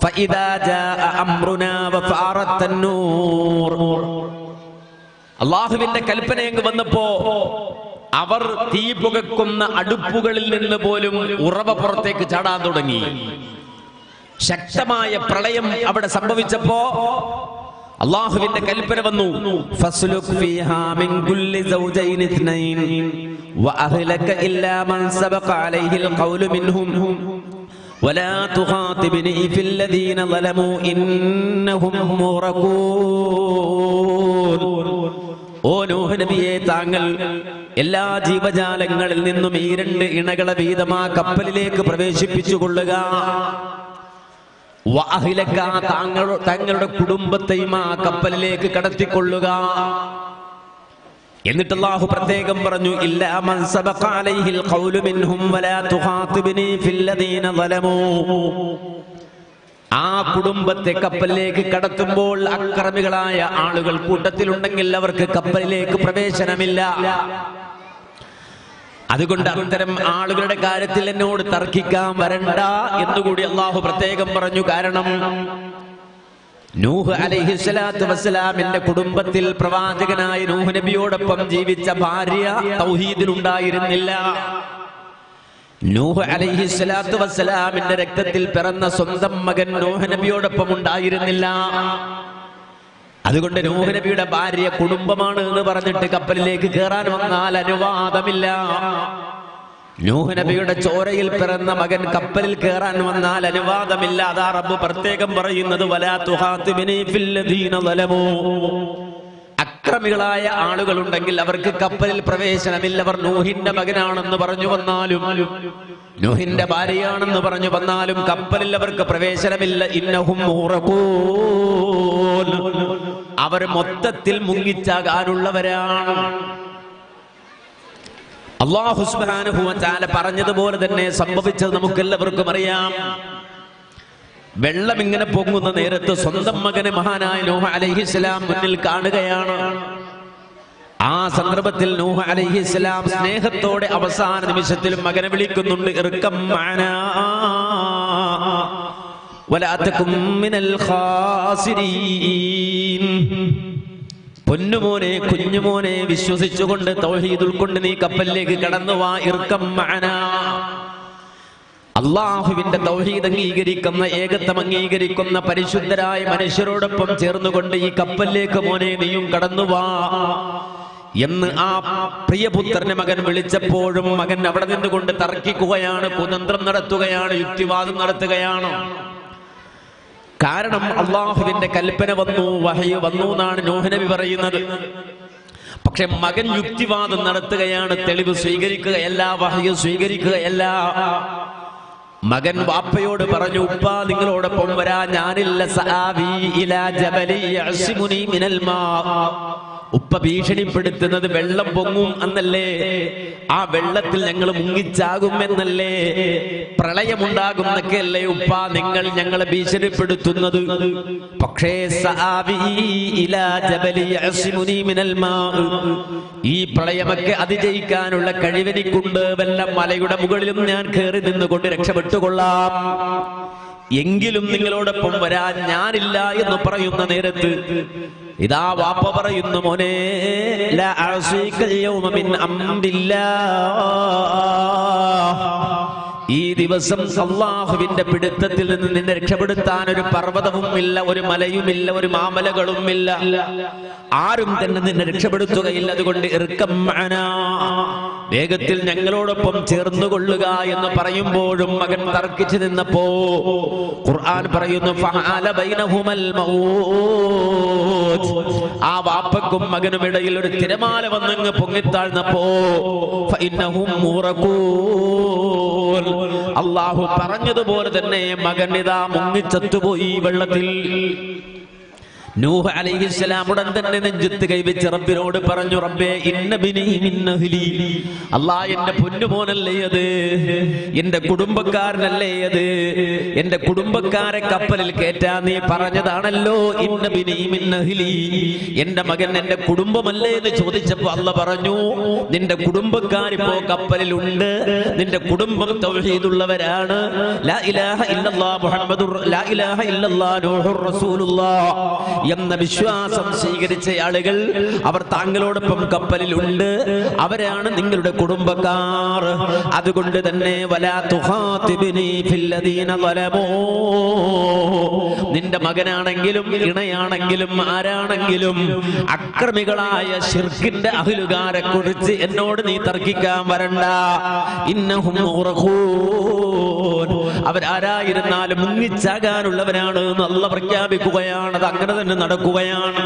فإذا جاء أمرنا وفارت النور. അല്ലാഹുവിന്റെ കൽപ്പനയങ്ങ് വന്നപ്പോ അവർ തീ പുകക്കുന്ന അടുപ്പുകളിൽ നിന്ന് പോലും ഉറവ പുറത്തേക്ക് ചാടാൻ തുടങ്ങി. ശക്തമായ പ്രളയം അവിടെ സംഭവിച്ചപ്പോ അല്ലാഹുവിന്റെ കൽപ്പന വന്നു, ഫസ്ലുക് ഫീഹാ മിൻ കുല്ലി സൗജൈൻ ഇത്നൈൻ വഅഹ്ലക ഇല്ലാ മൻ സബഖ അലൈഹിൽ ഖൗലു മിൻഹും വലാ തുഖാതിബ്നി ഫിൽ ലദീന ളലമൂ ഇന്നഹും മുറഖൂൻ. ഓ നൂഹ് നബിയെ, താങ്കൾ എല്ലാ ജീവജാലങ്ങളിൽ നിന്നും ഈ 2 ഇണകളെ വീതം ആ കപ്പലിലേക്ക് പ്രവേശിപ്പിച്ചുകൊള്ളുക. വഅഹ്ലക, തങ്ങളുടെ കുടുംബത്തെയും ആ കപ്പലിലേക്ക് കടത്തിക്കൊള്ളുക. എന്നിട്ട് അല്ലാഹു പ്രത്യേകം പറഞ്ഞു, ഇല്ലാ മൻ സബഖ അലൈഹിൽ ഖൗലു മിൻഹും വലാ തുഖാതിബ്നി ഫിൽ ലദീന ളലമൂ. ആ കുടുംബത്തെ കപ്പലിലേക്ക് കടത്തുമ്പോൾ അക്രമികളായ ആളുകൾ കൂട്ടത്തിലുണ്ടെങ്കിൽ അവർക്ക് കപ്പലിലേക്ക് പ്രവേശനമില്ല. അതുകൊണ്ട് അത്തരം ആളുകളുടെ കാര്യത്തിൽ എന്നോട് തർക്കിക്കാൻ വരണ്ട എന്നുകൂടി അല്ലാഹു പ്രത്യേകം പറഞ്ഞു. കാരണം നൂഹ് അലൈഹിസ്സലാത്തു വസ്സലാമിന്റെ കുടുംബത്തിൽ പ്രവാചകനായ നൂഹ് നബിയോടൊപ്പം ജീവിച്ച ഭാര്യ തൗഹീദിലുണ്ടായിരുന്നില്ല. നൂഹ് അലൈഹിസ്സലാത്തു വസ്സലാമിന്റെ രക്തത്തിൽ പിറന്ന സ്വന്തം മകൻ നൂഹ് നബിയോടൊപ്പം ഉണ്ടായിരുന്നില്ല. അതുകൊണ്ട് നൂഹ് നബിയുടെ ഭാര്യ കുടുംബമാണ് എന്ന് പറഞ്ഞിട്ട് കപ്പലിലേക്ക് കയറാൻ വന്നാൽ അനുവാദമില്ല. നൂഹ് നബിയുടെ ചോരയിൽ പിറന്ന മകൻ കപ്പലിൽ കയറാൻ വന്നാൽ അനുവാദമില്ല. അതാ റബ്ബ് പ്രത്യേകം പറയുന്നത്, വലാ തുഖാതിബ്നി ഫിൽ ലദീന ളലമൂ. അക്രമികളായ ആളുകളുണ്ടെങ്കിൽ അവർക്ക് കപ്പലിൽ പ്രവേശനമില്ല. അവർ നൂഹിന്റെ മകനാണെന്ന് പറഞ്ഞു വന്നാലും നൂഹിന്റെ ഭാര്യയാണെന്ന് പറഞ്ഞു വന്നാലും കപ്പലിൽ അവർക്ക് പ്രവേശനമില്ല. ഇന്നഹും മുറഖൂൻ. അവർ മൊത്തത്തിൽ മുങ്ങിച്ചാകാനുള്ളവരാണ്. അല്ലാഹു സുബ്ഹാനഹു വ തആല പറഞ്ഞതുപോലെ തന്നെ സംഭവിച്ചത് നമുക്കെല്ലാവർക്കും അറിയാം. വെള്ളം ഇങ്ങനെ പൊങ്ങുന്ന നേരത്ത് സ്വന്തം മകനെ മഹാനായ നൂഹ് അലൈഹിസ്സലാം മുന്നിൽ കാണുകയാണ്. ആ സന്ദർഭത്തിൽ നൂഹ് അലൈഹിസ്സലാം സ്നേഹത്തോടെ അവസാന നിമിഷത്തിലും മകനെ വിളിക്കുന്നുണ്ട്, ഇർകം മഅനാ വലാ തകും മിനൽ ഖാസിരീൻ. പൊന്നുമോനെ, കുഞ്ഞുമോനെ, വിശ്വസിച്ചുകൊണ്ട് തൗഹീദ് ഉൾക്കൊണ്ട് നീ കപ്പലിലേക്ക് കടന്നു വാ. ഇർകം മഅനാ. അള്ളാഹുവിന്റെ തൗഹീദ് അംഗീകരിക്കുന്ന, ഏകത്വം അംഗീകരിക്കുന്ന പരിശുദ്ധരായ മനുഷ്യരോടൊപ്പം ചേർന്നുകൊണ്ട് ഈ കപ്പലിലേക്ക് മോനെ നീയും കടന്നുവാ എന്ന് ആ പ്രിയപുത്രനെ മകൻ വിളിച്ചപ്പോഴും മകൻ അവിടെ നിന്നുകൊണ്ട് തർക്കിക്കുകയാണ്, കുതന്ത്രം നടത്തുകയാണ്, യുക്തിവാദം നടത്തുകയാണ്. കാരണം അള്ളാഹുവിന്റെ കൽപ്പന വന്നു, വഹയ് വന്നു എന്നാണ് നൂഹ് നബി പറയുന്നത്. പക്ഷെ മകൻ യുക്തിവാദം നടത്തുകയാണ്, തെളിവ് സ്വീകരിക്കുകയല്ല, വഹയ് സ്വീകരിക്കുകയല്ല. മകൻ വാപ്പയോട് പറഞ്ഞു, ഉപ്പ നിങ്ങളോടൊപ്പം വരാ, ഞാനില്ല. സആവി ഇലാ ജബലി യഅ്സിമുനി മിനൽ മാ. ഉപ്പ ഭീഷണിപ്പെടുത്തുന്നത് വെള്ളം പൊങ്ങും എന്നല്ലേ, ആ വെള്ളത്തിൽ ഞങ്ങൾ മുങ്ങിച്ചാകും എന്നല്ലേ, പ്രളയമുണ്ടാകും എന്നൊക്കെയല്ലേ ഉപ്പ നിങ്ങൾ ഞങ്ങളെ ഭീഷണിപ്പെടുത്തുന്നത്. പക്ഷേ സആവി ഇലാ ജബലി യഅ്സിമുനി മിനൽ മാ, ഈ പ്രളയമൊക്കെ അതിജയിക്കാനുള്ള കഴിവെനിക്കുണ്ട്. വല്ല മലയുടെ മുകളിലും ഞാൻ കയറി നിന്നുകൊണ്ട് രക്ഷപ്പെട്ടുകൊള്ളാം. എങ്കിലും നിങ്ങളോടൊപ്പം വരാൻ ഞാനില്ല എന്ന് പറയുന്ന നേരത്ത് ഇതാ വാപ്പ പറയുന്നു, മോനെ ലാ അഅ്സീകൽ യൗമ മിൻ അംരില്ലാഹ്. ഈ ദിവസം അല്ലാഹുവിന്റെ പിടുത്തത്തിൽ നിന്ന് നിന്നെ രക്ഷപ്പെടുത്താൻ ഒരു പർവ്വതവും ഇല്ല, ഒരു മലയുമില്ല, ഒരു മാമലകളും ഇല്ല, ആരും തന്നെ നിന്നെ രക്ഷപ്പെടുത്തുകയില്ല. അതുകൊണ്ട് ഇർകം മഅനാ, വേഗത്തിൽ ഞങ്ങളോടൊപ്പം ചേർന്നുകൊള്ളുക എന്ന് പറയുമ്പോഴും മകൻ തർക്കിച്ചു നിന്നപ്പോ ഖുർആൻ പറയുന്നു, ഫഅല ബൈനഹുമൽ മൗജ്. ആ വാപ്പക്കും മകനും ഇടയിൽ ഒരു തിരമാല വന്നങ്ങ് പൊങ്ങിത്താഴ്ന്നപ്പോ ഫഇന്നഹും മുറഖൂൻ. അല്ലാഹു പറഞ്ഞതുപോലെ തന്നെ മകൻ ഇതാ മുങ്ങിച്ചത്തുപോയി വെള്ളത്തിൽ. നൂഹ് അലൈഹിസ്സലാം ഉടൻ തന്നെ നെഞ്ചത്ത് കൈവച്ച് റബ്ബിനോട് പറഞ്ഞു, റബ്ബേ ഇന്ന ബിനി മിൻ അഹ്ലി, അല്ലാഹ് എന്റെ പൊന്നുമോനല്ലേ അത്, എന്റെ കുടുംബക്കാരനല്ലേ അത്, എന്റെ കുടുംബക്കാരെ കപ്പലിൽ കയറ്റാൻ നീ പറഞ്ഞതാണല്ലോ. ഇന്ന ബിനി മിൻ അഹ്ലി, എന്റെ മകൻ എന്റെ കുടുംബമല്ലേ എന്ന് ചോദിച്ചപ്പോൾ അല്ലാഹ് പറഞ്ഞു, നിന്റെ കുടുംബക്കാരിപ്പോ കപ്പലിലുണ്ട്, നിന്റെ കുടുംബം തൗഹീദുള്ളവരാണ്, ലാ ഇലാഹ ഇല്ലല്ലാഹ് മുഹമ്മദുർ ലാ ഇലാഹ ഇല്ലല്ലാഹ് നൂഹുർ റസൂലുള്ളാഹ് എന്ന വിശ്വാസം സ്വീകരിച്ച ആളുകൾ അവർ താങ്കളോടൊപ്പം കപ്പലിലുണ്ട്, അവരാണ് നിങ്ങളുടെ കുടുംബക്കാർ. അതുകൊണ്ട് തന്നെ വലാ തുഖാതിബ്നി ഫില്ലദീന ളലമൂ, നിന്റെ മകനാണെങ്കിലും ഇണയാണെങ്കിലും ആരാണെങ്കിലും അക്രമികളായ ശിർക്കിന്റെ അഹ്ലുകാരെ കുറിച്ച് എന്നോട് നീ തർക്കിക്കാൻ വരണ്ട. ഇന്നഹും മുഗ്റഖൂൻ, അവരാരായിരുന്നാലും മുങ്ങിച്ചാകാനുള്ളവരാണ് എന്ന് അല്ലാഹ് പ്രഖ്യാപിക്കുകയാണ്. അത് അങ്ങനെ തന്നെ നടക്കുകയാണ്.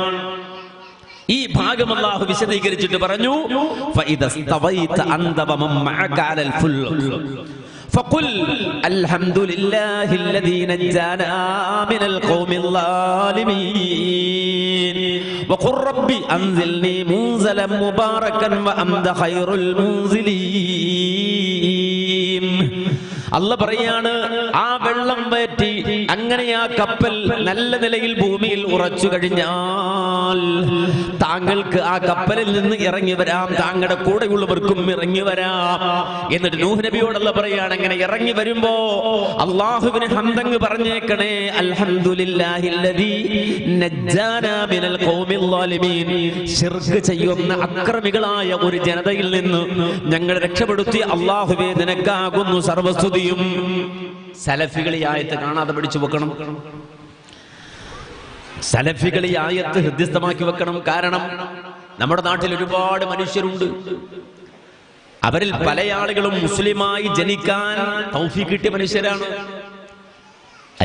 ഈ ഭാഗം അല്ലാഹു വിശദീകരിച്ചിട്ട് പറഞ്ഞു, ഫഇദസ്തവൈത അൻത വമൻ മഅക അലൽ ഫുൽക് ഫഖുൽ അൽഹംദുലില്ലാഹില്ലദീ നജ്ജാനാ മിനൽ ഖൗമിൽ ളാലിമീൻ വഖുർ റബ്ബി അൻസിൽനി മുൻസലൻ മുബാറകൻ വഅംദ ഖൈറുൽ മുൻസിലീൻ. അല്ലാഹ് പറയാണ്, ആ വെള്ളം വറ്റി അങ്ങനെ ആ കപ്പൽ നല്ല നിലയിൽ ഭൂമിയിൽ ഉറച്ചു കഴിഞ്ഞാൽ താങ്കൾക്ക് ആ കപ്പലിൽ നിന്ന് ഇറങ്ങി വരാം, താങ്കളുടെ കൂടെയുള്ളവർക്കും ഇറങ്ങി വരാം. എന്നിട്ട് നൂഹ് നബിയോട് അല്ലാഹ് പറയാണ്, അങ്ങനെ ഇറങ്ങി വരുമ്പോ അല്ലാഹുവിനെ ഹംദ് പറഞ്ഞേക്കണേ, അൽഹംദുലില്ലാഹില്ലദീ നജ്ജാനാ മിനൽ ഖൗമിൽ ളാലിമീൻ, ശിർക്ക് ചെയ്യുന്ന അക്രമികളായ ഒരു ജനതയിൽ നിന്ന് ഞങ്ങളെ രക്ഷപ്പെടുത്തി അല്ലാഹുവേ നിനക്കാകുന്നു സർവസ്തുതി. സലഫികൾ ഈ ആയത്ത് കാണാതെ പഠിച്ചു വെക്കണം. സലഫികൾ ഈ ആയത്ത് ഹൃദ്യസ്ഥമാക്കി വെക്കണം. കാരണം നമ്മുടെ നാട്ടിൽ ഒരുപാട് മനുഷ്യരുണ്ട്, അവരിൽ പല ആളുകളും മുസ്ലിമായി ജനിക്കാൻ തൗഫീഖ് കിട്ടിയ മനുഷ്യരാണ്.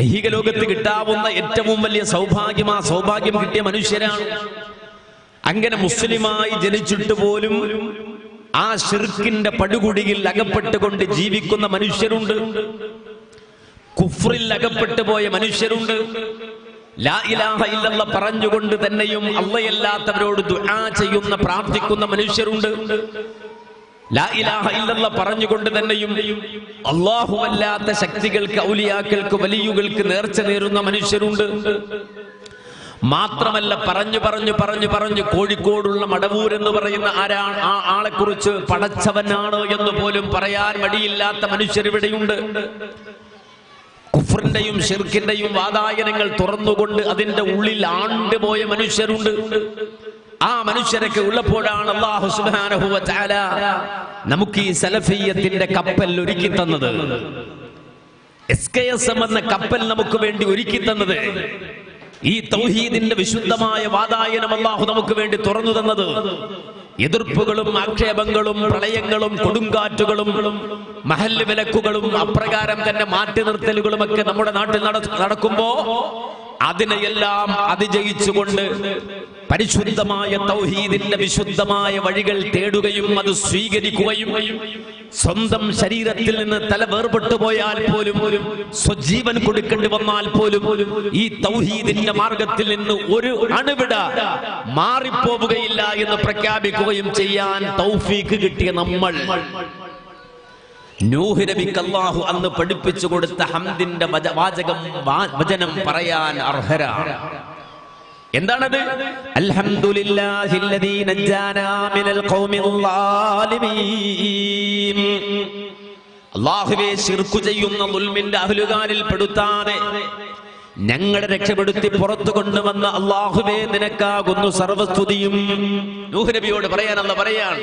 ഐഹിക ലോകത്ത് കിട്ടാവുന്ന ഏറ്റവും വലിയ സൗഭാഗ്യം കിട്ടിയ മനുഷ്യരാണ്. അങ്ങനെ മുസ്ലിമായി ജനിച്ചിട്ട് പോലും ആ ശിർക്കിന്റെ പടുകുടിയിൽ അകപ്പെട്ടുകൊണ്ട് ജീവിക്കുന്ന മനുഷ്യരുണ്ട്, കുഫ്റിൽ അകപ്പെട്ടു പോയ മനുഷ്യരുണ്ട്, ലാ ഇലാഹ ഇല്ലല്ലാഹ് പറഞ്ഞുകൊണ്ട് തന്നെയും അല്ലാഹയല്ലാത്തവരോട് ദുആ ചെയ്യുന്ന പ്രാർത്ഥിക്കുന്ന മനുഷ്യരുണ്ട്, ലാ ഇലാഹ ഇല്ലല്ലാഹ് പറഞ്ഞുകൊണ്ട് തന്നെയും അല്ലാഹു അല്ലാത്ത ശക്തികൾക്ക്, ഔലിയാക്കൾക്ക്, വലിയുകൾക്ക് നേർച്ച നേരുന്ന മനുഷ്യരുണ്ട്. മാത്രമല്ല പറഞ്ഞു കോഴിക്കോടുള്ള മടവൂർ എന്ന് പറയുന്ന ആ ആളെ കുറിച്ച് പടച്ചവനാണ് എന്ന് പോലും പറയാൻ മടിയില്ലാത്ത മനുഷ്യരിവിടെയുണ്ട്. കുഫ്റിന്റെയും ശിർക്കിന്റെയും വാതായനങ്ങൾ തുറന്നുകൊണ്ട് അതിന്റെ ഉള്ളിൽ ആണ്ടുപോയ മനുഷ്യരുണ്ട്. ആ മനുഷ്യരൊക്കെ ഉള്ളപ്പോഴാണ് അല്ലാഹു സുബ്ഹാനഹു വ തആല നമുക്ക് ഈ സലഫിയ്യത്തിന്റെ കപ്പൽ ഒരുക്കി തന്നത്. SKSM എന്ന കപ്പൽ നമുക്ക് വേണ്ടി ഒരുക്കി തന്നത്, ഈ തൗഹീദിന്റെ വിശുദ്ധമായ വാതായനം അല്ലാഹു നമുക്ക് വേണ്ടി തുറന്നു തന്നത്. എതിർപ്പുകളും ആക്ഷേപങ്ങളും പ്രളയങ്ങളും കൊടുങ്കാറ്റുകളും മഹല്ല് വിലക്കുകളും അപ്രകാരം തന്നെ മാറ്റി നിർത്തലുകളും ഒക്കെ നമ്മുടെ നാട്ടിൽ നടക്കുമ്പോ അതിനെയെല്ലാം അതിജയിച്ചുകൊണ്ട് പരിശുദ്ധമായ തൗഹീദിന്റെ വിശുദ്ധമായ വഴികൾ തേടുകയും അത് സ്വീകരിക്കുകയും സ്വന്തം ശരീരത്തിൽ നിന്ന് തല വേർപെട്ടു പോയാൽ പോലും സ്വജീവൻ കൊടുക്കേണ്ടി വന്നാൽ പോലും ഈ തൗഹീദിന്റെ മാർഗത്തിൽ നിന്ന് ഒരു അണുവിട മാറിപ്പോവുകയില്ല എന്ന് പ്രഖ്യാപിക്കുകയും ചെയ്യാൻ തൗഫീഖ് കിട്ടിയ നമ്മൾ, നൂഹ് നബിക്ക് അല്ലാഹു അന്ന് പഠിപ്പിച്ചു കൊടുത്ത ഹംദിന്റെ വചനം പറയാൻ അർഹരാണ്. എന്താണത്? അൽഹംദുലില്ലാഹില്ലദീ നജ്ജാനാ മിനൽ ഖൗമിൽ ളാലിമീൻ. അല്ലാഹുവേ, ശിർക്ക് ചെയ്യുന്ന ദുൽമിന്റെ അഹ്ലുകാരിൽ പെടുത്താതെ ഞങ്ങളെ രക്ഷപ്പെടുത്തി പുറത്തു കൊണ്ടുവന്ന അല്ലാഹുവേ നിനക്കാകുന്നു സർവസ്തുതിയും. നൂഹ് നബിയോട് പറയാൻ അല്ലാഹ് പറയാണ്,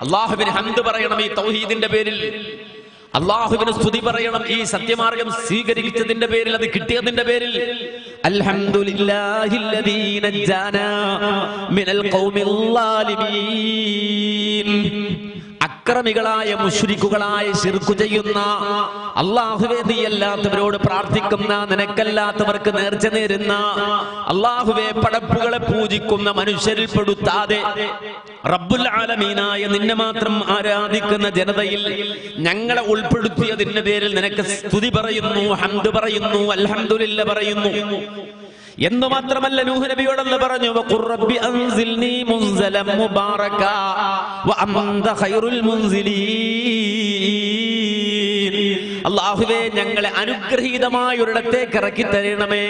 അല്ലാഹുവിന് ഹംദ് പറയണം ഈ തൗഹീദിന്റെ പേരിൽ, അല്ലാഹുവിന് സ്തുതി പറയണം ഈ സത്യമാർഗം സ്വീകരിച്ചതിന്റെ പേരിൽ, അത് കിട്ടിയതിന്റെ പേരിൽ. അൽഹംദുലില്ലാഹില്ലദീ നജ്ജാനാ മിനൽ ഖൗമിൽ ളാലിമീൻ. അക്രമികളായ മുശ്രിക്കുകളായ ശിർക്ക് ചെയ്യുന്ന, അല്ലാഹുവേ നീയല്ലാത്തവരോട് പ്രാർത്ഥിക്കുന്ന, നിനക്കല്ലാത്തവർക്ക് നേർച്ച നേരുന്ന, അല്ലാഹുവേ പടപ്പുകളെ പൂജിക്കുന്ന മനുഷ്യരിൽ പെടുത്താതെ റബ്ബുൽ ആലമീനായ നിന്നെ മാത്രം ആരാധിക്കുന്ന ജനതയിൽ ഞങ്ങളെ ഉൾപ്പെടുത്തിയതിന്റെ പേരിൽ നിനക്ക് സ്തുതി പറയുന്നു, ഹംദ് പറയുന്നു, അൽഹംദുലില്ലാ പറയുന്നു. എന്ന് മാത്രമല്ല, നൂഹ് നബിയോടെന്ന് പറഞ്ഞു, വഖുർ റബ്ബി അൻസിൽനി മുൻസലം മുബാറകാ വഅൻത ഖൈറുൽ മുൻസിലീൻ. അല്ലാഹുവേ ഞങ്ങളെ അനുഗ്രഹീതമായ ഒരിടത്തേക്ക് ഇറക്കി തരണമേ.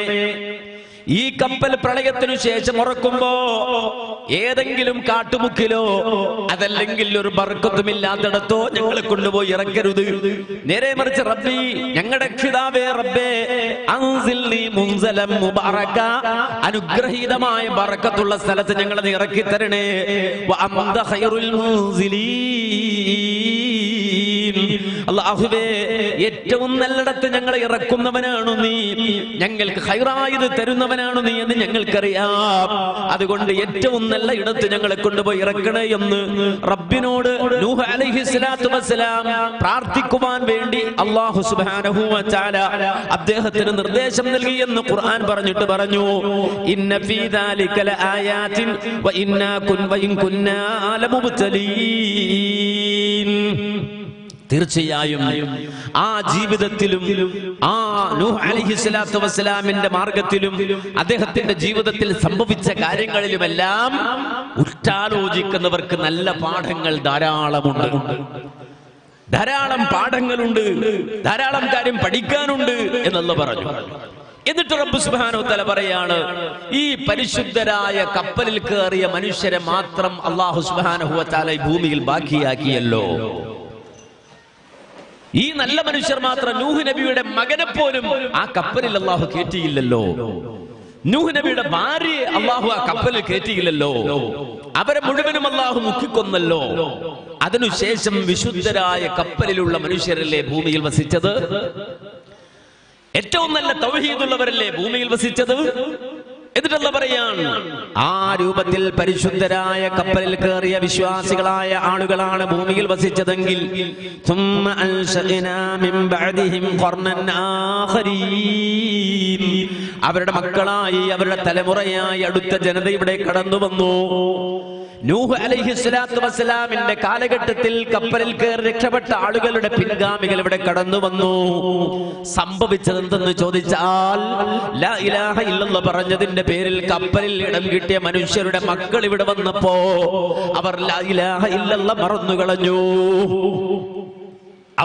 ഈ കപ്പൽ പ്രളയത്തിനു ശേഷം ഉറക്കുമ്പോ ഏതെങ്കിലും കാട്ടുമുക്കിലോ അതല്ലെങ്കിൽ ഒരു ബർക്കത്തുമില്ലാത്തിടത്തോ ഞങ്ങളെ കൊണ്ടുപോയി ഇറക്കരുത്. നേരെ മറിച്ച് റബ്ബി, ഞങ്ങളുടെ രക്ഷിതാവേ റബ്ബേ, അൻസിൽനി മുൻസലം മുബാറക, അനുഗ്രഹീതമായ ബർക്കത്തുള്ള സ്ഥലത്ത് ഞങ്ങളെ നീ ഇറക്കി തരണേ. വഅൻത ഖൈറുൽ മുൻസിലീൻ. അല്ലാഹുവേ ഏറ്റവും നല്ലിടത്ത് ഞങ്ങളെ ഇറക്കുന്നവനാണു നീ, ഞങ്ങൾക്ക് ഖൈറായത് തരുന്നവനാണു നീ എന്ന് ഞങ്ങൾക്കറിയാം. അതുകൊണ്ട് ഏറ്റവും നല്ല ഇടത്ത് ഞങ്ങളെ കൊണ്ടുപോയി ഇറക്കണേ എന്ന് റബ്ബിനോട് നൂഹ് അലൈഹിസ്സലാത്തു വസ്സലാം പ്രാർത്ഥിക്കുവാൻ വേണ്ടി അല്ലാഹു സുബ്ഹാനഹു വ തആല അദ്ദേഹത്തിന് നിർദ്ദേശം നൽകി എന്ന് ഖുർആൻ പറഞ്ഞിട്ട് പറഞ്ഞു, ഇന്ന ഫീ ദാലിക ലആയാതിൻ വ ഇൻ കുന്നാ ലമുബ്തലീൻ. തീർച്ചയായും ആ ജീവിതത്തിലും ആ നൂഹ് അലൈഹിസ്സലാത്തു വസ്സലാമിന്റെ മാർഗത്തിലും അദ്ദേഹത്തിന്റെ ജീവിതത്തിൽ സംഭവിച്ച കാര്യങ്ങളിലുമെല്ലാം ഉറ്റാലോചിക്കുന്നവർക്ക് നല്ല പാഠങ്ങൾ ധാരാളമുണ്ട്. ധാരാളം പാഠങ്ങളുണ്ട്, ധാരാളം കാര്യം പഠിക്കാനുണ്ട് എന്നല്ല പറഞ്ഞു. എന്നിട്ട് റബ്ബ് സുബ്ഹാനഹു വ തആല പറയാണ്, ഈ പരിശുദ്ധരായ കപ്പലിൽ കയറിയ മനുഷ്യരെ മാത്രം അല്ലാഹു സുബ്ഹാനഹു വ തആല ഈ ഭൂമിയിൽ ബാക്കിയാക്കിയല്ലോ. ഈ നല്ല മനുഷ്യർ മാത്രം, നൂഹ് നബിയുടെ മകനെ പോലും ആ കപ്പലിൽ അല്ലാഹു കയറ്റിയില്ലല്ലോ. നൂഹ് നബിയുടെ ഭാര്യയെ അല്ലാഹു ആ കപ്പലിൽ കയറ്റിയില്ലല്ലോ. അവരെ മുഴുവനും അല്ലാഹു മുക്കിക്കൊന്നല്ലോ. അതിനുശേഷം വിശുദ്ധരായ കപ്പലിലുള്ള മനുഷ്യരല്ലേ ഭൂമിയിൽ വസിച്ചത്? ഏറ്റവും നല്ല തൗഹീദുള്ളവരല്ലേ ഭൂമിയിൽ വസിച്ചത്? എന്നിട്ടല്ല പറയാണ്, ആ രൂപത്തിൽ പരിശുദ്ധരായ കപ്പലിൽ കയറിയ വിശ്വാസികളായ ആളുകളാണ് ഭൂമിയിൽ വസിച്ചതെങ്കിൽ അവരുടെ മക്കളായി, അവരുടെ തലമുറയായി അടുത്ത ജനത ഇവിടെ കടന്നു വന്നു. നൂഹ് അലൈഹിസ്സലാത്തു വസ്സലാമിന്റെ കാലഘട്ടത്തിൽ കപ്പലിൽ കയറി രക്ഷപ്പെട്ട ആളുകളുടെ പിൻഗാമികൾ ഇവിടെ കടന്നു വന്നു. സംഭവിച്ചത് എന്തെന്ന് ചോദിച്ചാൽ, ലാ ഇലാഹ ഇല്ലല്ലാഹ് പറഞ്ഞതിന്റെ പേരിൽ കപ്പലിൽ ഇടം കിട്ടിയ മനുഷ്യരുടെ മക്കൾ ഇവിടെ വന്നപ്പോ അവർ ലാ ഇലാഹ ഇല്ലല്ലാഹ് മറന്നു കളഞ്ഞു.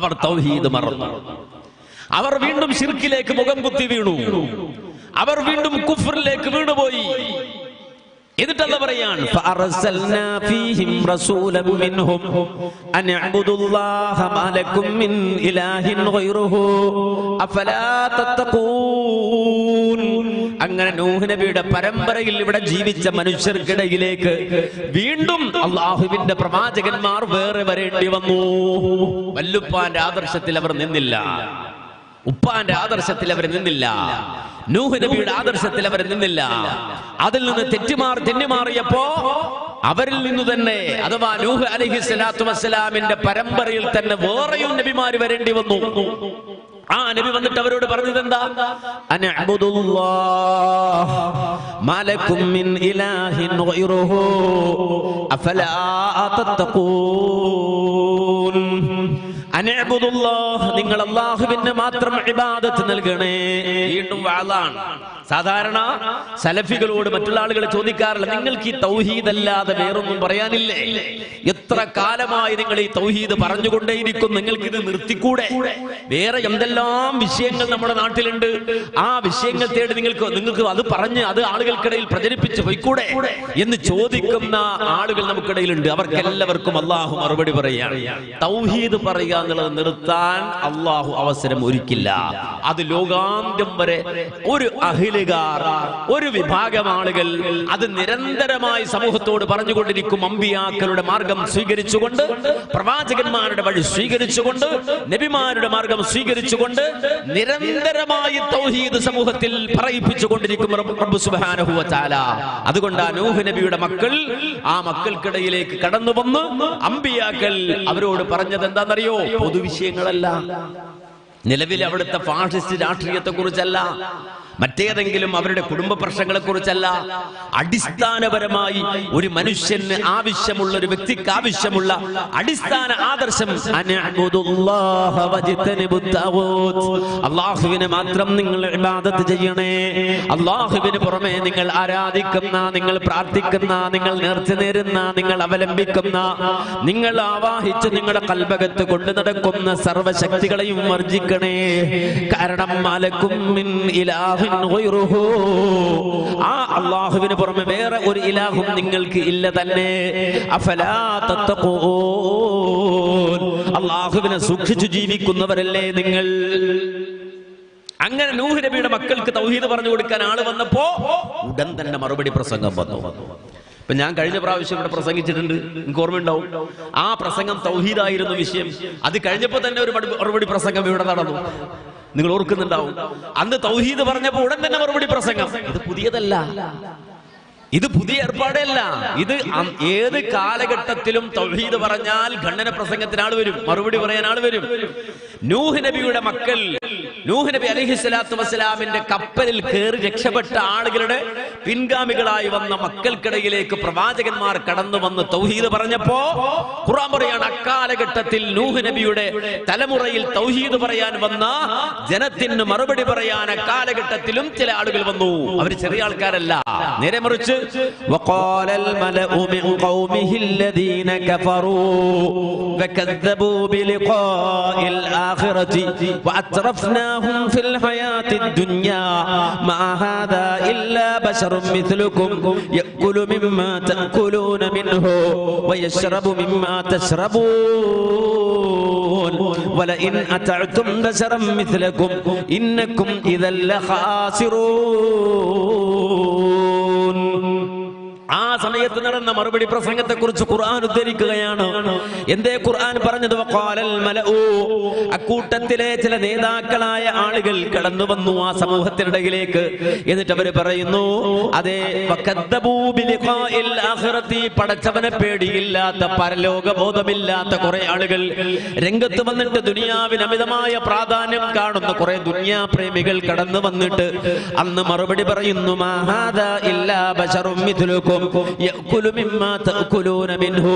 അവർ തൗഹീദ് മറന്നു. അവർ വീണ്ടും ശിർക്കിലേക്ക് മുഖം കുത്തി വീണു. അവർ വീണ്ടും കുഫ്റിലേക്ക് വീണുപോയി. എന്നിട്ടല്ല പറയാണ്, ഫഅർസൽനാ ഫീഹിം റസൂലൻ മിൻഹും അൻ അഅ്ബുദുല്ലാഹ മാ ലക്കും മിൻ ഇലാഹിൻ ഗൈറുഹു അഫലാ തത്തഖൂൻ. അങ്ങനെ നൂഹ് നബിയുടെ പരമ്പരയിൽ ഇവിടെ ജീവിച്ച മനുഷ്യർക്കിടയിലേക്ക് വീണ്ടും അല്ലാഹുവിന്റെ പ്രവാചകന്മാർ വേറെ വരേണ്ടി വന്നു. വല്ലുപ്പാന്റെ ആദർശത്തിൽ അവർ നിന്നില്ല, ഉപ്പാന്റെ ആദർശത്തിൽ അവർ നിന്നില്ല, നൂഹ് നബിയുടെ ആദർശത്തിൽ അവർ നിന്നില്ല. അതിൽ നിന്ന് തെന്നിമാറിയപ്പോ അവരിൽ നിന്ന് തന്നെ, അഥവാ നൂഹ് അലൈഹിസ്സലാത്തു വസ്സലാമിന്റെ പരമ്പരയിൽ തന്നെ വേറെയും നബിമാര് വരേണ്ടി വന്നു. ആ നബി വന്നിട്ട് അവരോട് പറഞ്ഞത് എന്താ? അനഅ്ബുദുല്ലാഹ മാ ലക്കും മിൻ ഇലാഹിൻ ഗൈറുഹു അഫലാ തത്തഖൂൻ. അനഅ്ബുദുല്ലാഹ, നിങ്ങൾ അല്ലാഹുവിനെ മാത്രം ഇബാദത്ത് നൽകണേ. വീണ്ടും വഅദാണ്. സാധാരണ സലഫികളോട് മറ്റുള്ള ആളുകൾ ചോദിക്കാറില്ല, നിങ്ങൾക്ക് ഈ തൗഹീദ് അല്ലാതെ വേറൊന്നും പറയാനില്ലേ? എത്ര കാലമായി നിങ്ങൾ ഈ തൗഹീദ് പറഞ്ഞുകൊണ്ടേയിരിക്കും, നിങ്ങൾക്ക് ഇത് നിർത്തിക്കൂടെ? വേറെ എന്തെല്ലാം വിഷയങ്ങൾ നമ്മുടെ നാട്ടിലുണ്ട്, ആ വിഷയങ്ങൾ തേടി നിങ്ങൾക്ക് അത് പറഞ്ഞ് അത് ആളുകൾക്കിടയിൽ പ്രചരിപ്പിച്ച് പോയിക്കൂടെ എന്ന് ചോദിക്കുന്ന ആളുകൾ നമുക്കിടയിലുണ്ട്. അവർക്കെല്ലാവർക്കും അല്ലാഹു മറുപടി പറയാണ്, തൗഹീദ് പറയുക എന്നുള്ളത് നിർത്താൻ അള്ളാഹു അവസരം ഒരുക്കില്ല. അത് ലോകാന്ത്യം വരെ ഒരു അഹിലുകാർ, ഒരു വിഭാഗം ആളുകൾ അത് നിരന്തരമായി സമൂഹത്തോട് പറഞ്ഞുകൊണ്ടിരിക്കും. അമ്പിയാക്കളുടെ മാർഗം സ്വീകരിച്ചുകൊണ്ട്, പ്രവാചകന്മാരുടെ വഴി സ്വീകരിച്ചുകൊണ്ട്, നബിമാരുടെ മാർഗം സ്വീകരിച്ചുകൊണ്ട് നിരന്തരമായി തൗഹീദ് സമൂഹത്തിൽ പറയിപ്പിച്ചുകൊണ്ടിരിക്കും റബ്ബ് സുബ്ഹാനഹു വ തആല. അതുകൊണ്ടാണ് നൂഹ് നബിയുടെ മക്കൾ ആ മക്കൾക്കിടയിലേക്ക് കടന്നു വന്ന് അമ്പിയാക്കൾ അവരോട് പറഞ്ഞത് എന്താണെന്നറിയോ? പൊതുവിഷയങ്ങളല്ല, നിലവിൽ അവിടുത്തെ ഫാഷിസ്റ്റ് രാഷ്ട്രീയത്തെ കുറിച്ചല്ല, മറ്റേതെങ്കിലും അവരുടെ കുടുംബ പ്രശ്നങ്ങളെ കുറിച്ചല്ല. അടിസ്ഥാനപരമായി ഒരു മനുഷ്യന് ആവശ്യമുള്ള, ഒരു വ്യക്തിക്ക് ആവശ്യമുള്ള അടിസ്ഥാന ആദർശം അല്ലാഹുവിനെ മാത്രം നിങ്ങൾ ഇബാദത്ത് ചെയ്യണേ. അല്ലാഹുവിന് പുറമെ നിങ്ങൾ ആരാധിക്കുന്ന, നിങ്ങൾ പ്രാർത്ഥിക്കുന്ന, നിങ്ങൾ നേർച്ച നേരുന്ന, നിങ്ങൾ അവലംബിക്കുന്ന, നിങ്ങൾ ആവാഹിച്ച് നിങ്ങളുടെ കൽബകത്ത് കൊണ്ടു നടക്കുന്ന സർവശക്തികളെയും വർജിക്കണേ. കാരണം മലക്കും മിൻ ഇലാഹ ആ അല്ലാഹുവിന് പുറമെ വേറെ ഒരു ഇലാഹും നിങ്ങൾക്ക് ഇല്ല തന്നെ. അഫലാ തത്തഖൂൻ, അല്ലാഹുവിനെ സൂക്ഷിച്ചു ജീവിക്കുന്നവരല്ലേ നിങ്ങൾ? അങ്ങനെ നൂഹ് നബിയുടെ മക്കൾക്ക് തൗഹീദ് പറഞ്ഞു കൊടുക്കാൻ ആള് വന്നപ്പോ ഉടൻ തന്നെ മറുപടി പ്രസംഗം വന്നു. ഇപ്പൊ ഞാൻ കഴിഞ്ഞ പ്രാവശ്യം ഇവിടെ പ്രസംഗിച്ചിട്ടുണ്ട്, എനിക്ക് ഓർമ്മയുണ്ടാവും. ആ പ്രസംഗം തൗഹീദായിരുന്നു വിഷയം. അത് കഴിഞ്ഞപ്പോ തന്നെ ഒരു മറുപടി പ്രസംഗം ഇവിടെ നടന്നു, നിങ്ങൾ ഓർക്കുന്നുണ്ടാവും. അന്ന് തൗഹീദ് പറഞ്ഞപ്പോ ഉടൻ തന്നെ മറുപടി പ്രസംഗം. ഇത് പുതിയതല്ല, ഇത് പുതിയ ഏർപ്പാടല്ല. ഇത് ഏത് കാലഘട്ടത്തിലും തൗഹീദ് പറഞ്ഞാൽ ഖണ്ഡന പ്രസംഗത്തിന് ആൾ വരും, മറുപടി പറയാൻ ആൾ വരും. നൂഹ് നബിയുടെ മക്കൾ, നൂഹ് നബി അലൈഹിസ്സലാത്തു വസ്സലാമിന്റെ കപ്പലിൽ കയറി രക്ഷപ്പെട്ട ആളുകളുടെ പിൻഗാമികളായി വന്ന മക്കൾക്കിടയിലേക്ക് പ്രവാചകന്മാർ കടന്നു വന്ന് തൗഹീദ് പറഞ്ഞപ്പോ ഖുർആൻ പറയാണ്, അക്കാലഘട്ടത്തിൽ നൂഹ് നബിയുടെ തലമുറയിൽ തൗഹീദ് പറയാൻ വന്ന ജനത്തിന് മറുപടി പറയാൻ അക്കാലഘട്ടത്തിലും ചില ആളുകൾ വന്നു. അവർ ചെറിയ ആൾക്കാരല്ല, നേരെ മറിച്ച് وقال الملأ من قومه الذين كفروا وكذبوا بلقاء الآخرة وأترفناهم في الحياة الدنيا ما هذا إلا بشر مثلكم يأكل مما تأكلون منه ويشرب مما تشربون ولئن أطعتم بشرا مثلكم إنكم إذا لخاسرون. ആ സമയത്ത് നടന്ന മറുപടി പ്രസംഗത്തെ കുറിച്ച് ഖുർആൻ ഉദ്ധരിക്കുകയാണ്. എന്തേ ഖുർആൻ പറഞ്ഞത്? വഖാലൽ മലഉ, അക്കൂട്ടത്തിലെ ചില നേതാക്കളായ ആളുകൾ കടന്നു വന്നു ആ സമൂഹത്തിനിടയിലേക്ക്. എന്നിട്ട് അവർ പറയുന്നു, അതെ, വകദ്ദബൂ ബിലിഖാഇൽ ആഖിറതി, പടച്ചവനെ പേടിയില്ലാത്ത, പരലോക ബോധമില്ലാത്ത കുറെ ആളുകൾ രംഗത്ത് വന്നിട്ട് ദുനിയാവിന് അമിതമായ പ്രാധാന്യം കാണുന്ന കുറെ ദുനിയാ പ്രേമികൾ കടന്നു വന്നിട്ട് അന്ന് മറുപടി പറയുന്നു, മാ ഹാദാ ഇല്ലാ ബശറും മിഥ്ലുക്കും يأكل مما تأكلون منه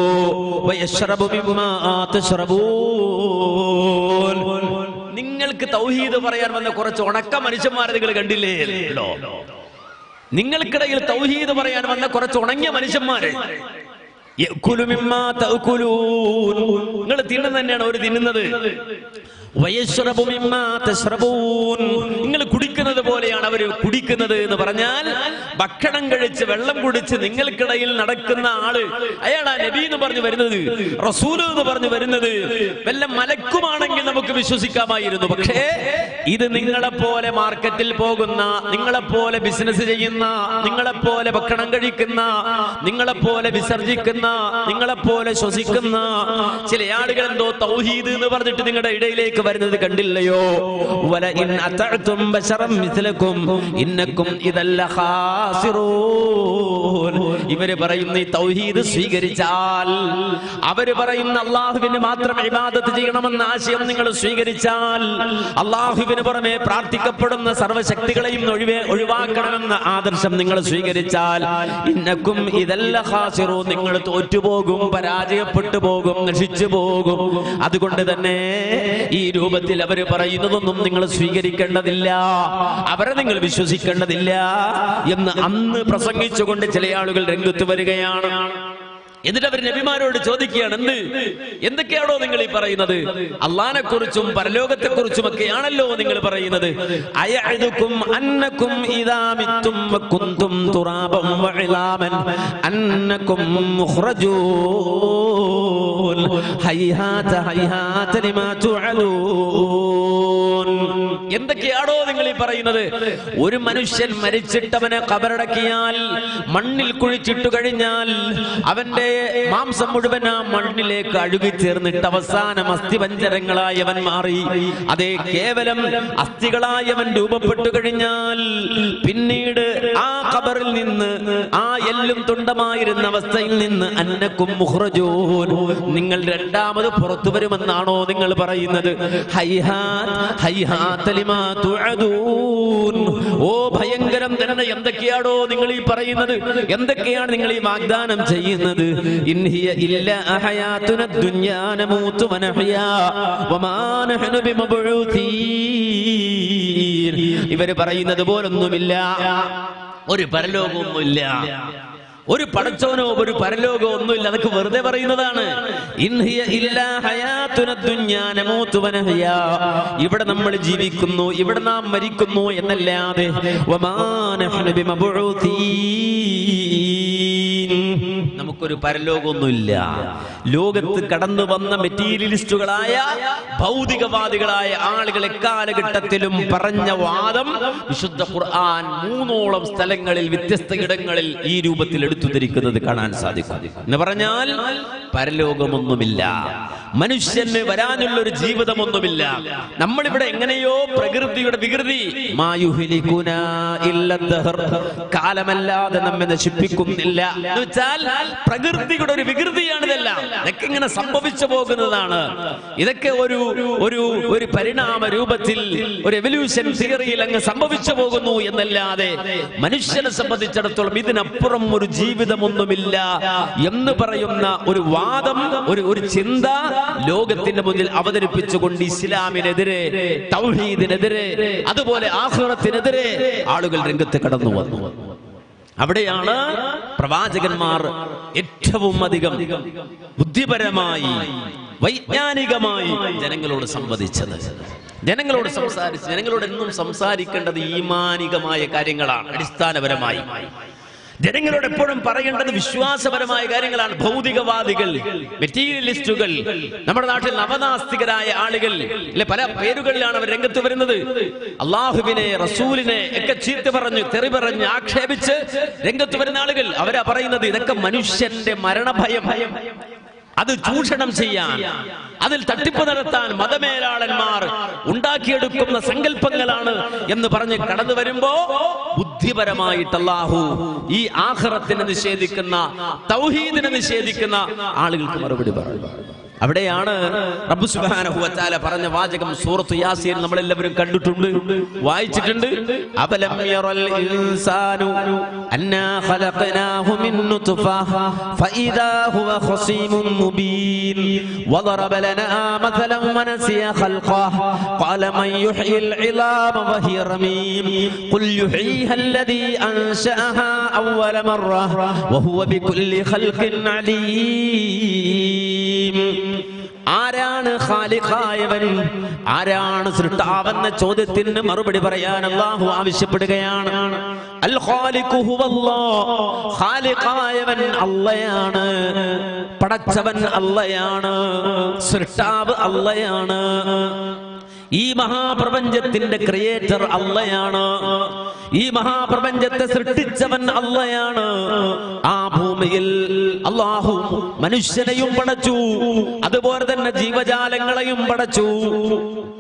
ويشرب مما تشربون. നിങ്ങൾക്ക് തൗഹീദ് പറയാൻ വന്ന കുറച്ച് ഉണക്ക മനുഷ്യന്മാരെ നിങ്ങൾ കണ്ടില്ലേ? നിങ്ങൾക്കിടയിൽ തൗഹീദ് പറയാൻ വന്ന കുറച്ച് ഉണങ്ങിയ മനുഷ്യന്മാര്. يأكل مما تأكلون, നിങ്ങൾ തിന്നുന്നത് തന്നെയാണ് അവർ തിന്നുന്നത്. വയശ്റബു മിമ്മാ തശ്റബൂൻ, നിങ്ങൾ കുടിക്കുന്നത് പോലെയാണ് അവർ കുടിക്കുന്നത് എന്ന് പറഞ്ഞാൽ ഭക്ഷണം കഴിച്ച് വെള്ളം കുടിച്ച് നിങ്ങൾക്കിടയിൽ നടക്കുന്ന ആള്, അയാളാ നബി എന്ന് പറഞ്ഞു വരുന്നത്, റസൂൽ എന്ന് പറഞ്ഞു വരുന്നത് വല്ല മലക്കുമാണെങ്കിൽ നമുക്ക് വിശ്വസിക്കാമായിരുന്നു. പക്ഷേ ഇത് നിങ്ങളെപ്പോലെ മാർക്കറ്റിൽ പോകുന്ന, നിങ്ങളെപ്പോലെ ബിസിനസ് ചെയ്യുന്ന, നിങ്ങളെപ്പോലെ ഭക്ഷണം കഴിക്കുന്ന, നിങ്ങളെപ്പോലെ വിസർജിക്കുന്ന, നിങ്ങളെപ്പോലെ ശ്വസിക്കുന്ന ചില ആളുകൾ എന്തോ തൗഹീദ് എന്ന് പറഞ്ഞിട്ട് നിങ്ങളുടെ ഇടയിലേക്ക് വരുന്നത് കണ്ടില്ലയോ? വലഇൻ അതഅതും ബശറൻ മിസ്ലകും ഇന്നകും ഇദൽ ലഖാസിറൂൻ. ഇവര് പറയുന്ന ഈ തൗഹീദ് സ്വീകരിച്ചാൽ, അവര് പറയുന്ന അല്ലാഹുവിന് മാത്രം ഇബാദത്ത് ചെയ്യണമെന്ന ആശയം നിങ്ങൾ സ്വീകരിച്ചാൽ, അല്ലാഹുവിന് പുറമെ പ്രാർത്ഥിക്കപ്പെടുന്ന സർവശക്തികളെയും ഒഴിവാക്കണമെന്ന ആദർശം നിങ്ങൾ സ്വീകരിച്ചാൽ, ഇന്നകും ഇദൽ ലഖാസിറൂൻ, നിങ്ങൾ തോറ്റുപോകും, പരാജയപ്പെട്ടു പോകും, നശിച്ചു പോകും. അതുകൊണ്ട് തന്നെ ഈ രൂപത്തിൽ അവർ പറയുന്നതൊന്നും നിങ്ങൾ സ്വീകരിക്കേണ്ടതില്ല, അവരെ നിങ്ങൾ വിശ്വസിക്കേണ്ടതില്ല എന്ന് അന്ന് പ്രസംഗിച്ചുകൊണ്ട് ചില ആളുകൾ രംഗത്ത് വരികയാണ്. എന്നിട്ട് അവർ നബിമാരോട് ചോദിക്കുകയാണ്, എന്തൊക്കെയാണോ നിങ്ങൾ ഈ പറയുന്നത്? അള്ളാനെ കുറിച്ചും പരലോകത്തെ കുറിച്ചും ഒക്കെയാണല്ലോ നിങ്ങൾ പറയുന്നത്. അയഅദുകും അന്നകും ഇദാ മിത്തും വകുന്തും തുറാബൻ വഇലാമൻ അന്നകും മുഖ്റജൂൻ ഹൈഹാത ഹൈഹാത ലിമാ തുഅദൂൻ. എന്തൊക്കെയാണോ നിങ്ങൾ ഈ പറയുന്നത്? ഒരു മനുഷ്യൻ മരിച്ചിട്ടവനെ ഖബറടക്കിയാൽ, മണ്ണിൽ കുഴിച്ചിട്ടു കഴിഞ്ഞാൽ അവന്റെ മാംസം മുഴുവൻ ആ മണ്ണിലേക്ക് അഴുകിച്ചേർന്നിട്ട് അവസാനം അസ്ഥിപഞ്ജരങ്ങളായി അവൻ മാറി. അതേ, കേവലം അസ്ഥികളായി അവൻ രൂപപ്പെട്ടു കഴിഞ്ഞാൽ പിന്നീട് ആ ഖബറിൽ നിന്ന്, ആ എല്ലും തുണ്ടമായിരുന്ന അവസ്ഥയിൽ നിന്ന് അന്നകും മുഖ്റജൂൻ, നിങ്ങൾ രണ്ടാമത് പുറത്തു വരുമെന്നാണോ നിങ്ങൾ പറയുന്നത്? ഹൈഹാത് ഹൈഹാത ലിമാ തുഅദൂൻ. ഓ ഭയങ്കരം തന്നെ, എന്തൊക്കെയാണോ നിങ്ങൾ ഈ പറയുന്നത്? എന്തൊക്കെയാണ് നിങ്ങൾ ഈ വാഗ്ദാനം ചെയ്യുന്നത്? ഇൻ ഹിയ ഇല്ലാ ഹയാതുന ദുനിയാ നമൂതു വനഹ്യാ വമാ നഹ്നു ബിമബ്ഊതീൻ. ഇവർ പറയുന്നത് പോലൊന്നുമില്ല, ഒരു പരലോകമൊന്നുമില്ല, ഒരു പടച്ചോനോ ഒരു പരലോകമോ ഒന്നുമില്ല, അതൊക്കെ വെറുതെ പറയുന്നതാണ്. ഇൻ ഹിയ ഇല്ലാ ഹയാതുന ദുനിയാ നമൂതു വനഹ്യാ, ഇവിടെ നമ്മൾ ജീവിക്കുന്നു, ഇവിടെ നാം മരിക്കുന്നു എന്നല്ലാതെ വമാ നഹ്നു ബിമബ്ഊതീൻ, നമുക്കൊരു പരലോകമൊന്നുമില്ല. ലോകത്ത് കടന്നു വന്ന മെറ്റീരിയലിസ്റ്റുകളായ ഭൗതികവാദികളായ ആളുകൾ എക്കാലഘട്ടത്തിലും പറഞ്ഞ വാദം വിശുദ്ധ ഖുർആൻ 3ഓളം സ്ഥലങ്ങളിൽ വ്യത്യസ്ത ഇടങ്ങളിൽ ഈ രൂപത്തിൽ എടുത്തുദ്ധരിക്കുന്നത് കാണാൻ സാധിക്കും. എന്ന് പറഞ്ഞാൽ പരലോകമൊന്നുമില്ല, മനുഷ്യന് വരാനുള്ള ഒരു ജീവിതമൊന്നുമില്ല. നമ്മളിവിടെ എങ്ങനെയോ പ്രകൃതിയുടെ വികൃതി, മായുഹ്ലികുനാ ഇല്ലദ്ദഹർ, കാലമല്ലാതെ നമ്മെ നശിപ്പിക്കുന്നില്ല എന്ന് വെച്ചാൽ പ്രകൃതിയുടെ ഒരു വികൃതിയാണ് ഇതെല്ലാം. ഇതൊക്കെ ഇങ്ങനെ സംഭവിച്ചു പോകുന്നതാണ്. ഇതൊക്കെ ഒരു പരിണാമ രൂപത്തിൽ, ഒരു എവല്യൂഷൻ തിയറിയിൽ അങ്ങ് സംഭവിച്ചു പോകുന്നു എന്നല്ലാതെ മനുഷ്യനെ സംബന്ധിച്ചിടത്തോളം ഇതിനപ്പുറം ഒരു ജീവിതമൊന്നുമില്ല എന്ന് പറയുന്ന ഒരു വാദം, ഒരു ചിന്ത ലോകത്തിന്റെ മുന്നിൽ അവതരിപ്പിച്ചുകൊണ്ട് ഇസ്ലാമിനെതിരെ, തൗഹീദിനെതിരെ, അതുപോലെ ആഖിറത്തിനെതിരെ ആളുകൾ രംഗത്ത് കടന്നു വന്നു. അവിടെയാണ് പ്രവാചകന്മാർ ഏറ്റവും അധികം ബുദ്ധിപരമായി, വൈജ്ഞാനികമായി ജനങ്ങളോട് സംവദിച്ചത്, ജനങ്ങളോട് സംസാരിച്ച്. ജനങ്ങളോട് എന്നും സംസാരിക്കേണ്ടത് ഈമാനികമായ കാര്യങ്ങളാണ്, അടിസ്ഥാനപരമായി. ജനങ്ങളോട് എപ്പോഴും പറയേണ്ടത് വിശ്വാസപരമായ കാര്യങ്ങളാണ്. ഭൗതികവാദികൾ, മെറ്റീരിയലിസ്റ്റുകൾ, നമ്മുടെ നാട്ടിൽ നവനാസ്തികരായ ആളുകൾ, പല പേരുകളിലാണ് അവർ രംഗത്ത് വരുന്നത്. അള്ളാഹുവിനെ, റസൂലിനെ ഒക്കെ ചീത്ത പറഞ്ഞു, തെറി പറഞ്ഞ്, ആക്ഷേപിച്ച് രംഗത്ത് വരുന്ന ആളുകൾ. അവരാ പറയുന്നത് ഇതൊക്കെ മനുഷ്യന്റെ മരണഭയം, അത് ചൂഷണം ചെയ്യാൻ, അതിൽ തട്ടിപ്പ് നടത്താൻ മതമേലാളന്മാർ ഉണ്ടാക്കിയെടുക്കുന്ന സങ്കല്പങ്ങളാണ് എന്ന് പറഞ്ഞ് കടന്നു വരുമ്പോ ബുദ്ധിപരമായിട്ട് അല്ലാഹു ഈ ആഖിറത്തിനെ നിഷേധിക്കുന്ന, തൗഹീദിനെ നിഷേധിക്കുന്ന ആളുകൾക്ക് മറുപടി പറയുന്നു. അവിടെയാണ് റബ്ബ് സുബ്ഹാനഹു വ തആല പറഞ്ഞ വാചകം സൂറത്ത് യാസീൻ നമ്മളെല്ലാവരും കണ്ടിട്ടുണ്ട്, വായിച്ചിട്ടുണ്ട്. അബലം യറൽ ഇൻസാനു അന്നാ ഖലഖനാഹു മിൻ നുത്ഫ ഫഇദാ ഹുവ ഖസീമുൻ മുബീൻ വദറബ ലനാ മസലൻ വനസിയ ഖൽഖഹ ഖാല മൻ യുഹ്യിൽ ഇളാമ വഹിയ റമീം ഖുൽ യുഹീഹാ അല്ലദീ അൻശഅഹാ അവ്വല മറ വഹുവ ബികുല്ലി ഖൽഖിൻ അലീം. ആരാണ് ഖാലിഖായവൻ, ആരാണ് സൃഷ്ടാവെന്ന ചോദ്യത്തിന് മറുപടി പറയാൻ അല്ലാഹു ആവശ്യപ്പെടുകയാണ്. അൽ ഖാലിഖു ഹുവല്ലാഹ്, ഖാലിഖായവൻ അല്ലാഹയാണ്, പടച്ചവൻ അല്ലാഹയാണ്, സൃഷ്ടാവ് അല്ലാഹയാണ്. ഈ മഹാപ്രപഞ്ചത്തിന്റെ ക്രിയേറ്റർ അല്ലാഹയാണ്, ഈ മഹാപ്രപഞ്ചത്തെ സൃഷ്ടിച്ചവൻ അല്ലാഹയാണ്. ആ ഭൂമിയിൽ അല്ലാഹു മനുഷ്യനെയും പടച്ചു, അതുപോലെ തന്നെ ജീവജാലങ്ങളെയും പടച്ചു.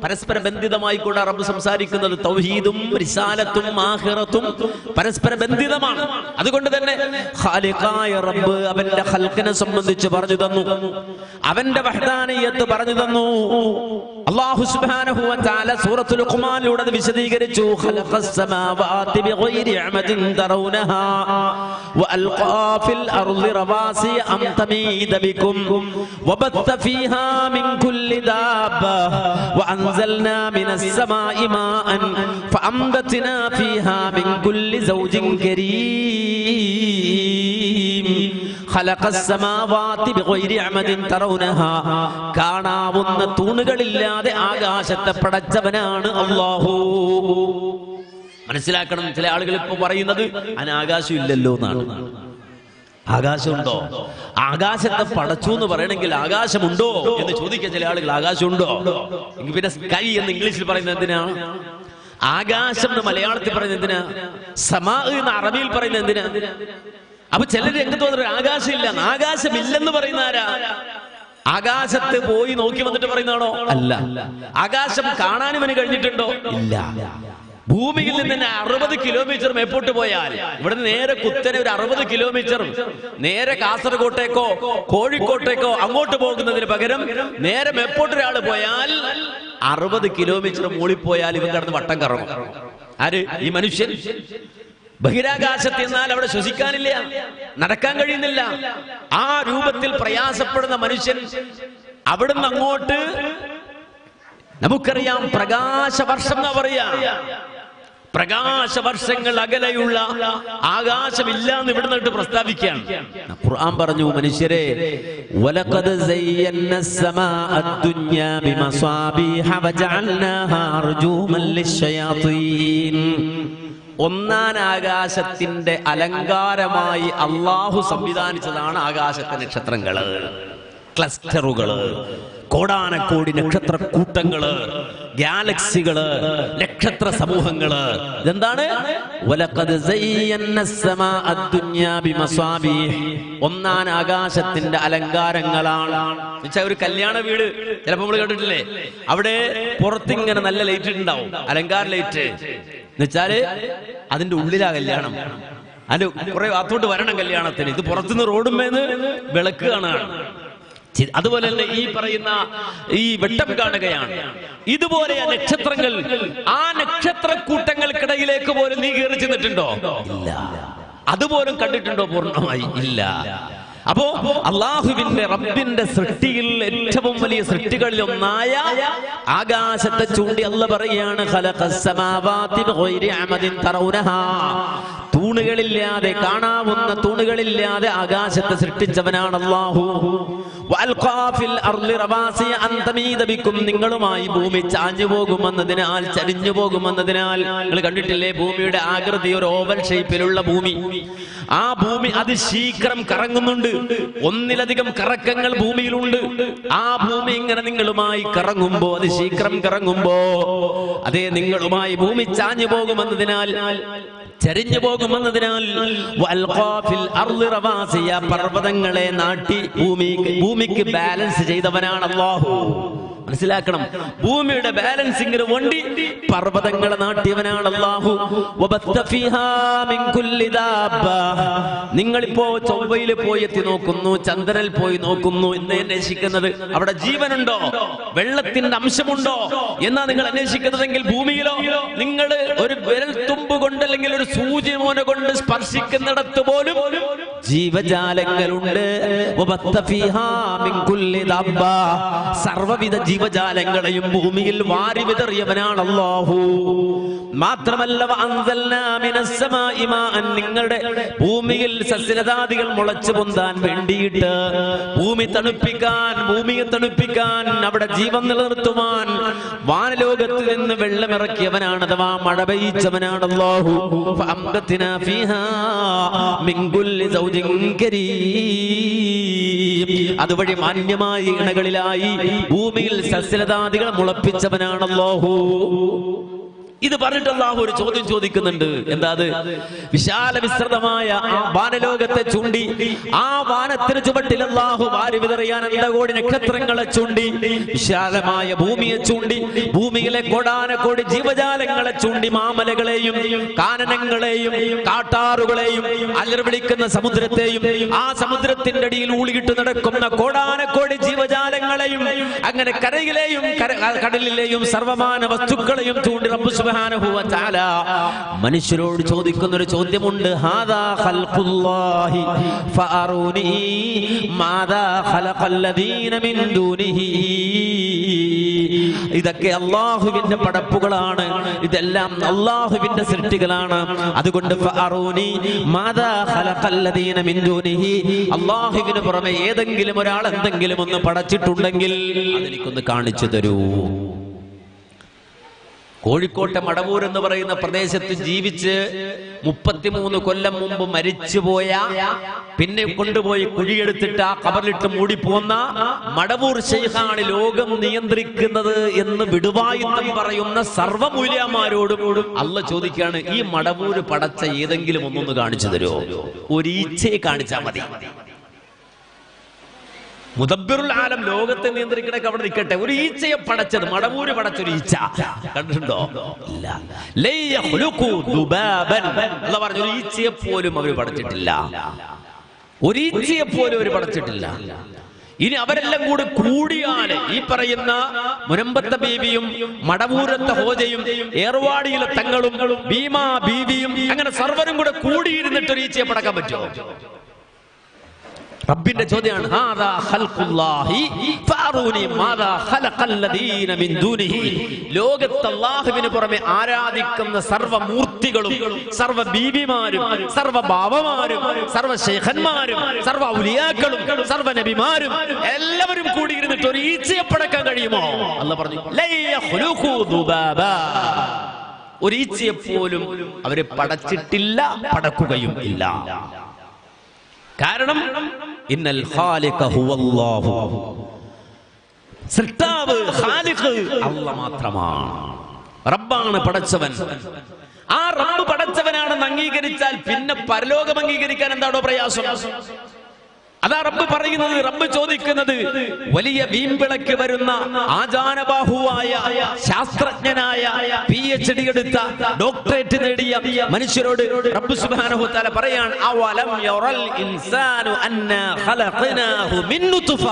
പരസ്പര ബന്ധിതമായി കൂടെ റബ്ബ് സംസാരിക്കുന്നത് തൗഹീദും റിസാലത്തും ആഖിറത്തും പരസ്പര ബന്ധിതമാണ്. അതുകൊണ്ട് തന്നെ ഖാലിഖായ റബ്ബ് അവന്റെ ഖൽഖിനെ സംബന്ധിച്ച് പറഞ്ഞു തന്നു, അവന്റെ വഹ്ദാനിയത്ത് പറഞ്ഞു തന്നു. അല്ലാഹു സുബ്ഹാനഹു വ തആല സൂറത്തുൽ ലുഖ്മാനിലൂടെ അത് വിശദീകരിച്ചു. ഖലഖസ് സമാവാതി ബിഗൈരി അമദിൻ തറൗനഹാ വഅൽഖാ ഫിൽ അർളി റവാസിയ അൻ തമീദ ബികും വബത്ത ഫീഹാ മിൻ കുല്ലി ദാബ്ബ വഅൻസൽനാ മിനസ് സമാഇ മാഅൻ ഫഅംബത്നാ ഫീഹാ മിൻ കുല്ലി സൗജിൻ കരീം. ഖലഖസ് സമാവാതി ബിഗൈരി അമദിൻ തറൗനഹാ, കാണാവുന്ന തൂണുകളില്ലാതെ ആകാശത്തെ പടച്ചവനാണ് അല്ലാഹു. മനസ്സിലാക്കണം, ചില ആളുകൾ ഇപ്പൊ പറയുന്നത് അനാകാശം ഇല്ലല്ലോ എന്നാണ്. ആകാശമുണ്ടോ? ആകാശത്തെ പടച്ചു എന്ന് പറയണമെങ്കിൽ ആകാശമുണ്ടോ എന്ന് ചോദിക്കാൻ ചില ആളുകൾ. ആകാശമുണ്ടോ എങ്കിൽ പിന്നെ സ്കൈ എന്ന് ഇംഗ്ലീഷിൽ പറയുന്നത് എന്തിനാ? ആകാശം എന്ന് മലയാളത്തിൽ പറയുന്നത് എന്തിനാ? സമാ എന്ന് അറബിയിൽ പറയുന്നത് എന്തിനാ? അപ്പൊ ചിലർ എന്ത് തോന്നുന്നു ആകാശം ഇല്ല. ആകാശം ഇല്ലെന്ന് പറയുന്ന ആരാ? ആകാശത്ത് പോയി നോക്കി വന്നിട്ട് പറയുന്നതാണോ? അല്ല. ആകാശം കാണാനും അവന് കഴിഞ്ഞിട്ടുണ്ടോ? ഇല്ല. ഭൂമിയിൽ നിന്ന് തന്നെ 60 കിലോമീറ്റർ മേപ്പോട്ട് പോയാൽ, ഇവിടുന്ന് നേരെ കുത്തനെ ഒരു 60 കിലോമീറ്റർ നേരെ കാസർഗോട്ടേക്കോ കോഴിക്കോട്ടേക്കോ അങ്ങോട്ട് പോകുന്നതിന് പകരം നേരെ മേപ്പോട്ട് ഒരാൾ പോയാൽ 60 കിലോമീറ്റർ മൂളിപ്പോയാൽ ഇവൻ കിടന്ന് വട്ടം കറങ്ങും. ആര്? ഈ മനുഷ്യൻ. ബഹിരാകാശത്ത് എന്നാൽ അവിടെ ശ്വസിക്കാനില്ല, നടക്കാൻ കഴിയുന്നില്ല. ആ രൂപത്തിൽ പ്രയാസപ്പെടുന്ന മനുഷ്യൻ അവിടുന്ന് അങ്ങോട്ട്, നമുക്കറിയാം പ്രകാശവർഷം എന്നാ പറയാ, പ്രകാശവർഷങ്ങൾ അകലെയുള്ള ആകാശമില്ല എന്ന് ഇവിടെ നിന്നിട്ട് പ്രസ്താവിക്കുകയാണ്. ഖുർആൻ പറഞ്ഞു, മനുഷ്യരെ വലഖദ് സയ്യന്ന സമാഅ ദുനിയാ ബിമസാബിഹ വജഅൽനാഹാ റുജൂമൻ ലിശ്ശയാതീൻ. ഒന്നാം ആകാശത്തിന്റെ അലങ്കാരമായി അള്ളാഹു സംവിധാനിച്ചതാണ് ആകാശത്തെ നക്ഷത്രങ്ങള്, ക്ലസ്റ്ററുകള്, കോടാനക്കോടി നക്ഷത്ര കൂട്ടങ്ങള്, ഗാലക്സികള്, നക്ഷത്ര സമൂഹങ്ങള്. ഇതെന്താണ്? വലഖദ് സയ്യന്ന സമാഅ ദുനിയാ ബിമസാബിഹ്. ഒന്നാം ആകാശത്തിന്റെ അലങ്കാരങ്ങളാണ്. എന്നുവെച്ചാൽ ഒരു കല്യാണ വീട് ചിലപ്പോൾ നമ്മൾ കേട്ടിട്ടില്ലേ, അവിടെ പുറത്തിങ്ങനെ നല്ല ലൈറ്റ് ഉണ്ടാവും, അലങ്കാര ലൈറ്റ്. എന്നുവെച്ചാല് അതിന്റെ ഉള്ളിലാ കല്യാണം, അതിന്റെ കുറെ അത്തോട്ട് വരണം കല്യാണത്തിന്. ഇത് പുറത്തുനിന്ന് റോഡുമേന്ന് വിളക്ക് കാണാണ്. അതുപോലെ തന്നെ ഈ പറയുന്ന ഈ വെട്ടം കാണുകയാണ്. ഇതുപോലെ നക്ഷത്രങ്ങൾ, ആ നക്ഷത്ര കൂട്ടങ്ങൾക്കിടയിലേക്ക് പോലും നീ കയറി ചെന്നിട്ടുണ്ടോ? ഇല്ല. അതുപോലും കണ്ടിട്ടുണ്ടോ പൂർണ്ണമായി? ഇല്ല. അപ്പോ അള്ളാഹുവിന്റെ റബ്ബിന്റെ സൃഷ്ടിയിൽ ഏറ്റവും വലിയ സൃഷ്ടികളിൽ ഒന്നായ ആകാശത്തെ ചൂണ്ടി അല്ലാഹു പറയാണ്, ഖലഖസ് സമാവാതി ബിഗൈരി അമദിൻ തറൗനഹാ. തൂണുകളില്ലാതെ, കാണാവുന്ന തൂണുകളില്ലാതെ ആകാശത്തെ സൃഷ്ടിച്ചവനാണ് അല്ലാഹു. വഅൽഖാ ഫിൽ അർളി റവാസിയ അൻ തമീദ ബിക്കും. നിങ്ങളുമായി ഭൂമി ചാഞ്ഞു പോകുമെന്നതിനാൽ, ചരിഞ്ഞു പോകുമെന്നതിനാൽ. നിങ്ങൾ കണ്ടിട്ടില്ലേ ഭൂമിയുടെ ആകൃതി? ഒരു ഓവൽ ഷേപ്പിലുള്ള ഭൂമി. ആ ഭൂമി അതിശീഘ്രം കറങ്ങുന്നുണ്ട്. ഒന്നിലധികം കറക്കങ്ങൾ ഭൂമിയിലുണ്ട്. ആ ഭൂമി ഇങ്ങനെ നിങ്ങളുമായി കറങ്ങുമ്പോ, അതിശീഘ്രം കറങ്ങുമ്പോ, അതേ നിങ്ങളുമായി ഭൂമി ചാഞ്ഞു പോകുമെന്നതിനാൽ, ചരിഞ്ഞു പോകുമെന്നതിനാൽ, പർവ്വതങ്ങളെ നാട്ടി ഭൂമിക്ക് ബാലൻസ് ചെയ്തവനാണ് അല്ലാഹു. മനസ്സിലാക്കണം, ഭൂമിയുടെ ബാലൻസിങ്ങിന് വേണ്ടി പർവ്വതങ്ങളെ നാട്ടിയവനാണ് അല്ലാഹു. നിങ്ങളിപ്പോ ചൊവ്വയിൽ പോയി എത്തി നോക്കുന്നു, ചന്ദ്രനിൽ പോയി നോക്കുന്നു എന്ന് അന്വേഷിക്കുന്നത് അവിടെ ജീവനുണ്ടോ, വെള്ളത്തിന്റെ അംശമുണ്ടോ എന്നാ നിങ്ങൾ അന്വേഷിക്കുന്നതെങ്കിൽ, ഭൂമിയിലോ നിങ്ങൾ ഒരു വിരൽ തുമ്പ് കൊണ്ട് അല്ലെങ്കിൽ ഒരു സൂചി മോന കൊണ്ട് സ്പർശിക്കുന്നിടത്ത് പോലും ജീവജാലങ്ങളുണ്ട്. സർവവിധ ജീവജാലങ്ങളെയും ഭൂമിയിൽ വാരി വിതറിയവനാണ് അല്ലാഹു. മാത്രമല്ല, നിങ്ങളുടെ ഭൂമിയിൽ സസ്യലതാദികൾ മുളച്ചു പൊന്താൻ വേണ്ടിയിട്ട്, ഭൂമിയെ തണുപ്പിക്കാൻ, അവിടെ ജീവൻ നിലനിർത്തുവാൻ വാനലോകത്ത് നിന്ന് വെള്ളമിറക്കിയവനാണ്, അഥവാ മഴ പെയ്ച്ചവനാണ് അല്ലാഹു. അതുവഴി മാന്യമായ ഇണകളിലായി ഭൂമിയിൽ സസ്യലതാദികൾ മുളപ്പിച്ചവനാണ് അല്ലാഹു. ഇത് പറഞ്ഞിട്ട് അല്ലാഹു ഒരു ചോദ്യം ചോദിക്കുന്നുണ്ട്. എന്താ അത്? വിശാല വിസ്തൃതമായ ആ വാനലോകത്തെ ചൂണ്ടി, ആ വാനത്തിന് ചുവട്ടിൽ അല്ലാഹു വാരി വിതറിയാൻ അനന്തകോടി നക്ഷത്രങ്ങളെ ചൂണ്ടി, വിശാലമായ ഭൂമിയെ ചൂണ്ടി, ഭൂമിയിലെ കോടാനക്കോടി ജീവജാലങ്ങളെ ചൂണ്ടി, മാമലകളെയും കാനനങ്ങളെയും കാട്ടാറുകളെയും അലർവിളിക്കുന്ന സമുദ്രത്തെയും ആ സമുദ്രത്തിന്റെ അടിയിൽ ഊളിയിട്ട് നടക്കുന്ന കോടാനക്കോടി ജീവജാലങ്ങളെയും, അങ്ങനെ കരയിലെയും കടലിലെയും സർവമാന വസ്തുക്കളെയും ചൂണ്ടി റബ്ബ് സുബ്ഹാനഹു വ തആല മനുഷ്യരോട് ചോദിക്കുന്ന ഒരു ചോദ്യമുണ്ട്. ഹാദാ ഖൽഖുല്ലാഹി ഫഅറൂനി മാദാ ഖലഖല്ലദീന മിൻ ദൂനിഹി. ഇതൊക്കെ അല്ലാഹുവിന്റെ പടപ്പുകളാണ്, ഇതെല്ലാം അല്ലാഹുവിന്റെ സൃഷ്ടികളാണ്. അതുകൊണ്ട് ഫഅറൂനി മാദാ ഖലഖല്ലദീന മിൻ ദൂനിഹി, അല്ലാഹുവിന് പുറമെ ഏതെങ്കിലും ഒരാൾ എന്തെങ്കിലും ഒന്ന് പടച്ചിട്ടുണ്ടെങ്കിൽ അതെനിക്കൊന്ന് കാണിച്ചു തരൂ. കോഴിക്കോട്ടെ മടവൂർ എന്ന് പറയുന്ന പ്രദേശത്ത് ജീവിച്ച് 33 കൊല്ലം മുമ്പ് മരിച്ചുപോയ, പിന്നെ കൊണ്ടുപോയി കുഴിയെടുത്തിട്ട് ആ കബറിലിട്ട് മൂടിപ്പോന്ന മടവൂർ ശൈഖാണ് ലോകം നിയന്ത്രിക്കുന്നത് എന്ന് വിടുവായുത്തം പറയുന്ന സർവ്വമൂല്യന്മാരോടും അള്ളാഹ് ചോദിക്കുകയാണ്, ഈ മടവൂര് പടച്ച ഏതെങ്കിലും ഒന്നൊന്ന് കാണിച്ചു തരുമോ? ഒരു ഈച്ചയെ കാണിച്ചാൽ മതി. മുദബ്ബിറുൽ ആലം, ലോകത്തെ നിയന്ത്രിക്കണൊക്കെ അവിടെ നിൽക്കട്ടെ, ഒരു ഈച്ചയെ പടച്ചത്, മടവൂര് പടച്ചൊരു ഈച്ച കണ്ടിട്ടുണ്ടോ? ഇല്ല. അല്ലാഹ് പറഞ്ഞു, ഒരു ഈച്ചയെ പോലും അവർ പടച്ചിട്ടില്ല, ഒരു ഈച്ചയെ പോലും അവർ പടച്ചിട്ടില്ല. ഇനി അവരെല്ലാം കൂടി കൂടിയാൽ ഈ പറയുന്ന മുനമ്പത്തെ ബീവിയും മടവൂരത്തെ ഹോജയും ഏർവാടിയിലെ തങ്ങളും ഭീമാ ബീവിയും അങ്ങനെ സർവരും കൂടെ കൂടിയിരുന്നിട്ട് ഒരു ഈച്ചയെ പടക്കാൻ പറ്റുമോ? റബ്ബിന്റെ ചോദ്യമാണ്, ഹാദാ ഖൽഖുല്ലാഹി ഫഅറൂനി മാദാ ഖലഖല്ലദീന മിൻ ദൂനിഹി. ലോകത്ത് അല്ലാഹുവിന് പുറമെ ആരാധിക്കുന്ന സർവ്വമൂർത്തികളും സർവ്വ ബീവിമാരും സർവ്വ ബാവമാരും സർവ്വ ശൈഖന്മാരും സർവ്വ ഔലിയാക്കളും സർവ്വ നബിമാരും എല്ലാവരും കൂടി ഇരുന്നിട്ട് ഒരു ഈച്ചയെ പടക്കാൻ കഴിയുമോ? അല്ലാഹ് പറഞ്ഞു, ലൈ യഖ്ലുഖു ദുബാബാ, ഒരു ഈച്ചയെ പോലും അവരെ പടച്ചിട്ടില്ല, പടക്കുകയും ഇല്ല. കാരണം ഇന്നൽ ഖാലിഖ ഹുവല്ലാഹു, സൃഷ്ടാവ് ഖാലിഖ് അല്ലാഹ് മാത്രമാണ്, റബ്ബാണ് പടച്ചവൻ. ആ റബ്ബ് പടച്ചവനാണെന്ന് അംഗീകരിച്ചാൽ പിന്നെ പരലോകം അംഗീകരിക്കാൻ എന്താണോ പ്രയാസം? അതാ റബ്ബ് പറയുന്നത്, റബ്ബ് ചോദിക്കുന്നത്. വലിയ വീമ്പിളക്ക് വരുന്ന ആജാനബാഹുവായ ശാസ്ത്രജ്ഞനായ PhD എടുത്ത ഡോക്ടറേറ്റ് നേടിയ മനുഷ്യരോട് റബ്ബ് സുബ്ഹാനഹു വ തആല പറയാണ്, അവലം യറൽ ഇൻസാനു അന്നാ ഖലഖനാഹു മിൻ നുത്ഫ.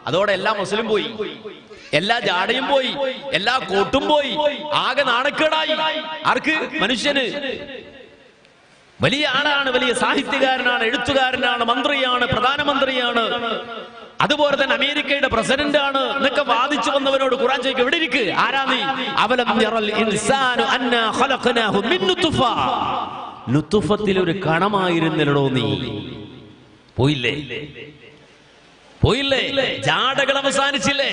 അതോടെ എല്ലാ മുസ്ലിം പോയി, എല്ലാ ജാടയും പോയി, എല്ലാ കോട്ടും പോയി, ആകെ നാണക്കേടായി. ആർക്ക്? മനുഷ്യന്. വലിയ ആളാണ്, വലിയ സാഹിത്യകാരനാണ്, എഴുത്തുകാരനാണ്, മന്ത്രിയാണ്, പ്രധാനമന്ത്രിയാണ്, അതുപോലെ തന്നെ അമേരിക്കയുടെ പ്രസിഡന്റ് ആണ് എന്നൊക്കെ വാദിച്ചു വന്നവനോട് ഖുർആൻ ചോദിക്കും, എവിടെ ഇരിക്ക്, ആരാ നീ? അവലം യറൽ ഇൻസാനു അന്നാ ഖലഖനാഹു മിൻ നുത്ഫ. നുത്ഫത്തിൽ ഒരു കണമായിരുന്നല്ലോ നീ. പോയില്ലേ? പോയില്ലേ? ജാടകൾ അവസാനിച്ചില്ലേ?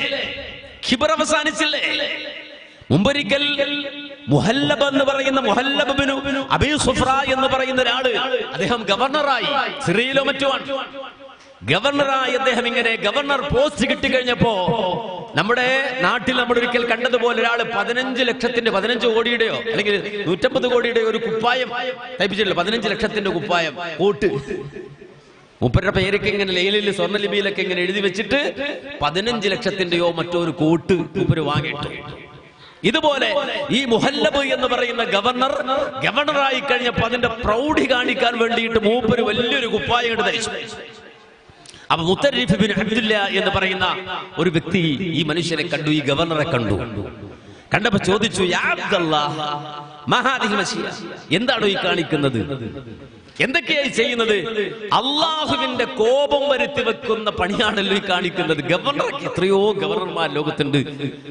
ഖിബർ അവസാനിച്ചില്ലേ? മുമ്പൊരിക്കൽ മുഹല്ലബ് എന്ന് പറയുന്ന മുഹല്ലബ് ഇബ്നു അബീ സുഫ്ര എന്ന് പറയുന്ന ഒരാള്, അദ്ദേഹം ഗവർണറായി, സിറിയയിലോ മറ്റുമാണ് ഗവർണറായി. അദ്ദേഹം ഇങ്ങനെ ഗവർണർ പോസ്റ്റ് കിട്ടിക്കഴിഞ്ഞപ്പോ നമ്മുടെ നാട്ടിൽ നമ്മൾ ഒരിക്കൽ കണ്ടതുപോലെ ഒരാള് 15 കോടിയുടെയോ അല്ലെങ്കിൽ 150 കോടിയുടെയോ ഒരു കുപ്പായം തയ്പ്പിച്ചിട്ടില്ല. 15 ലക്ഷത്തിന്റെ കുപ്പായം, കോട്ട്. മൂപ്പരുടെ പേരൊക്കെ ഇങ്ങനെ ലേലിൽ സ്വർണ്ണലിപിയിലൊക്കെ ഇങ്ങനെ എഴുതി വെച്ചിട്ട് 15 ലക്ഷത്തിന്റെയോ മറ്റോ ഒരു കോട്ട് മൂപ്പര് വാങ്ങിയിട്ടു. ഇതുപോലെ ഈ മുഹല്ലബ് എന്ന് പറയുന്ന ഗവർണറായി കഴിഞ്ഞപ്പോൾ അതിന്റെ പ്രൗഢി കാണിക്കാൻ വേണ്ടിയിട്ട് മൂപ്പര് വലിയൊരു കുപ്പായം ധരിച്ചു. അപ്പൊ മുത്തരിഫ് ബിൻ അബ്ദുല്ല എന്ന് പറയുന്ന ഒരു വ്യക്തി ഈ മനുഷ്യനെ കണ്ടു, ഈ ഗവർണറെ കണ്ടു. കണ്ടപ്പോ ചോദിച്ചു, യാ അബ്ദുല്ലാഹ് മാ ഹാദിഹി മശിയ, എന്താണോ ഈ കാണിക്കുന്നത്? എന്തൊക്കെയായി ചെയ്യുന്നത്? അള്ളാഹുവിന്റെ കോപം വരുത്തി വെക്കുന്ന പണിയാണല്ലോ ഈ കാണിക്കുന്നത്. ഗവർണർക്ക് എത്രയോ ഗവർണർമാർ ലോകത്തുണ്ട്,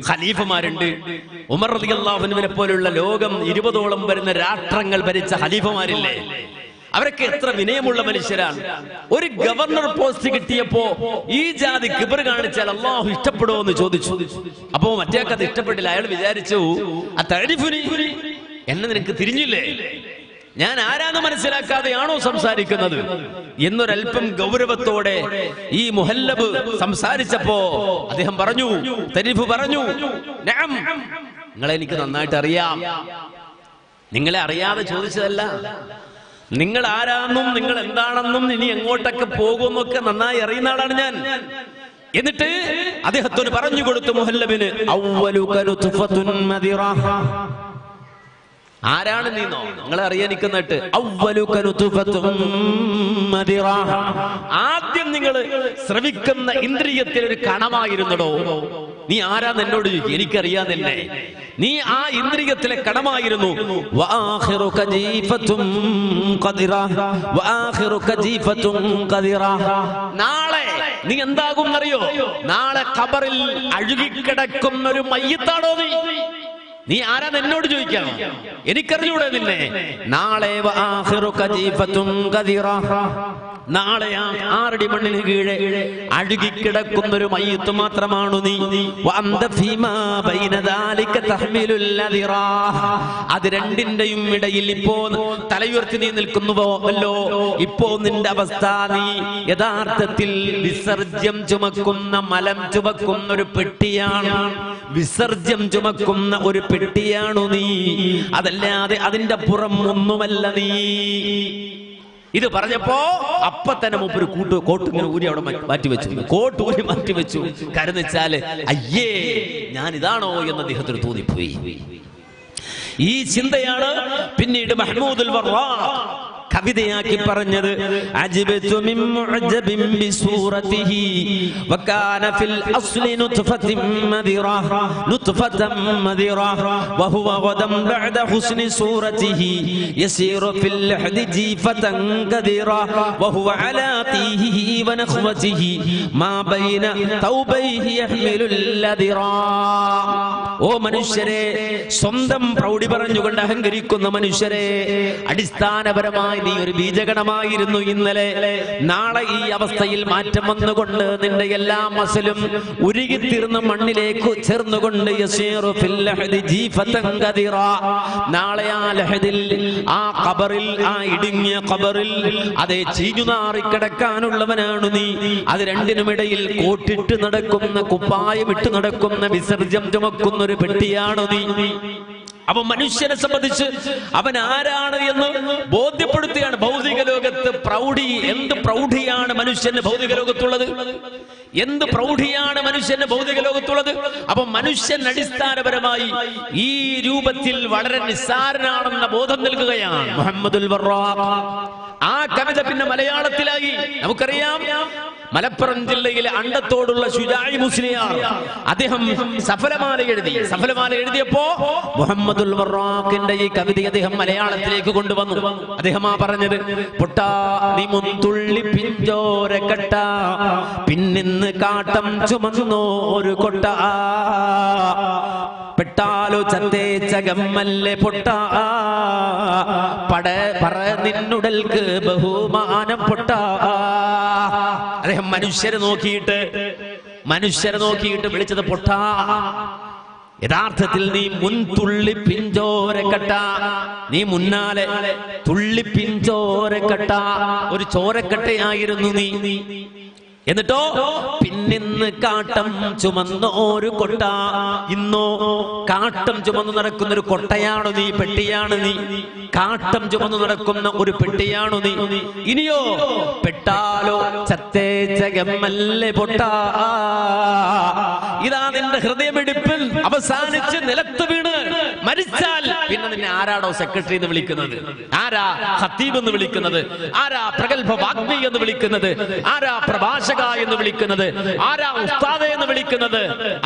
ഖലീഫമാരുണ്ട്. ഉമർ റളിയല്ലാഹു അൻഹുവിനെ പോലുള്ള ലോകം 20ഓളം വരുന്ന രാഷ്ട്രങ്ങൾ ഭരിച്ച ഖലീഫമാരില്ലേ? അവരൊക്കെ എത്ര വിനയമുള്ള മനുഷ്യരാണ്. ഒരു ഗവർണർ പോസ്റ്റ് കിട്ടിയപ്പോ ഈ ജാതി കിബർ കാണിച്ചാൽ അള്ളാഹു ഇഷ്ടപ്പെടുമോ എന്ന് ചോദിച്ചു. അപ്പോ മറ്റേക്ക് അത് ഇഷ്ടപ്പെട്ടില്ല. അയാൾ വിചാരിച്ചു, എന്നെ നിനക്ക് തിരിഞ്ഞില്ലേ, ഞാൻ ആരാന്ന് മനസ്സിലാക്കാതെയാണോ സംസാരിക്കുന്നത് എന്നൊരൽപ്പം ഗൗരവത്തോടെ ഈ മുഹല്ലബ് സംസാരിച്ചപ്പോ അദ്ദേഹം പറഞ്ഞു, തരീഫ് പറഞ്ഞു, നഅം, നിങ്ങളെ എനിക്ക് നന്നായിട്ട് അറിയാം, നിങ്ങളെ അറിയാതെ ചോദിച്ചതല്ല, നിങ്ങൾ ആരാണെന്നും നിങ്ങൾ എന്താണെന്നും ഇനി എങ്ങോട്ടൊക്കെ പോകുമെന്നൊക്കെ നന്നായി അറിയുന്ന ആളാണ് ഞാൻ. എന്നിട്ട് അദ്ദേഹത്തോട് പറഞ്ഞു കൊടുത്തു മുഹല്ലബിന്, ആരാണ് നീന്നോ നിങ്ങളെ അറിയാനിക്കുന്നിട്ട്, ആദ്യം നിങ്ങൾ ശ്രവിക്കുന്ന ഇന്ദ്രിയത്തിൽ ഒരു കണമായിരുന്നടോ. നീ ആരാന്ന് എന്നോട് ചോദിക്കും, എനിക്കറിയാന്നല്ലേ. നീ ആ ഇന്ദ്രിയത്തിലെ കടമായിരുന്നു. നാളെ നീ എന്താകും എന്നറിയോ? നാളെ ഖബറിൽ അഴുകിക്കിടക്കുന്ന ഒരു മയ്യിത്താണോ നീ? നീ ആരാന്ന് എന്നോട് ചോദിക്കാം, എനിക്കറിഞ്ഞൂടെ നിന്നെ. നാളെ നാളെ ആറടി മണ്ണിന് കീഴെ അഴുകിക്കിടക്കുന്നൊരു മയ്യത്ത് മാത്രമാണു നീ. അത് രണ്ടിന്റെയും ഇടയിൽ ഇപ്പോ തലയുയർത്തി നീ നിൽക്കുന്നുവല്ലോ. ഇപ്പോ നിന്റെ അവസ്ഥ, നീ യഥാർത്ഥത്തിൽ വിസർജ്യം ചുമക്കുന്ന, മലം ചുമക്കുന്ന ഒരു പെട്ടിയാണ്. വിസർജ്യം ചുമക്കുന്ന ഒരു പെട്ടിയാണു നീ, അതല്ലാതെ അതിന്റെ പുറം ഒന്നുമല്ല നീ. ഇത് പറഞ്ഞപ്പോ അപ്പൊ തന്നെ മൂപ്പര് കോട്ട് ഇങ്ങനെ ഊരി അവിടെ മാറ്റിവെച്ചു. കോട്ട് ഊരി മാറ്റിവെച്ചു. കരുന്നിച്ചാല് അയ്യേ ഞാൻ ഇതാണോ എന്ന് അദ്ദേഹത്തിന് തോന്നിപ്പോയി. ഈ ചിന്തയാണ് പിന്നീട് മഹ്മൂദുൽ വറാഖ് കവിതയാക്കി പറഞ്ഞത്. അജ്ബതു മിൻ മുഅജബിൻ ബിസൂറതിഹി വകാന ഫിൽ അസ്ലി നുത്ഫതൻ മദിറ നുത്ഫതൻ മദിറ വഹുവ ഗദം ബഅദ ഹുസ്നി സൂറതിഹി യസീറു ഫിൽ ലഹദി ജീഫതൻ കദിറ വഹുവ അലാ തീഹിഹി വനഖ്വതിഹി മാ ബൈന തൗബൈഹി യഹ്മിലുൽ ലദിറ. ഓ മനുഷ്യരെ, സ്വന്തം പ്രൗഢി പറഞ്ഞുകൊണ്ട് അഹങ്കരിക്കുന്ന മനുഷ്യരെ, അടിസ്ഥാനപരമായി നീ ഒരു ബീജഗണമായിരുന്നു ഇന്നലെ. നാളെ ഈ അവസ്ഥയിൽ മാറ്റം വന്നുകൊണ്ട് നിന്റെ എല്ലാ മസിലും ഉരുകിത്തീർന്ന മണ്ണിലേക്ക് ചേർന്നുകൊണ്ട് നാളെ ആ ലഹദിൽ, ആ ഖബറിൽ, ആ ഇടുങ്ങിയ ഖബറിൽ അതേ ചീഞ്ഞു നാറിക്കിടക്കാനുള്ളവനാണ് നീ. അത് രണ്ടിനുമിടയിൽ കോട്ടിട്ട് നടക്കുന്ന, കുപ്പായം ഇട്ട് നടക്കുന്ന, വിസർജ്യം ചുമക്കുന്ന ഒരു പെട്ടിയാണു നീ. അപ്പൊ മനുഷ്യനെ സംബന്ധിച്ച് അവൻ ആരാണ് എന്ന് ബോധ്യപ്പെടുത്തുകയാണ്. ഭൗതിക ലോകത്ത് പ്രൗഢി, എന്ത് പ്രൗഢിയാണ് മനുഷ്യന് ഭൗതിക ലോകത്തുള്ളത്? എന്ത് പ്രൗഢിയാണ് മനുഷ്യന് ഭൗതിക ലോകത്തുള്ളത്? അപ്പൊ മനുഷ്യൻ അടിസ്ഥാനപരമായി ഈ രൂപത്തിൽ വളരെ നിസ്സാരനാണെന്ന ബോധം നൽകുകയാണ് മുഹമ്മദുൽ വറാഖ്. ആ കവിത പിന്നെ മലയാളത്തിലായി. നമുക്കറിയാം, മലപ്പുറം ജില്ലയിലെ അണ്ടത്തോടുള്ള ശുജാഇ മുസ്ലിയാർ അദ്ദേഹം സഫലമാല എഴുതിയപ്പോ മുഹമ്മദുൽ വറാഖിന്റെ ഈ കവിത അദ്ദേഹം മലയാളത്തിലേക്ക് കൊണ്ടുവന്നു. അദ്ദേഹം ആ പറഞ്ഞത്, പൊട്ടാ നീ മുന്തുള്ളി പിഞ്ചോര കട്ട, പിന്നിന്ന് കാട്ടം ചുമന്നോ ഒരു കൊട്ട, പെട്ടാലോ ചത്തേ ചകമ്മല്ലേ പൊട്ട, പറ നിന്നുടൽക്ക് ബഹുമാനം പൊട്ട. അദ്ദേഹം മനുഷ്യരെ നോക്കിയിട്ട് വിളിച്ചത് പൊട്ട. യഥാർത്ഥത്തിൽ നീ മുൻതുള്ളി പിഞ്ചോരക്കട്ട, നീ മുന്നാലെ തുള്ളി പിഞ്ചോരക്കട്ട, ഒരു ചോരക്കട്ടയായിരുന്നു നീ. എന്നിട്ടോ പിന്നിന്ന് കാട്ടം ചുമന്ന ഒരു കൊട്ട, ഇന്നോ കാട്ടം ചുമന്നു നടക്കുന്ന ഒരു കൊട്ടയാണു നീ, പെട്ടിയാണ് നീ. കാട്ടം ചുമന്നു നടക്കുന്ന ഒരു പെട്ടിയാണു നീ. ഇനിയോ പെട്ടാലോ ചത്തേ ചകമ്മല്ലേ പൊട്ട. ഇതാ നിന്റെ ഹൃദയമിടിപ്പിൽ അവസാനിച്ച് നിലത്ത് വീണ് മരിച്ചാൽ പിന്നെ നിന്നെ ആരാടോ സെക്രട്ടറി എന്ന് വിളിക്കുന്നത്? ആരാ ഖത്തീബ് എന്ന് വിളിക്കുന്നത്? ആരാ പ്രഗത്ഭ വാഗ്മി എന്ന് വിളിക്കുന്നത്? ആരാ പ്രഭാഷക എന്ന് വിളിക്കുന്നത്? ആരാ ഉസ്താദ് എന്ന് വിളിക്കുന്നത്?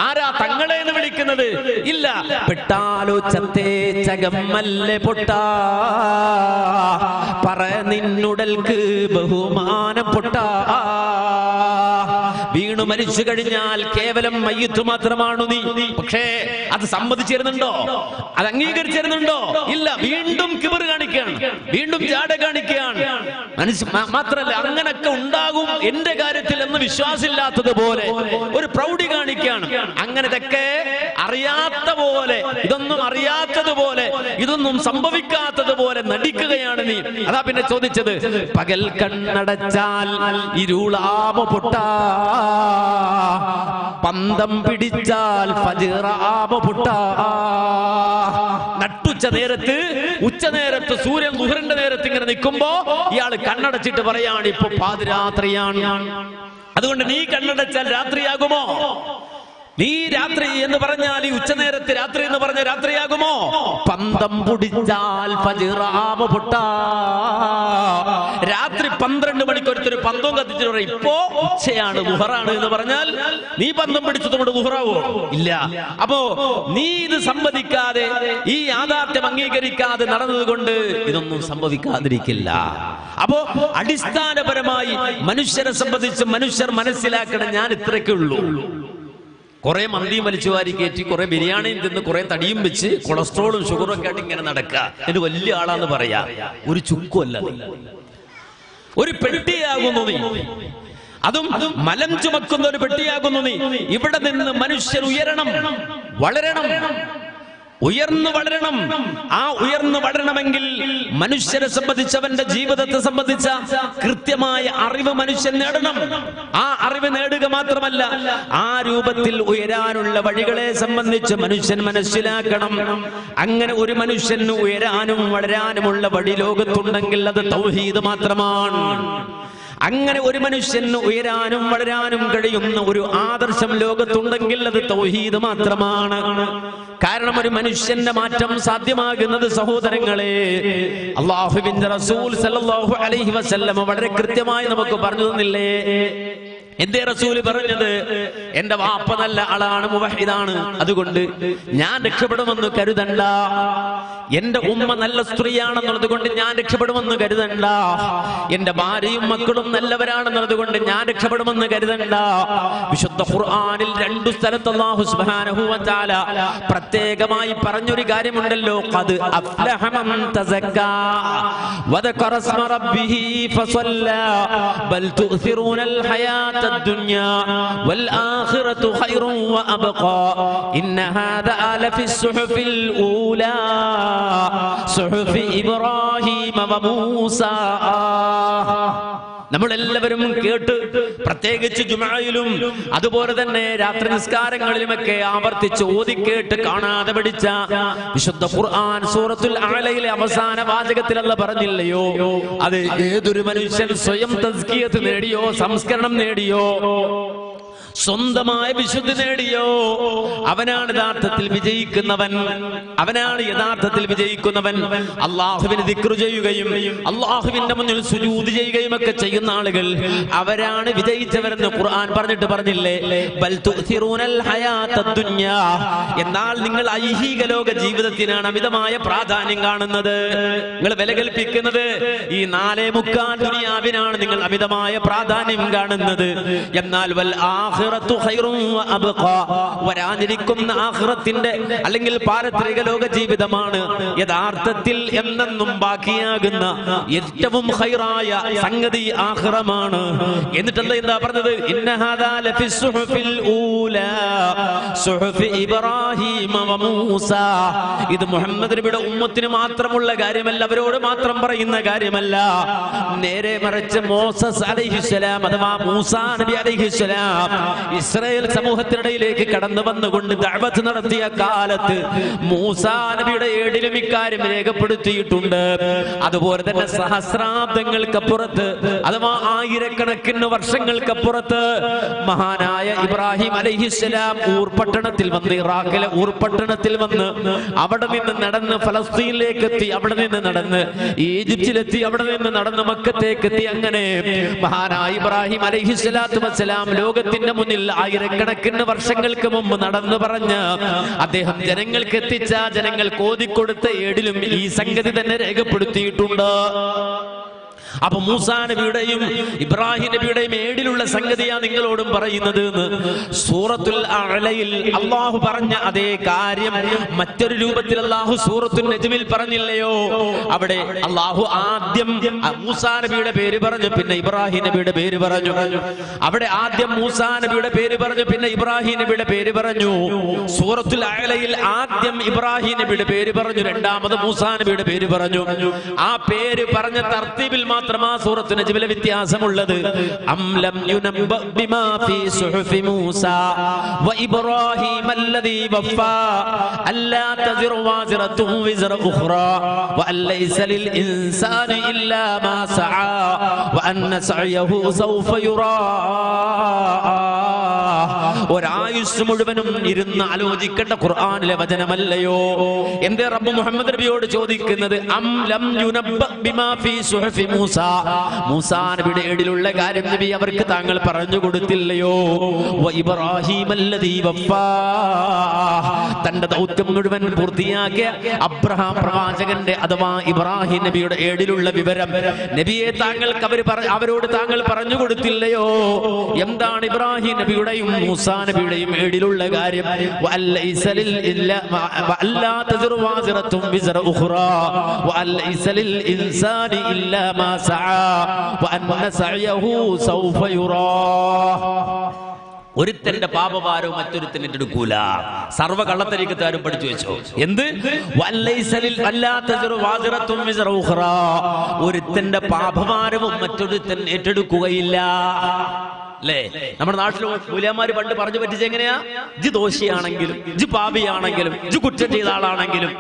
ആരാ തങ്ങളെ എന്ന് വിളിക്കുന്നത്? ഇല്ല. പെട്ടാലോ ചത്തേ ചകമ്മല്ലേ പൊട്ട, പറ നിന്നുടൽക്ക് ബഹുമാനം പൊട്ട. വീണു മരിച്ചു കഴിഞ്ഞാൽ കേവലം മയ്യിത്ത് മാത്രമാണു നീ. പക്ഷേ അത് സമ്മതിച്ചിരുന്നുണ്ടോ? അത് അംഗീകരിച്ചിരുന്നുണ്ടോ? ഇല്ല. വീണ്ടും കിബർ കാണിക്കുകയാണ്, വീണ്ടും ജാട കാണിക്കുകയാണ്. മാത്രല്ല, അങ്ങനൊക്കെ ഉണ്ടാകും എന്റെ കാര്യത്തിൽ എന്ന് വിശ്വാസമില്ലാത്തതുപോലെ ഒരു പ്രൗഢി കാണിക്കുകയാണ്. അങ്ങനതൊക്കെ അറിയാത്ത പോലെ, ഇതൊന്നും അറിയാത്തതുപോലെ, ഇതൊന്നും സംഭവിക്കാത്തതുപോലെ നടിക്കുകയാണ് നീ. അതാ പിന്നെ ചോദിച്ചത്, പകൽ കണ്ണടച്ചാൽ ഇരുളാമ പൊട്ട, പന്തം പിടിച്ചാൽ ഫജ്റാമ പൊട്ട. ഉച്ചനേരത്ത് സൂര്യൻ ദുഹറിന്റെ നേരത്ത് ഇങ്ങനെ നിൽക്കുമ്പോ ഇയാള് കണ്ണടച്ചിട്ട് പറയാണ് ഇപ്പൊ പാതിരാത്രിയാണ്. അതുകൊണ്ട് നീ കണ്ണടച്ചാൽ രാത്രിയാകുമോ? നീ രാത്രി എന്ന് പറഞ്ഞാൽ ഈ ഉച്ചനേരത്ത് രാത്രി എന്ന് പറഞ്ഞ രാത്രിയാകുമോ? പന്തം പിടിച്ചാൽ ഫജ്റാമ പൊട്ട. രാത്രി 12 മണിക്ക് ഒരുത്തൊരു പന്തം കത്തിച്ചിട്ട് പറയും ഇപ്പോ ഉച്ചയാണ് ദുഹറാണ് എന്ന് പറഞ്ഞാൽ നീ പന്തം പിടിച്ചതുകൊണ്ട് ദുഹറാവോ? ഇല്ല. അപ്പോ നീ ഇത് സമ്മതിക്കാതെ ഈ യാഥാർത്ഥ്യം അംഗീകരിക്കാതെ നടന്നതുകൊണ്ട് ഇതൊന്നും സംഭവിക്കാതിരിക്കില്ല. അപ്പോ അടിസ്ഥാനപരമായി മനുഷ്യരെ സംബന്ധിച്ച് മനുഷ്യർ മനസ്സിലാക്കണം, ഞാൻ ഇത്രയൊക്കെ ഉള്ളൂ. കുറെ മന്തിയും വലിച്ചു വാരി കയറ്റി, കുറെ ബിരിയാണിയും തിന്ന്, കുറെ തടിയും വെച്ച് കൊളസ്ട്രോളും ഷുഗറും ഒക്കെ ആയിട്ട് ഇങ്ങനെ നടക്കുക, എന്റെ വലിയ ആളാന്ന് പറയാ. ഒരു ചുക്കുമല്ല, ഒരു പെട്ടിയാകുന്നു നീ. അതും മലം ചുമക്കുന്ന ഒരു പെട്ടിയാകുന്നു നീ. ഇവിടെ നിന്ന് മനുഷ്യർ ഉയരണം, വളരണം, ഉയർന്നു വളരണം. ആ ഉയർന്നു വളരണമെങ്കിൽ മനുഷ്യരെ സംബന്ധിച്ച്, അവന്റെ ജീവിതത്തെ സംബന്ധിച്ച കൃത്യമായ അറിവ് മനുഷ്യൻ നേടണം. ആ അറിവ് നേടുക മാത്രമല്ല, ആ രൂപത്തിൽ ഉയരാനുള്ള വഴികളെ സംബന്ധിച്ച് മനുഷ്യൻ മനസ്സിലാക്കണം. അങ്ങനെ ഒരു മനുഷ്യന് ഉയരാനും വളരാനുമുള്ള വഴി ലോകത്തുണ്ടെങ്കിൽ അത് തൗഹീദ് മാത്രമാണ്. അങ്ങനെ ഒരു മനുഷ്യന് ഉയരാനും വളരാനും കഴിയുന്ന ഒരു ആദർശം ലോകത്തുണ്ടെങ്കിൽ അത് തൗഹീദ് മാത്രമാണ്. കാരണം ഒരു മനുഷ്യന്റെ മാറ്റം സാധ്യമാകുന്നത്, സഹോദരങ്ങളെ, അല്ലാഹുവിന്റെ റസൂൽ സല്ലല്ലാഹു അലൈഹി വസല്ലം വളരെ കൃത്യമായി നമുക്ക് പറഞ്ഞു തന്നില്ലേ? എന്തേ റസൂല് പറഞ്ഞത്? എന്റെ വാപ്പ നല്ല ആളാണ്, മുവഹിദാണ്, അതുകൊണ്ട് ഞാൻ രക്ഷപ്പെടുമെന്ന് കരുതണ്ട. എന്റെ ഉമ്മ നല്ല സ്ത്രീയാണെന്നുള്ളത് കൊണ്ട് ഞാൻ രക്ഷപ്പെടുമെന്ന് കരുതണ്ട. എന്റെ ഭാര്യയും മക്കളും നല്ലവരാണെന്നുള്ളത് കൊണ്ട് ഞാൻ രക്ഷപ്പെടുമെന്ന് കരുതണ്ട. വിശുദ്ധ ഖുർആനിൽ 2 സ്ഥലത്ത് അല്ലാഹു സുബ്ഹാനഹു വ തആല പ്രത്യേകമായി പറഞ്ഞൊരു കാര്യമുണ്ടല്ലോ, ഖദ് അഫ്ലഹ മൻ തസക്കാ വദകറ സ്മ റബ്ബിഹി ഫസല്ലാ ബൽ തുഅ്സിറൂനൽ ഹയാത الدنيا والآخرة خير وأبقى إن هذا لفي الصحف الأولى صحف إبراهيم وموسى. നമ്മളെല്ലാവരും കേട്ട്, പ്രത്യേകിച്ച് ജുമഅയിലും അതുപോലെ തന്നെ രാത്രി നിസ്കാരങ്ങളിലുമൊക്കെ ആവർത്തിച്ച് ഓതിക്കേട്ട് കാണാതെ പഠിച്ച വിശുദ്ധ ഖുർആൻ സൂറത്തുൽ അഅലയിലെ അവസാന വാചകത്തിൽ അല്ലാഹു പറഞ്ഞില്ലയോ, അത് ഏതൊരു മനുഷ്യൻ സ്വയം തസ്കിയത്ത് നേടിയോ, സംസ്കരണം നേടിയോ, സ്വന്തമായ വിശുദ്ധി നേടിയോ, അവനാണ് യഥാർത്ഥത്തിൽ വിജയിക്കുന്നവൻ. അവനാണ് യഥാർത്ഥത്തിൽ വിജയിക്കുന്നവൻ. അള്ളാഹുവിനെ ദിക്ർ ചെയ്യുകയും അള്ളാഹുവിന്റെ മുന്നിൽ സുജൂദ് ചെയ്യുകയും ഒക്കെ ചെയ്യുന്ന ആളുകൾ അവരാണ് വിജയിച്ചവരെന്ന് ഖുർആൻ പറഞ്ഞില്ലേ? ബൽ തുഅ്സിറൂനൽ ഹയാത്തദ് ദുനിയാ. എന്നാൽ നിങ്ങൾ ഐഹിക ലോക ജീവിതത്തിനാണ് അമിതമായ പ്രാധാന്യം കാണുന്നത്. നിങ്ങൾ വില കൽപ്പിക്കുന്നത് ഈ 4.25 ദുനിയാവിനാണ് നിങ്ങൾ അമിതമായ പ്രാധാന്യം കാണുന്നത്. എന്നാൽ വൽ വരാനിരിക്കുന്ന ആഖിറത്തിന്റെ അല്ലെങ്കിൽ പാരത്രിക ലോക ജീവിതമാണ് യഥാർത്ഥത്തിൽ എന്നെന്നും ബാക്കിയാകുന്ന ഏറ്റവും ഖൈറായ സംഗതി ആഖിറമാണ്. എന്നിട്ടല്ല എന്താ പറഞ്ഞത്? ഇന്ന ഹാദാ ലഫി സുഹുഫിൽ ഊലാ സുഹുഫി ഇബ്രാഹീമ വ മൂസ. ഇത് മുഹമ്മദ് നബിയുടെ ഉമ്മത്തിന് മാത്രമുള്ള കാര്യമല്ല, അവരോട് മാത്രം പറയുന്ന കാര്യമല്ല. നേരെ മറിച്ച് മോസസ് അലൈഹിസ്സലാം അഥവാ മൂസാ നബി അലൈഹിസ്സലാം ഇസ്രായേൽ സമൂഹത്തിനിടയിലേക്ക് കടന്നു വന്നുകൊണ്ട് ദഅവത്ത് നടത്തിയ കാലത്ത് മൂസാ നബിയുടെ ഏടിലും ഇക്കാര്യം രേഖപ്പെടുത്തിയിട്ടുണ്ട്. അതുപോലെ തന്നെ സഹസ്രാബ്ദങ്ങൾക്കപ്പുറത്ത് അഥവാ ആയിരക്കണക്കിന് വർഷങ്ങൾക്കപ്പുറത്ത് മഹാനായ ഇബ്രാഹിം അലൈഹിസ്സലാം ഊർപട്ടണത്തിൽ വന്ന്, ഇറാഖിലെ ഊർപട്ടണത്തിൽ വന്ന് അവിടെ നിന്ന് നടന്ന് ഫലസ്തീനിലേക്ക് എത്തി, അവിടെ നിന്ന് നടന്ന് ഈജിപ്തിലെത്തി, അവിടെ നിന്ന് നടന്ന് മക്കത്തേക്ക് എത്തി. അങ്ങനെ മഹാനായ ഇബ്രാഹിം അലൈഹിസ്സലാത്തു വസ്സലാം ലോകത്തിന്റെ മുന്നിൽ ആയിരക്കണക്കിന് വർഷങ്ങൾക്ക് മുമ്പ് നടന്നു പറഞ്ഞ് അദ്ദേഹം ജനങ്ങൾക്ക് എത്തിച്ച, ജനങ്ങൾക്ക് ഓതിക്കൊടുത്ത ഏടിലും ഈ സംഗതി തന്നെ രേഖപ്പെടുത്തിയിട്ടുണ്ട്. അപ്പൊ മൂസാ നബിയുടെയും ഇബ്രാഹിം നബിയുടെയും ഏടിലുള്ള സംഗതിയാ നിങ്ങളോടും പറയുന്നത് എന്ന് സൂറത്തുൽ അഅലയിൽ അല്ലാഹു പറഞ്ഞ അതേ കാര്യം മറ്റൊരു രൂപത്തിൽ അല്ലാഹു സൂറത്തുൽ നജ്മിൽ പറഞ്ഞില്ലയോ? അവിടെ അല്ലാഹു ആദ്യം മൂസാ നബിയുടെ പേര് പറഞ്ഞു, പിന്നെ ഇബ്രാഹിം നബിയുടെ പേര് പറഞ്ഞു. അവിടെ ആദ്യം മൂസാ നബിയുടെ പേര് പറഞ്ഞു, പിന്നെ ഇബ്രാഹിം നബിയുടെ പേര് പറഞ്ഞു. സൂറത്തുൽ അഅലയിൽ ആദ്യം ഇബ്രാഹിം നബിയുടെ പേര് പറഞ്ഞു, രണ്ടാമത് മൂസാ നബിയുടെ പേര് പറഞ്ഞു. ആ പേര് പറഞ്ഞ തർത്തീബിൽ മാത്രമാ സൂറത്തു നജ്മിലെ വ്യത്യാസമുള്ളത്. അം ലം യുനബ്ബ ബിമാ ഫീ സുഹുഫി മൂസാ വ ഇബ്രാഹീം അല്ലദീ വഫാ അല്ലാ തസിറു വാസിറതു വിസ്റ ഉഖ്റാ വ അലൈസ ലിൽ ഇൻസാനി ഇല്ലാ മാ സആ വ അന്ന സഅയഹു സൗഫ യുറാ ഒരായുസ് മുഴുവനും ഇരുന്ന് ആലോചിക്കേണ്ട ഖുർആനിലെ വചനമല്ലയോ? എന്തേ റബ്ബ് മുഹമ്മദ് നബിയോട് ചോദിക്കുന്നത്? അം ലം യുനബ്ബ ബിമാ ഫീ സുഹഫി മൂസാ, മൂസാ നബിയുടെ ഏടിലുള്ള കാര്യം നബി അവർക്ക് താങ്കൾ പറഞ്ഞു കൊടുത്തില്ലയോ? വ ഇബ്രാഹിം അല്ലദീ വഫാ, തന്റെ ദൗത്യം മുഴുവൻ പൂർത്തിയാക്കിയ അബ്രഹാം പ്രവാചകന്റെ അഥവാ ഇബ്രാഹിം നബിയുടെ ഏടിലുള്ള വിവരം നബിയെ താങ്കൾക്ക് അവരോട് താങ്കൾ പറഞ്ഞു കൊടുത്തില്ലയോ? എന്താണ് ഇബ്രാഹിം നബിയുടെയും മൂസാ നബിയുടെയും ഏടിലുള്ള കാര്യം? ഒരുത്തന്റെ പാപഭാരവും മറ്റൊരുത്തൻ ഏറ്റെടുക്കൂല. സർവ്വ കള്ളത്തരീക്കത്താരും പഠിച്ചു വെച്ചോ. എന്ത്? ഒരുത്തന്റെ പാപഭാരവും മറ്റൊരുത്തൻ ഏറ്റെടുക്കുകയില്ല. അല്ലേ? നമ്മുടെ നാട്ടിൽ മൂല്യന്മാര് പണ്ട് പറഞ്ഞു പറ്റിച്ച് എങ്ങനെയാ? ജി ദോഷിയാണെങ്കിലും ജി പാപിയാണെങ്കിലും ജി കുറ്റം ചെയ്ത ആളാണെങ്കിലും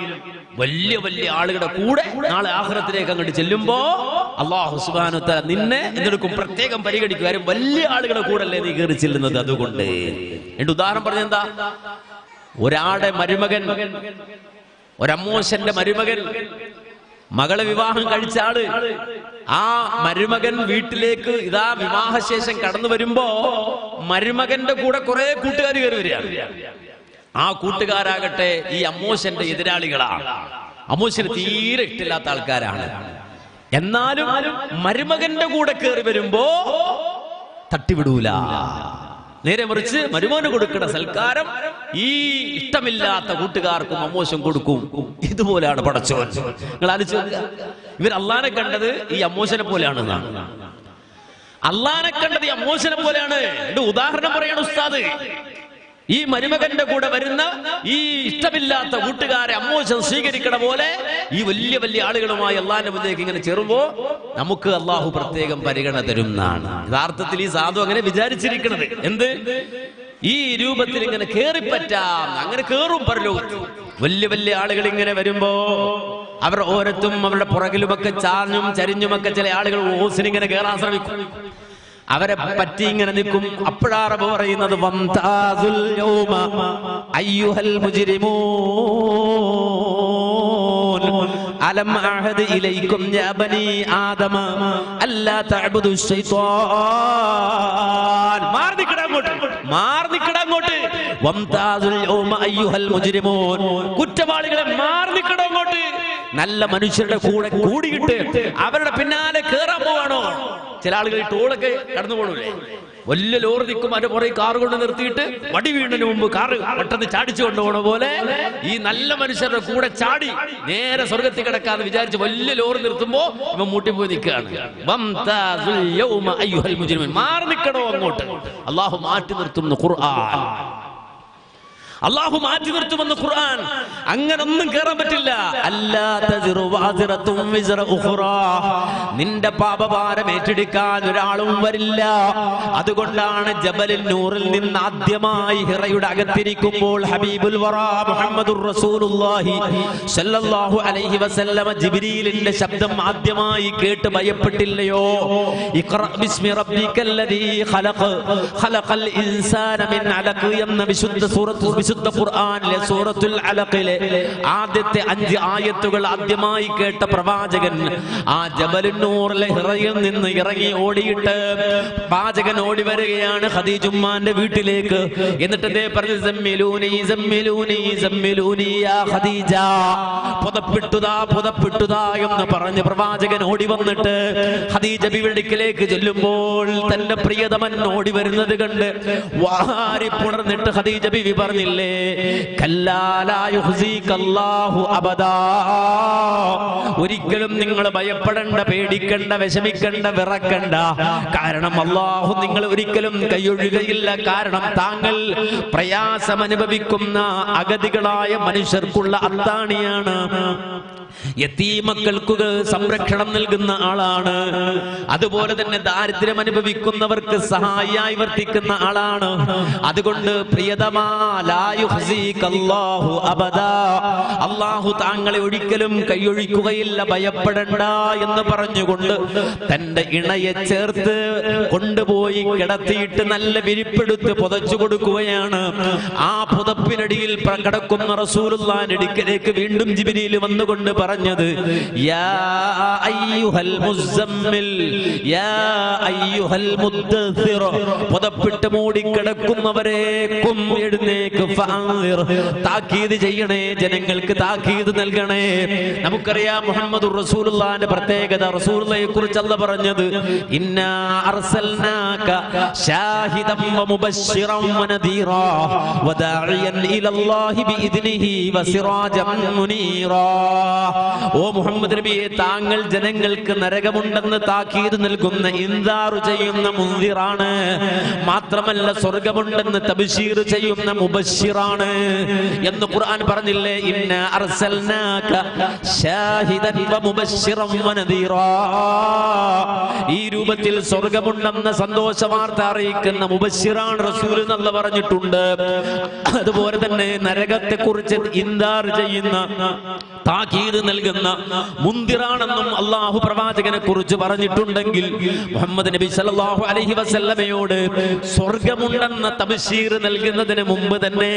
വലിയ വലിയ ആളുകളുടെ കൂടെ നാളെ ആഖിറത്തിലേക്ക് അങ്ങോട്ട് ചെല്ലുമ്പോ അല്ലാഹു സുബ്ഹാനഹു വ തആല നിന്നെ എന്തെടുക്കും? പ്രത്യേകം പരിഗണിക്കും. കാര്യം വലിയ ആളുകളുടെ കൂടെ അല്ലേ നീ കയറി ചെല്ലുന്നത്. അതുകൊണ്ട് എന്റെ ഉദാഹരണം പറഞ്ഞെന്താ? ഒരാളുടെ മരുമകൻ, ഒരമ്മോശന്റെ മരുമകൻ മകളെ വിവാഹം കഴിച്ച ആള്, ആ മരുമകൻ വീട്ടിലേക്ക് ഇതാ വിവാഹശേഷം കടന്നു വരുമ്പോ മരുമകന്റെ കൂടെ കുറെ കൂട്ടുകാർ കയറി വരികയാണ്. ആ കൂട്ടുകാരാകട്ടെ ഈ അമ്മോശന്റെ എതിരാളികളാണ്. അമ്മോശന് തീരെ ഇഷ്ടമില്ലാത്ത ആൾക്കാരാണ്. എന്നാലും മരുമകന്റെ കൂടെ കയറി വരുമ്പോ തട്ടിവിടൂല. നേരെ മറിച്ച് മരുമോന് കൊടുക്കുന്ന സൽക്കാരം ഈ ഇഷ്ടമില്ലാത്ത കൂട്ടുകാർക്കും അമ്മോശം കൊടുക്കും. ഇതുപോലെയാണ് പടച്ചോൻ. നിങ്ങൾ ആലോചിച്ച് ഇവർ അള്ളാനെ കണ്ടത് ഈ അമ്മോശനെ പോലെയാണെന്നാണ്. അള്ളാനെ കണ്ടത് ഈ അമ്മോശനെ പോലെയാണ്. എന്റെ ഉദാഹരണം പറയാണ് ഉസ്താദ്. ഈ മരുമകന്റെ കൂടെ വരുന്ന ഈ ഇഷ്ടമില്ലാത്ത കൂട്ടുകാരെ അമ്മോശം സ്വീകരിക്കണ പോലെ ഈ വലിയ വലിയ ആളുകളുമായി അള്ളാന്റെ മുന്നിലേക്ക് ഇങ്ങനെ ചേരുമ്പോ നമുക്ക് അള്ളാഹു പ്രത്യേകം പരിഗണന തരും എന്നാണ് യഥാർത്ഥത്തിൽ ഈ സാധു അങ്ങനെ വിചാരിച്ചിരിക്കുന്നത്. എന്ത്? ഈ രൂപത്തിൽ ഇങ്ങനെ കേറിപ്പറ്റാം, അങ്ങനെ കേറും പരലോകത്ത്. വലിയ വലിയ ആളുകൾ ഇങ്ങനെ വരുമ്പോ അവർ ഓരത്തും അവരുടെ പുറകിലുമൊക്കെ ചാഞ്ഞും ചരിഞ്ഞുമൊക്കെ ചില ആളുകൾ ഓസിനിങ്ങനെ കേറാൻ ശ്രമിക്കും. അവരെ പറ്റി ഇങ്ങനെ നിൽക്കും. അപ്പോഴാ റബ്ബ് പറയുന്നത് വംതാസുൽ യൗമ അയ്യുഹൽ മുജ്രിമൂൻ അലം അഹദ് ഇലൈക്കും യാ ബനി ആദമ അല്ലാ തഅബുദു ശൈത്വാൻ. മാറി നിൽക്കടാ അങ്ങോട്ട്. വംതാസുൽ യൗമ അയ്യുഹൽ മുജ്രിമൂൻ, കുറ്റവാളികളെ മാറി നിൽക്കടാ അങ്ങോട്ട്. നല്ല മനുഷ്യരുടെ കൂടെ കൂടിയിട്ട് അവരുടെ പിന്നാലെ കേറാൻ പോവാണോ? ചില ആളുകൾ ടോളൊക്കെ കടന്നു പോകണല്ലേ? വലിയ ലോറി നിൽക്കും, അതിന്റെ പുറകെ കാർ കൊണ്ട് നിർത്തിയിട്ട് വടി വീണിന് മുമ്പ് കാറ് പെട്ടെന്ന് ചാടിച്ചു കൊണ്ടുപോകണ പോലെ ഈ നല്ല മനുഷ്യരുടെ കൂടെ ചാടി നേരെ സ്വർഗത്തിൽ കിടക്കാന്ന് വിചാരിച്ച് വലിയ ലോറി നിർത്തുമ്പോ ഇവ മൂട്ടിപ്പോയി നിൽക്കുകയാണ്. മാറി നിൽക്കണോ അങ്ങോട്ട്? അള്ളാഹു മാറ്റി നിർത്തുന്നു ഖുർആൻ. അള്ളാഹു മാറ്റി നിർത്തുമെന്ന് ഖുർആൻ. അങ്ങനൊന്നും കേറാൻ പറ്റില്ല. നിന്റെ പാപഭാരം ഏറ്റെടുക്കാൻ ഒരാളും വരില്ല. അതുകൊണ്ടാണ് ജബലിൻ നൂറിൽ നിന്ന് ആദ്യമായി ഹിറയുടെ അകത്തിരിക്കുമ്പോൾ ഹബീബുൽ വറാ മുഹമ്മദുർ റസൂലുള്ളാഹി സ്വല്ലല്ലാഹു അലൈഹി വസല്ലമ ജിബ്രീലിന്റെ ശബ്ദം ആദ്യമായി കേട്ട് ഭയപ്പെട്ടില്ലയോ? ഇഖ്റ ബിസ്മി റബ്ബിക്കല്ലദീ ഖലഖ് ഖലഖൽ ഇൻസാന മിൻ അലഖ് എന്ന വിശുദ്ധ ഖുർആനിലെ സൂറത്തുൽ അലഖിലെ ആദ്യത്തെ 5 ആയത്തുകൾ ആദ്യമായി കേട്ട പ്രവാചകൻ ആ ജബലുൻ നൂറിലെ ഹിറയിൽ നിന്ന് ഇറങ്ങി ഓടിയിട്ട് പ്രവാചകൻ ഓടി വരികയാണ് ഖദീജുമ്മാന്റെ വീട്ടിലേക്ക്. എന്നിട്ട് അദ്ദേഹം പറഞ്ഞു സമ്മിലൂനി സമ്മിലൂനി സമ്മിലൂനി യാ ഖദീജ, പുതപ്പിട്ടുതാ എന്ന് പറഞ്ഞ് പ്രവാചകൻ ഓടി വന്നിട്ട് ഖദീജ ബിവിയുടെ അടുക്കലേക്ക് ചെല്ലുമ്പോൾ തന്റെ പ്രിയതമൻ ഓടി വരുന്നത് കണ്ട് വാരി പുണർന്നിട്ട് ഖദീജ ബിവി പറഞ്ഞില്ലേ, ഒരിക്കലും നിങ്ങൾ ഭയപ്പെടണ്ട, പേടിക്കണ്ട, വിഷമിക്കണ്ട, വിറക്കണ്ട. കാരണം അല്ലാഹു നിങ്ങൾ ഒരിക്കലും കൈയൊഴുകയില്ല. കാരണം താങ്കൾ പ്രയാസം അനുഭവിക്കുന്ന അഗതികളായ മനുഷ്യർക്കുള്ള അത്താണിയാണ്. യതീമക്കൾക്ക് സംരക്ഷണം നൽകുന്ന ആളാണ്. അതുപോലെ തന്നെ ദാരിദ്ര്യം അനുഭവിക്കുന്നവർക്ക് സഹായിയായി വർത്തിക്കുന്ന ആളാണ്. അതുകൊണ്ട് പ്രിയതമാ ലാ യുഖ്സികല്ലാഹു അബദാ, അല്ലാഹു താങ്കളെ ഒരിക്കലും കൈയൊഴിക്കുകയില്ല, ഭയപ്പെടണ്ട എന്ന് പറഞ്ഞുകൊണ്ട് തന്റെ ഇണയെ ചേർത്ത് കൊണ്ടുപോയി കിടത്തിയിട്ട് നല്ല വിരിപ്പെടുത്ത് പുതച്ചു കൊടുക്കുകയാണ്. ആ പുതപ്പിനടിയിൽ കിടക്കുന്ന റസൂലുള്ളാഹിന്റെ അടുക്കലേക്ക് വീണ്ടും ജിബ്രീൽ വന്നുകൊണ്ട് പറഞ്ഞത്, യാ അയ്യുഹൽ മുസമ്മിൽ യാ അയ്യുഹൽ മുദ്ദസ്സിർ, പുതപ്പിട്ട് മൂടി കിടക്കുന്നവരെ ഖും എഴുന്നേക്ക്, ഫഅൻദിർ, താക്കീത് ചെയ്യണേ, ജനങ്ങൾക്ക് താക്കീത് നൽകണേ. നമുക്കറിയാം മുഹമ്മദുർ റസൂലുള്ളാഹിന്റെ പ്രത്യേകത. റസൂലുള്ളാഹിയെ കുറിച്ച് അല്ലാഹു പറഞ്ഞത്, ഇന്നാ അർസൽനാക ഷാഹിദൻ വമുബശ്ശിറൻ വനദീറാ വദാഇയൻ ഇലല്ലാഹി ബിഇദ്നിഹി വസിറാജൻ മുനീറാ. ഓ മുഹമ്മദ് നബിയെ, താങ്കൾ ജനങ്ങൾക്ക് നരകമുണ്ടെന്ന് താക്കീത് നൽകുന്ന, ഇൻദാറു ചെയ്യുന്ന മുൻദിറാണ്. മാത്രമല്ല സ്വർഗമുണ്ടെന്ന് തബ്ശീർ ചെയ്യുന്ന മുബശ്ശിറാണ് എന്ന് ഖുർആൻ പറഞ്ഞില്ലേ? ഇന്നാ അർസൽനാക ഷാഹിദൻ വമുബശ്ശിറൻ വനദീറാ. ഈ രൂപത്തിൽ സ്വർഗമുണ്ടെന്ന സന്തോഷ വാർത്ത അറിയിക്കുന്ന മുബശ്ശിറാണ് റസൂൽ എന്ന് പറഞ്ഞിട്ടുണ്ട്. അതുപോലെ തന്നെ നരകത്തെ കുറിച്ച് ഇൻദാർ ചെയ്യുന്ന, താക്കീത് നൽകുന്ന മുൻദിറാണെന്നും അല്ലാഹു പ്രവാചകനെ കുറിച്ച് പറഞ്ഞിട്ടുണ്ടെങ്കിൽ, മുഹമ്മദ് നബി സല്ലല്ലാഹു അലൈഹി വസല്ലമയോട് സ്വർഗമുണ്ടെന്ന തബ്ശീർ നൽകുന്നതിന് മുമ്പ് തന്നെ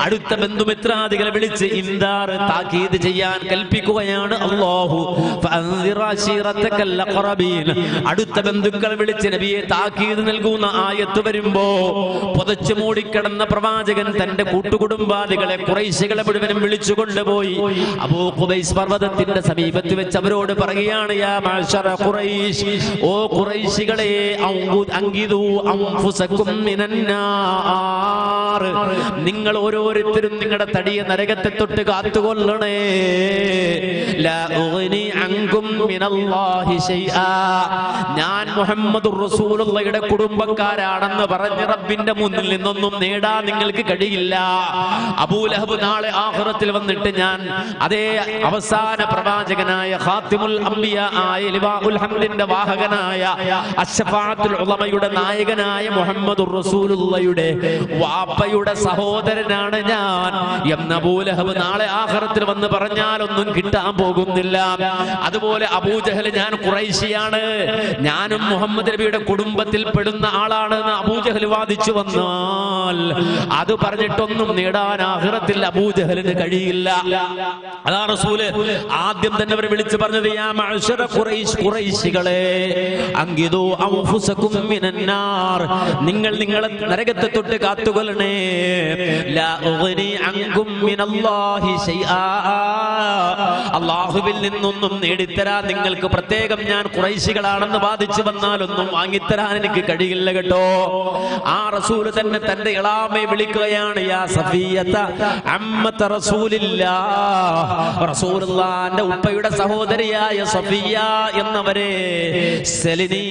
അടുത്ത ബന്ധുമിത്രാദികളെ വിളിച്ച് ഇൻദാർ, താക്കീത് ചെയ്യാൻ കൽപ്പിക്കുകയാണ് അല്ലാഹു. ഫഅൻദിർ അശീറതകൽ അഖറബീൻ, അടുത്ത ബന്ധുക്കളെ വിളിച്ച് നബിയെ താക്കീത് നൽകുന്ന ആയത്ത് വരുമ്പോ പുതച്ചു മൂടിക്കിടന്ന പ്രവാചകൻ തന്റെ കൂട്ടുകുടുംബാദികളെ, ഖുറൈശികളെ മുഴുവനും വിളിച്ചു കൊണ്ടുപോയി അബൂ ഖുബൈസ് പർവ്വതത്തിന്റെ സമീപത്ത് വെച്ച് അവരോട് പറയുകയാണ്, യാ മഅ്ശറ ഖുറൈശ്, ഓ ഖുറൈശികളെ, അൻഖിദൂ അൻഫുസകും മിനന്നാർ, നിങ്ങൾ ഓരോരുത്തരും നിങ്ങളുടെ തടിയെ നരകത്തെ തൊട്ട് കാത്തുകൊള്ളണേ. ലാ ഉഗ്നി അൻകും മിനല്ലാഹി ശൈആ, ഞാൻ മുഹമ്മദുർ റസൂലുള്ളാഹിയുടെ കുടുംബക്കാരാണെന്ന് പറഞ്ഞ് റബ്ബിന്റെ മുന്നിൽ നിന്നൊന്നും നേടാൻ നിങ്ങൾക്ക് കഴിയില്ല. അബൂലഹബ് നാളെ ആഖിറത്തിൽ വന്നിട്ട് ഞാൻ അതേ അവസാന പ്രവാചകനായ ഖാതിമുൽ അംബിയ ആയ ലിവാഉൽ ഹംദിന്റെ വാഹകനായ അശ്ശഫാഅത്തുൽ ഉളമയുടെ നായകനായ മുഹമ്മദുർ റസൂലുള്ളാഹിയുടെ വാപ്പയുടെ സഹോദരനാണ് ഞാൻ എന്ന് അബൂലഹബ് നാളെ ആഖിറത്തിൽ വന്ന് പറഞ്ഞാലൊന്നും കിട്ടാൻ പോകുന്നില്ല. അതുപോലെ അബൂജഹൽ, ഞാൻ ഖുറൈശിയാണ്, ഞാനും മുഹമ്മദ് നബിയുടെ കുടുംബത്തിൽ പെടുന്ന ആളാണ് എന്ന് അബൂജഹൽ വാദിച്ചു വന്നാൽ അത് പറഞ്ഞിട്ടൊന്നും നേടാൻ ആഖിറത്തിൽ അബൂജഹലിന് കഴിയില്ല. അതാ റസൂല് ആദ്യം തന്നെ അവരെ വിളിച്ചു പറഞ്ഞത്, യാ മഅ്ശറ ഖുറൈശ്, ഖുറൈശികളെ, അൻഖിദൂ അൻഫുസകും മിനന്നാർ, നിങ്ങൾ നിങ്ങളെ നരകത്തെ തൊട്ട് കാത്തുകൊള്ളണേ. ലാ ഉഗ്നി അൻകും മിനല്ലാഹി ശൈആ, അല്ലാഹുവിൽ നിന്നൊന്നും നേടിത്തരാൻ നിങ്ങൾക്ക് പ്രത്യേകം ഞാൻ ഖുറൈശികളാണെന്ന് വാദിച്ചു വന്നാലൊന്നും വാങ്ങിത്തരാൻ എനിക്ക് കഴിയില്ല കേട്ടോ. ആ റസൂൽ തന്നെ തന്റെ ഇളാമയെ വിളിക്കുകയാണ്, യാ സഫിയ്യത അമ്മത റസൂലില്ലാഹ്, റസൂലുള്ളാഹിന്റെ ഉപ്പയുടെ സഹോദരിയായ സഫിയ എന്നവരെ, സലിനി,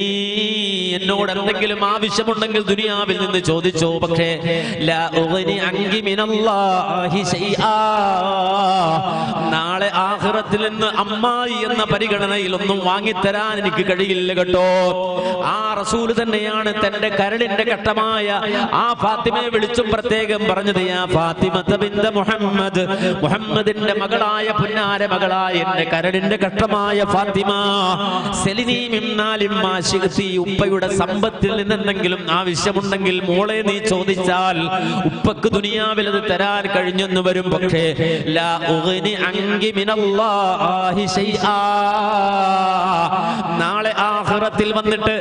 എന്നോട് എന്തെങ്കിലും ആവശ്യമുണ്ടെങ്കിൽ ദുനിയാവിൽ നിന്ന് ചോദിച്ചോ, പക്ഷേ ലാ ഉഗ്നി അൻകി മിനല്ലാഹി ശൈആ, നാളെ ആഖിറത്തിൽ നിന്ന് അമ്മായി എന്ന പരിഗണനയിൽ ഒന്നും വാങ്ങിത്തരാൻ എനിക്ക് കഴിയില്ല കേട്ടോ. ആ റസൂൽ തന്നെയാണ് തന്റെ കരളിന്റെ ഘട്ടമായ ആ ഫാത്തിമയെ വിളിച്ചും പ്രത്യേകം പറഞ്ഞത്, യാ ഫാത്തിമത ബിന്ത മുഹമ്മദ്, മുഹമ്മദിന്റെ മകളായ പുന്നാര മകളായ എന്റെ കരളിന്റെ ഘട്ടമായ ഫാത്തിമ, സലിനി മിന്നാലിം മാ ശിഅ്തി, ഉപ്പയുടെ സമ്പത്തിൽ നിന്ന് എന്തെങ്കിലും ആവശ്യമുണ്ടെങ്കിൽ മോളെ നീ ചോദിച്ചാൽ ഉപ്പക്ക് ദുനിയാവിൽ അത് തരാൻ കഴിഞ്ഞെന്ന് വരും, പക്ഷേ ലാ ഉഗ്നി അൻകി മിനല്ലാഹി ശൈആ, നാളെ ആഖിറത്തിൽ വന്നിട്ട്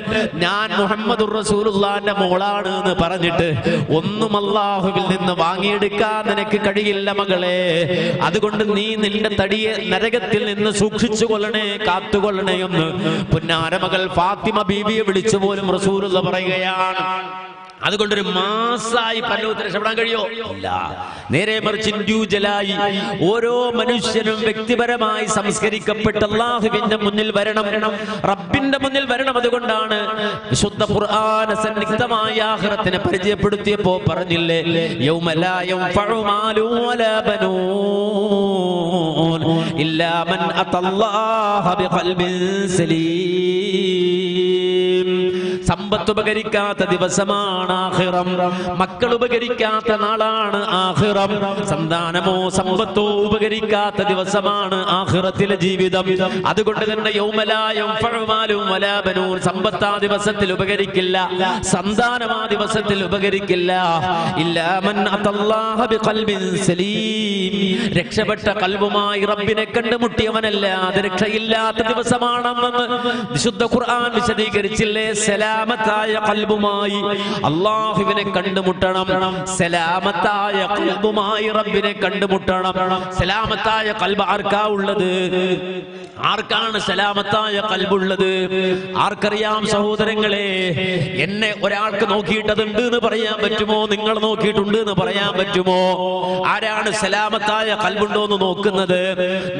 ഞാൻ മുഹമ്മദുർ റസൂലുള്ളാഹിന്റെ മോളാണ് എന്ന് പറഞ്ഞിട്ട് ഒന്നും അല്ലാഹുവിൽ നിന്ന് വാങ്ങിയെടുക്കാൻ നിനക്ക് കഴിയില്ല മകളെ. അതുകൊണ്ട് നീ നിന്റെ തടിയെ നരകത്തിൽ നിന്ന് സൂക്ഷിച്ചു കൊള്ളണേ, കാത്തുകൊള്ളണേ എന്ന് പുന്നാര മകൾ ഫാത്തിമ ബീവിയെ വിളിച്ചു പോലും റസൂലുള്ളാഹി പറയുകയാണ്. അതുകൊണ്ടൊരു മാസായി പരലോകത്ത് രക്ഷപ്പെടാൻ കഴിയോ? ഇല്ല. നേരെ മറിച്ച് ഇൻഡിവിജ്വലായി ഓരോ മനുഷ്യനും വ്യക്തിപരമായി സംസ്കരിക്കപ്പെട്ട് അല്ലാഹുവിന്റെ മുന്നിൽ വരണം, റബ്ബിന്റെ മുന്നിൽ വരണം. അതുകൊണ്ടാണ് വിശുദ്ധ ഖുർആൻ സന്നിഗ്ധമായ ആഖിറത്തിനെ പരിചയപ്പെടുത്തിയപ്പോ പറഞ്ഞില്ലേ, യൗമ ലാ യൻഫഉ മാലു വലാ ബനൂൻ ഇല്ലാ മൻ അതല്ലാഹ ബിഖൽബിൻ സലീം. സമ്പത്ത് ഉപകരിക്കാത്ത ദിവസമാണ് ആഖിറം. മക്കൾ ഉപകരിക്കാത്ത നാളാണ് ആഖിറം. സന്താനമോ സമ്പത്തോ ഉപകരിക്കാത്ത ദിവസമാണ് ആഖിറത്തിലെ ജീവിതം. അതുകൊണ്ട് തന്നെ യൗമലാ യൻഫഉ മാലും വലാ ബനൂൻ, സമ്പത്ത് ആ ദിവസത്തിൽ ഉപകരിക്കില്ല, സന്താനം ആ ദിവസത്തിൽ ഉപകരിക്കില്ല. ഇല്ലാ മൻ അതല്ലാഹ ബിഖൽബിൻ സലീം, രക്ഷപ്പെട്ട ഖൽബുമായി റബ്ബിനെ കണ്ടുമുട്ടിയവനല്ലാതെ രക്ഷയില്ലാത്ത ദിവസമാണെന്ന് വിശുദ്ധ ഖുർആൻ വിശദീകരിച്ചില്ലേ? സലാമത്തായ ഖൽബുമായി അല്ലാഹുവിനെ കണ്ടുമുട്ടണം, സലാമത്തായ ഖൽബുമായി റബ്ബിനെ കണ്ടുമുട്ടണം. സലാമത്തായ ഖൽബ് ആർക്കാ ഉള്ളത്? ആർക്കാണ് സലാമത്തായ ഖൽബുള്ളത്? ആർക്കറിയാം സഹോദരങ്ങളെ? എന്നെ ഒരാൾക്ക് നോക്കിയിട്ടതുണ്ട് എന്ന് പറയാൻ പറ്റുമോ? നിങ്ങൾ നോക്കിയിട്ടുണ്ട് എന്ന് പറയാൻ പറ്റുമോ? ആരാണ് സലാമത്തായ ഖൽബുണ്ടോ എന്ന് നോക്കുന്നത്?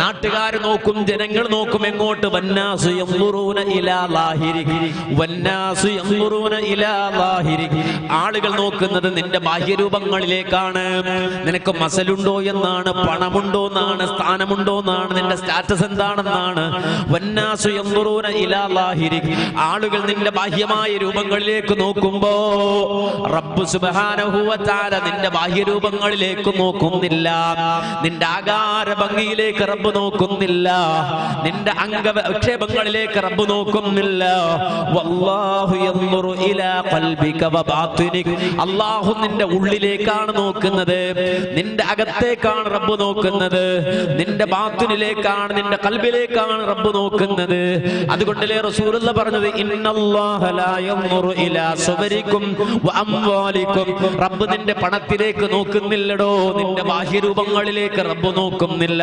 നാട്ടുകാർ നോക്കും, ജനങ്ങൾ നോക്കും. എങ്ങോട്ട്? വന്നാസു യൻദുറൂന ഇലാ ലാഹിരിഹി, വന്നാസു യൻദുറൂന ഇലാ ലാഹിരിഹി. ആളുകൾ നോക്കുന്നത് നിന്റെ ബാഹ്യരൂപങ്ങളിലേക്കാണ്. നിനക്ക് മസലുണ്ടോ എന്നാണ്, പണമുണ്ടോ എന്നാണ്, സ്ഥാനമുണ്ടോ എന്നാണ്, നിന്റെ സ്റ്റാറ്റസ് എന്താണെന്നാണ്. വന്നാസു യൻദുറൂന ഇലാ ലാഹിരിഹി. ആളുകൾ നിന്റെ ബാഹ്യമായ രൂപങ്ങളിലേക്ക് നോക്കുമ്പോ റബ്ബ് സുബ്ഹാനഹു വ തആല നിന്റെ ബാഹ്യരൂപങ്ങളിലേക്ക് നോക്കുന്നില്ല. നിന്റെ ആകാര ഭംഗിയിലേക്ക് റബ്ബ് നോക്കുന്നില്ല. നിന്റെ അംഗവിക്ഷേപങ്ങളിലേക്ക് റബ്ബ് നോക്കുന്നില്ല. വല്ലാഹു യൻദുറു ഇലാ ഖൽബിക വ ബാത്തിനിക. അല്ലാഹു നിന്റെ ഉള്ളിലേക്കാണ് നോക്കുന്നത്, നിന്റെ അകത്തേക്കാണ് റബ്ബ് നോക്കുന്നത്, നിന്റെ ബാത്തിനിലേക്കാണ്, നിന്റെ ഖൽബിലേക്കാണ് റബ്ബ് നോക്കുന്നത്. അതുകൊണ്ടല്ലേ റസൂലുള്ളാഹി പറഞ്ഞത് ഇന്നല്ലാഹ ലാ യൻദുറു ഇലാ സുവരിക്കും വ അംവാലിക്കും. റബ്ബ് നിന്റെ പണത്തിലേക്ക് നോക്കുന്നില്ലടോ, നിന്റെ ബാഹ്യരൂപങ്ങളിലേക്ക് റബ്ബ് നോക്കുന്നില്ല.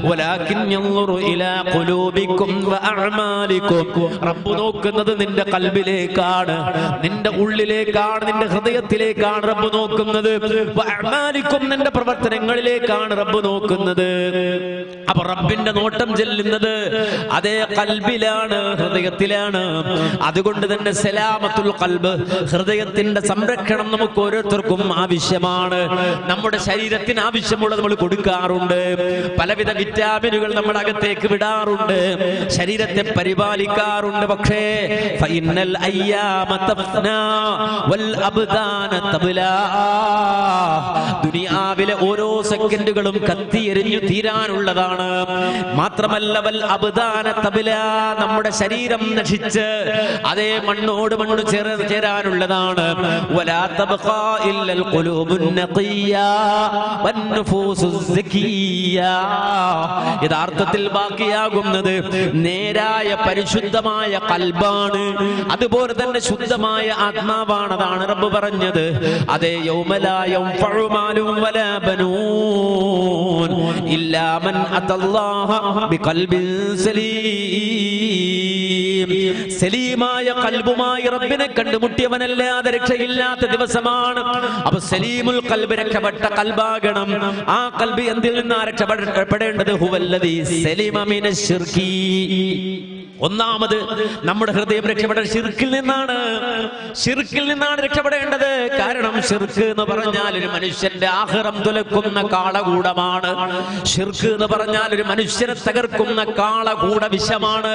വലാകിൻ യൻദുറു ഇലാ ഖുലൂബിക്കും വ അഅമാലിക്കും. റബ്ബ് നോക്കുന്നത് നിന്റെ ഖൽബിലേക്കാണ്, നിന്റെ ഉള്ളിലേക്കാണ്, നിന്റെ ഹൃദയത്തിലേക്കാണ് റബ്ബ് നോക്കുന്നത്. വ അഅമാലിക്കും, നിന്റെ പ്രവർത്തനങ്ങളിലേക്കാണ് റബ്ബ് നോക്കുന്നത്. അപ്പൊ റബ്ബിന്റെ നോട്ടം ചെല്ലുന്നത് അതേ ഖൽബിലാണ്, ഹൃദയത്തിലാണ്. അതുകൊണ്ട് തന്നെ സലാമത്തുൽ ഖൽബ്, ഹൃദയത്തിന്റെ സംരക്ഷണം നമുക്ക് ഓരോരുത്തർക്കും ആവശ്യമാണ്. നമ്മുടെ ശരീരത്തിന് ആവശ്യമുള്ളത് നമ്മൾ കൊടുക്കാറുണ്ട്. പലവിധ വിറ്റാമിനുകൾ നമ്മൾ അകത്തേക്ക് വിടാറുണ്ട്, ശരീരത്തെ പരിപാലിക്കാറുണ്ട്. പക്ഷേ ഫഇന്നൽ അയ്യാമ തഫ്നാ വൽ അബ്ദാന തബ്ലാ. ദുനിയാവിലെ ഓരോ സെക്കൻഡുകളും കത്തിയെരിഞ്ഞു തീരാനുള്ളതാണ്. മാത്രമല്ല വൽ അബ്ദാന തബ്ലാ, നമ്മുടെ ശരീരം നശിച്ച് അതേ മണ്ണോട് മണ്ണ് ചേരാനുള്ളതാണ്. വലാ തബ്ഖാ ഇല്ലൽ ഖുലൂബുൻ നഖിയ്യാ വൻ നുഫൂസുസ് സക്കിയ്യാ. യഥാർത്ഥത്തിൽ ബാക്കിയാകുന്നത് നേരായ പരിശുദ്ധമായ ഖൽബാണ്, അതുപോലെ തന്നെ ശുദ്ധമായ ആത്മാവാണ്. അതാണ് റബ്ബ് പറഞ്ഞത്. അതേ യൗമലാ യൻഫഉ മാലും വലാ ബനൂൻ ഇല്ലാ മൻ അതല്ലാഹ ബിഖൽബിൻ സലീം. സലീമായ ഖൽബുമായി റബ്ബിനെ കണ്ടുമുട്ടിയവനല്ലാതെ രക്ഷയില്ലാത്ത ദിവസമാണ്. അപ്പൊ സലീമുൽ ഖൽബ്, രക്ഷപ്പെട്ട ഖൽബാകണം. ആ ഖൽബ് എന്തിൽ നിന്നാണ് രക്ഷപ്പെടേണ്ടത്? ഹുവല്ലദീ സലിമ മിനശ് ശിർകി. ഒന്നാമത് നമ്മുടെ ഹൃദയം രക്ഷപ്പെടേണ്ടത് ശിർക്കിൽ നിന്നാണ്. ശിർക്കിൽ നിന്നാണ് രക്ഷപ്പെടേണ്ടത്. കാരണം ശിർക്ക് എന്ന് പറഞ്ഞാൽ ഒരു മനുഷ്യന്റെ ആഖിറം തുലക്കുന്ന കാളകൂടമാണ്. ശിർക്ക് എന്ന് പറഞ്ഞാൽ ഒരു മനുഷ്യനെ തകർക്കുന്ന കാളകൂട വിഷമാണ്.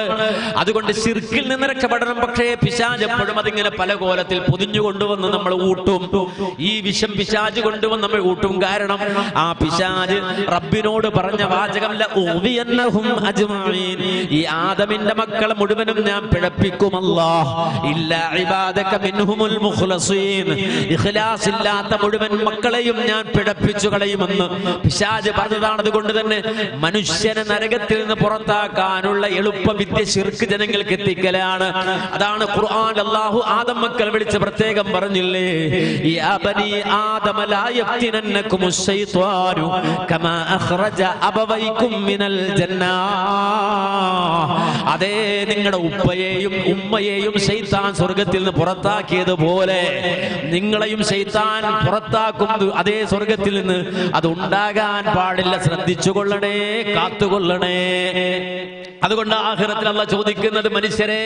അതുകൊണ്ട് ശിർക്കിൽ നിന്ന് രക്ഷപ്പെടണം. പക്ഷേ പിശാച് എപ്പോഴും അതിങ്ങനെ പല കോലത്തിൽ പൊതിഞ്ഞു കൊണ്ടുവന്ന് നമ്മൾ ഊട്ടും. ഈ വിഷം പിശാച് കൊണ്ടുവന്ന് നമ്മൾ ഊട്ടും. കാരണം ആ പിശാച് റബ്ബിനോട് പറഞ്ഞ വാചകം ലഉദിയന്നഹും അജ്മഈൻ. ഈ ആദമിന്റെ മക്കളെ മുഴുവനും ഞാൻ പിഴപ്പിക്കുമല്ലാഹ് ഇല്ലാ ഇബാദക മിൻഹുൽ മുഖ്ലസീൻ. ഇഖ്ലാസ് ഇല്ലാത്ത മുഴുവൻ മക്കളെയും ഞാൻ പിഴപ്പിച്ചു കളയുമെന്ന് പിശാച് പറഞ്ഞതാണ്. അതുകൊണ്ട് തന്നെ മനുഷ്യനെ നരകത്തിൽ നിന്ന് പുറത്താക്കാനുള്ള എളുപ്പ വിദ്യ ശിർക്ക് ജനങ്ങൾക്ക് എത്തിക്കലാണ്. അതാണ് ഖുർആൻ അല്ലാഹു ആദം മക്കളെ വിളിച്ച് പ്രത്യേകം പറഞ്ഞില്ലേ, യാ ബനി ആദമ ലാ യഫ്തിനന്നകുമുശ് ശൈത്വാനു കമാ അഖ്റജ അബവൈകും മിനൽ ജന്നാ. അതേ നിങ്ങളുടെ ഉപ്പയെയും ഉമ്മയെയും ശൈത്താൻ സ്വർഗത്തിൽ നിന്ന് പുറത്താക്കിയതുപോലെ നിങ്ങളെയും ശൈത്താൻ പുറത്താക്കും. അതേ സ്വർഗത്തിൽ നിന്ന് അത് ഉണ്ടാകാൻ പാടില്ല. ശ്രദ്ധിച്ചുകൊള്ളണേ, കാത്തുകൊള്ളണേ. അതുകൊണ്ട് ആഖിറത്തിൽ അല്ലാഹ് ചോദിക്കുന്നത്, മനുഷ്യരെ,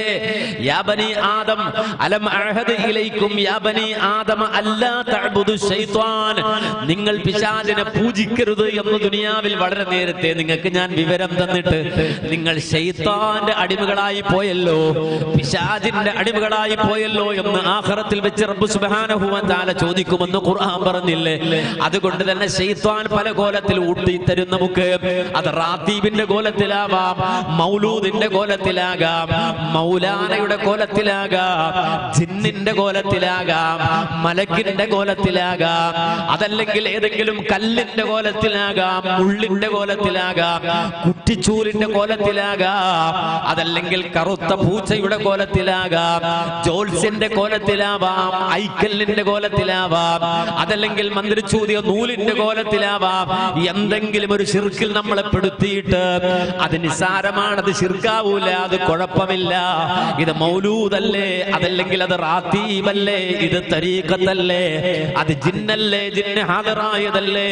യാ ബനി ആദം അലം അഅഹദ് ഇലൈക്കും യാ ബനി ആദം അല്ലാ തഅബുദു ശൈത്വാൻ, നിങ്ങൾ പിശാചിനെ പൂജിക്കരുത് എന്ന് ദുനിയാവിൽ വളരെ നേരത്തെ നിങ്ങൾക്ക് ഞാൻ വിവരം തന്നിട്ട് നിങ്ങൾ ശൈത്താന്റെ അടിമകളായി പോയല്ലോ, പിശാചിന്റെ അടിമകളായി പോയല്ലോ എന്ന് ആഖിറത്തിൽ വെച്ച് റബ്ബ് സുബ്ഹാനഹു വ തആല ചോദിക്കുമെന്ന് ഖുർആൻ പറഞ്ഞില്ലേ? അതുകൊണ്ട് തന്നെ ശൈത്താൻ പല കോലത്തിൽ ഊട്ടിത്തരും നമുക്ക്. അത് റാത്തീബിന്റെ കോലത്തിലാവാം, മൗലൂദിന്റെ കോലത്തിലാകാം, മൗലാനയുടെ കോലത്തിലാകാം, ജിന്നിന്റെ കോലത്തിലാകാം, മലക്കിന്റെ കോലത്തിലാകാം, അതല്ലെങ്കിൽ ഏതെങ്കിലും കല്ലിന്റെ കോലത്തിലാകാം, മുള്ളിന്റെ കോലത്തിലാകാം, കുറ്റിച്ചൂരിന്റെ കോലത്തിലാകാം, അതല്ലെങ്കിൽ കറുത്ത പൂച്ചയുടെ കോലത്തിലാകാം, ജോത്സ്യന്റെ കോലത്തിലാവാം, ഐക്കല്ലിന്റെ കോലത്തിലാവാം, അതല്ലെങ്കിൽ മന്ത്രിച്ചൂതിയ നൂലിന്റെ കോലത്തിലാവാം. എന്തെങ്കിലും ഒരു ശിർക്കിൽ നമ്മളെ പെടുത്തിയിട്ട് അത് നിസാരമാണ്, അത് ശിർക്കാവൂല, അത് കുഴപ്പമില്ല, ഇത് മൗലൂദല്ലേ, അതല്ലെങ്കിൽ അത് റാത്തീബല്ലേ, ഇത് തരീഖത്തല്ലേ, അത് ജിന്നല്ലേ, ജിന്ന് ഹാദിറായതല്ലേ,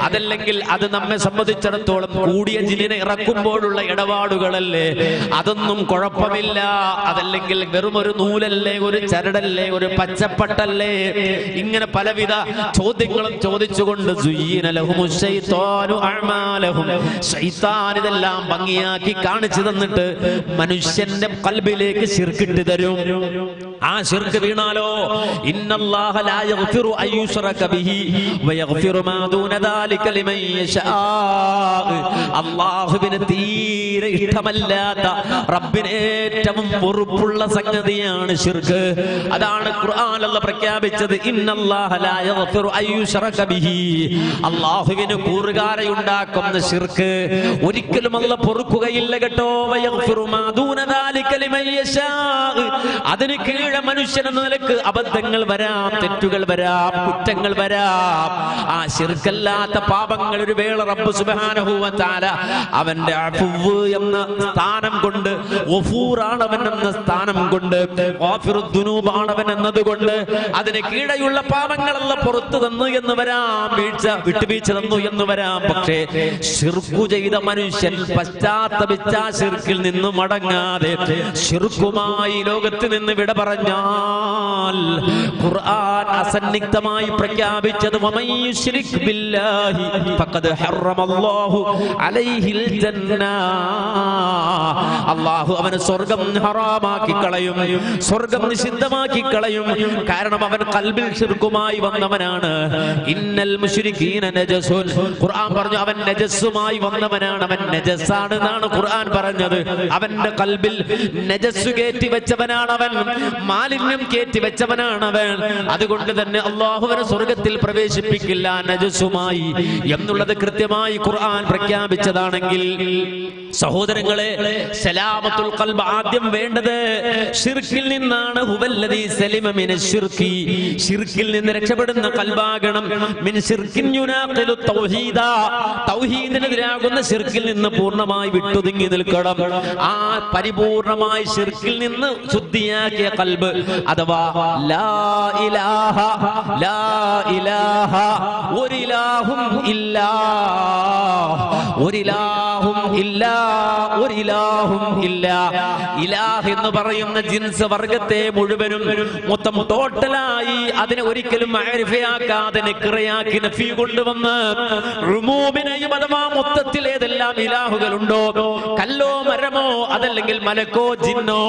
അതല്ലെങ്കിൽ അത് നമ്മെ സംബന്ധിച്ചിടത്തോളം കൂടിയ ജിന്നിനെ ഇറക്കുമ്പോഴുള്ള ഇടപാടുകളല്ലേ, അതൊന്നും കുഴപ്പമില്ല, അതല്ലെങ്കിൽ വെറും ഒരു നൂലല്ലേ, ഒരു ചരടല്ലേ, ഒരു പച്ചപ്പട്ടല്ലേ, ഇങ്ങനെ പലവിധ ചോദ്യങ്ങളും ചോദിച്ചുകൊണ്ട് ശൈത്താൻ ഇതെല്ലാം ഭംഗിയാക്കി കാണിച്ചു തന്നിട്ട് മനുഷ്യന്റെ ഖൽബിലേക്ക് ശിർക്കിട്ട് തരും. ആ ശിർക്ക് വീണാലോ, ഇന്നല്ലാഹ ലാ യഗ്ഫിറു അയ്യുശ്റക ബിഹി വയഗ്ഫിറു മാ ദൂന ദാലിക ലിമൻ യശാ. അല്ലാഹുവിന് തീരെ ഇഷ്ടമല്ലാത്ത, റബ്ബിന് ഏറ്റവും വെറുപ്പുള്ള സംഗതിയാണ് ശിർക്ക്. അതാണ് ഖുർആനിൽ അല്ലാഹ് പ്രഖ്യാപിച്ചത്, ഇന്നല്ലാഹ ലാ യഗ്ഫിറു അയ്യുശ്റക ബിഹി. അല്ലാഹുവിന് കൂറുകാരെ ഉണ്ടാക്കുന്ന ശിർക്ക് ഒരിക്കലും അല്ലാഹ് പൊറുക്കുകയില്ല കേട്ടോ. വയഗ്ഫിറു മാ ദൂന ദാലിക ലിമൻ യശാ. അതിന് കീഴെ മനുഷ്യൻ എന്ന നിലക്ക് അബദ്ധങ്ങൾ വരാം, തെറ്റുകൾ വരാം, കുറ്റങ്ങൾ വരാം. ആ ശിർക്കല്ലാത്ത പാപങ്ങൾ ഒരു വേള റബ്ബ് സുബ്ഹാനഹു വ തആല അവന്റെ അഫ്വ് എന്ന സ്ഥാനം കൊണ്ട്, ഗഫൂറാണ് അവൻ എന്ന സ്ഥാനം കൊണ്ട്, ഗാഫിറു ദുനൂബ് ആണവൻ എന്നതുകൊണ്ട് അതിന് കീഴെയുള്ള പാപങ്ങളല്ല പുറത്തു തന്നു എന്ന് വരാം, വിട്ടുവീഴ്ച തന്നു എന്ന് വരാം. പക്ഷേ ശിർക്ക് ചെയ്ത മനുഷ്യൻ പശ്ചാത്തപിച്ച ശിർക്കിൽ നിന്ന് മടങ്ങാതെ ശിർക്കുമായി ലോകത്ത് നിന്ന് വിട പറഞ്ഞാൽ ഖുർആൻ അസന്നിഗ്ധമായി പ്രഖ്യാപിച്ചത്, വമൻ യുശ്രിക് ബില്ലാഹി ഫഖദ് ഹറമല്ലാഹു അലൈഹിൽ ജന്ന. അല്ലാഹു അവന് സ്വർഗ്ഗം ഹറാമാക്കി കളയും, സ്വർഗ്ഗം നിഷിദ്ധമാക്കി കളയും. കാരണം അവൻ ഖൽബിൽ ശിർക്കുമായി വന്നവനാണ്. ഇന്നൽ മുശ്രികീന നജസുൻ. ഖുർആൻ പറഞ്ഞു അവൻ നജസുമായി വന്നവനാണ്, അവൻ നജസാണ് എന്നാണ് ഖുർആൻ പറഞ്ഞത്. അവന്റെ ഖൽബിൽ നജസ് കയറ്റി വെച്ചവനാണ് അവൻ, മാലിന്യം കയറ്റി വെച്ചവനാണ് അവൻ. അതുകൊണ്ട് തന്നെ അല്ലാഹുവിനെ സ്വർഗ്ഗത്തിൽ പ്രവേശിപ്പിക്കില്ല നജസുമായി എന്നുള്ളത് കൃത്യമായി ഖുർആൻ പ്രഖ്യാപിച്ചതാണെങ്കിൽ, സഹോദരങ്ങളെ, സലാമത്തുൽ ഖൽബ് ആദ്യം വേണ്ടത് ശിർക്കിൽ നിന്നാണ്. ഹുവല്ലദീ സലിമ മിനശ് ശിർക്കി. ശിർക്കിൽ നിന്ന് രക്ഷപ്പെടുന്ന ഖൽബാകണം. മിൻ ശിർക്കിൻ യുനാഖിലു തൗഹീദ. തൗഹീദിനെതിരാകുന്ന ശിർക്കിൽ നിന്ന് പൂർണ്ണമായി വിട്ടുതുങ്ങി നിൽക്കണം. ആ പരിപൂർണമായി ശിർക്കിൽ നിന്ന് ശുദ്ധിയാക്കിയ ഖൽബ് അഥവാ ലാ ഇലാഹ ലാ ഇലാഹ ഒരിലാഹും ഇല്ലാ ഒരിലാഹും ഇല്ലാ ഒരിലാഹും ഇല്ലാ. ഇലാഹ് എന്ന് പറയുന്ന ജിൻസ് വർഗത്തെ മുഴുവനും മൊത്തം ടോട്ടലായി അതിനെ ഒരിക്കലും മഅരിഫയാക്കാതെ നിക്റയാക്കി നഫി കൊണ്ടുവന്ന് ഉമൂമിനെയും അഥവാ മൊത്തത്തിൽ ഏതെല്ലാം ഇലാഹുകളുണ്ടോ, കല്ലോ മരമോ അതല്ലെങ്കിൽ മലക്കോ ജിന്നോ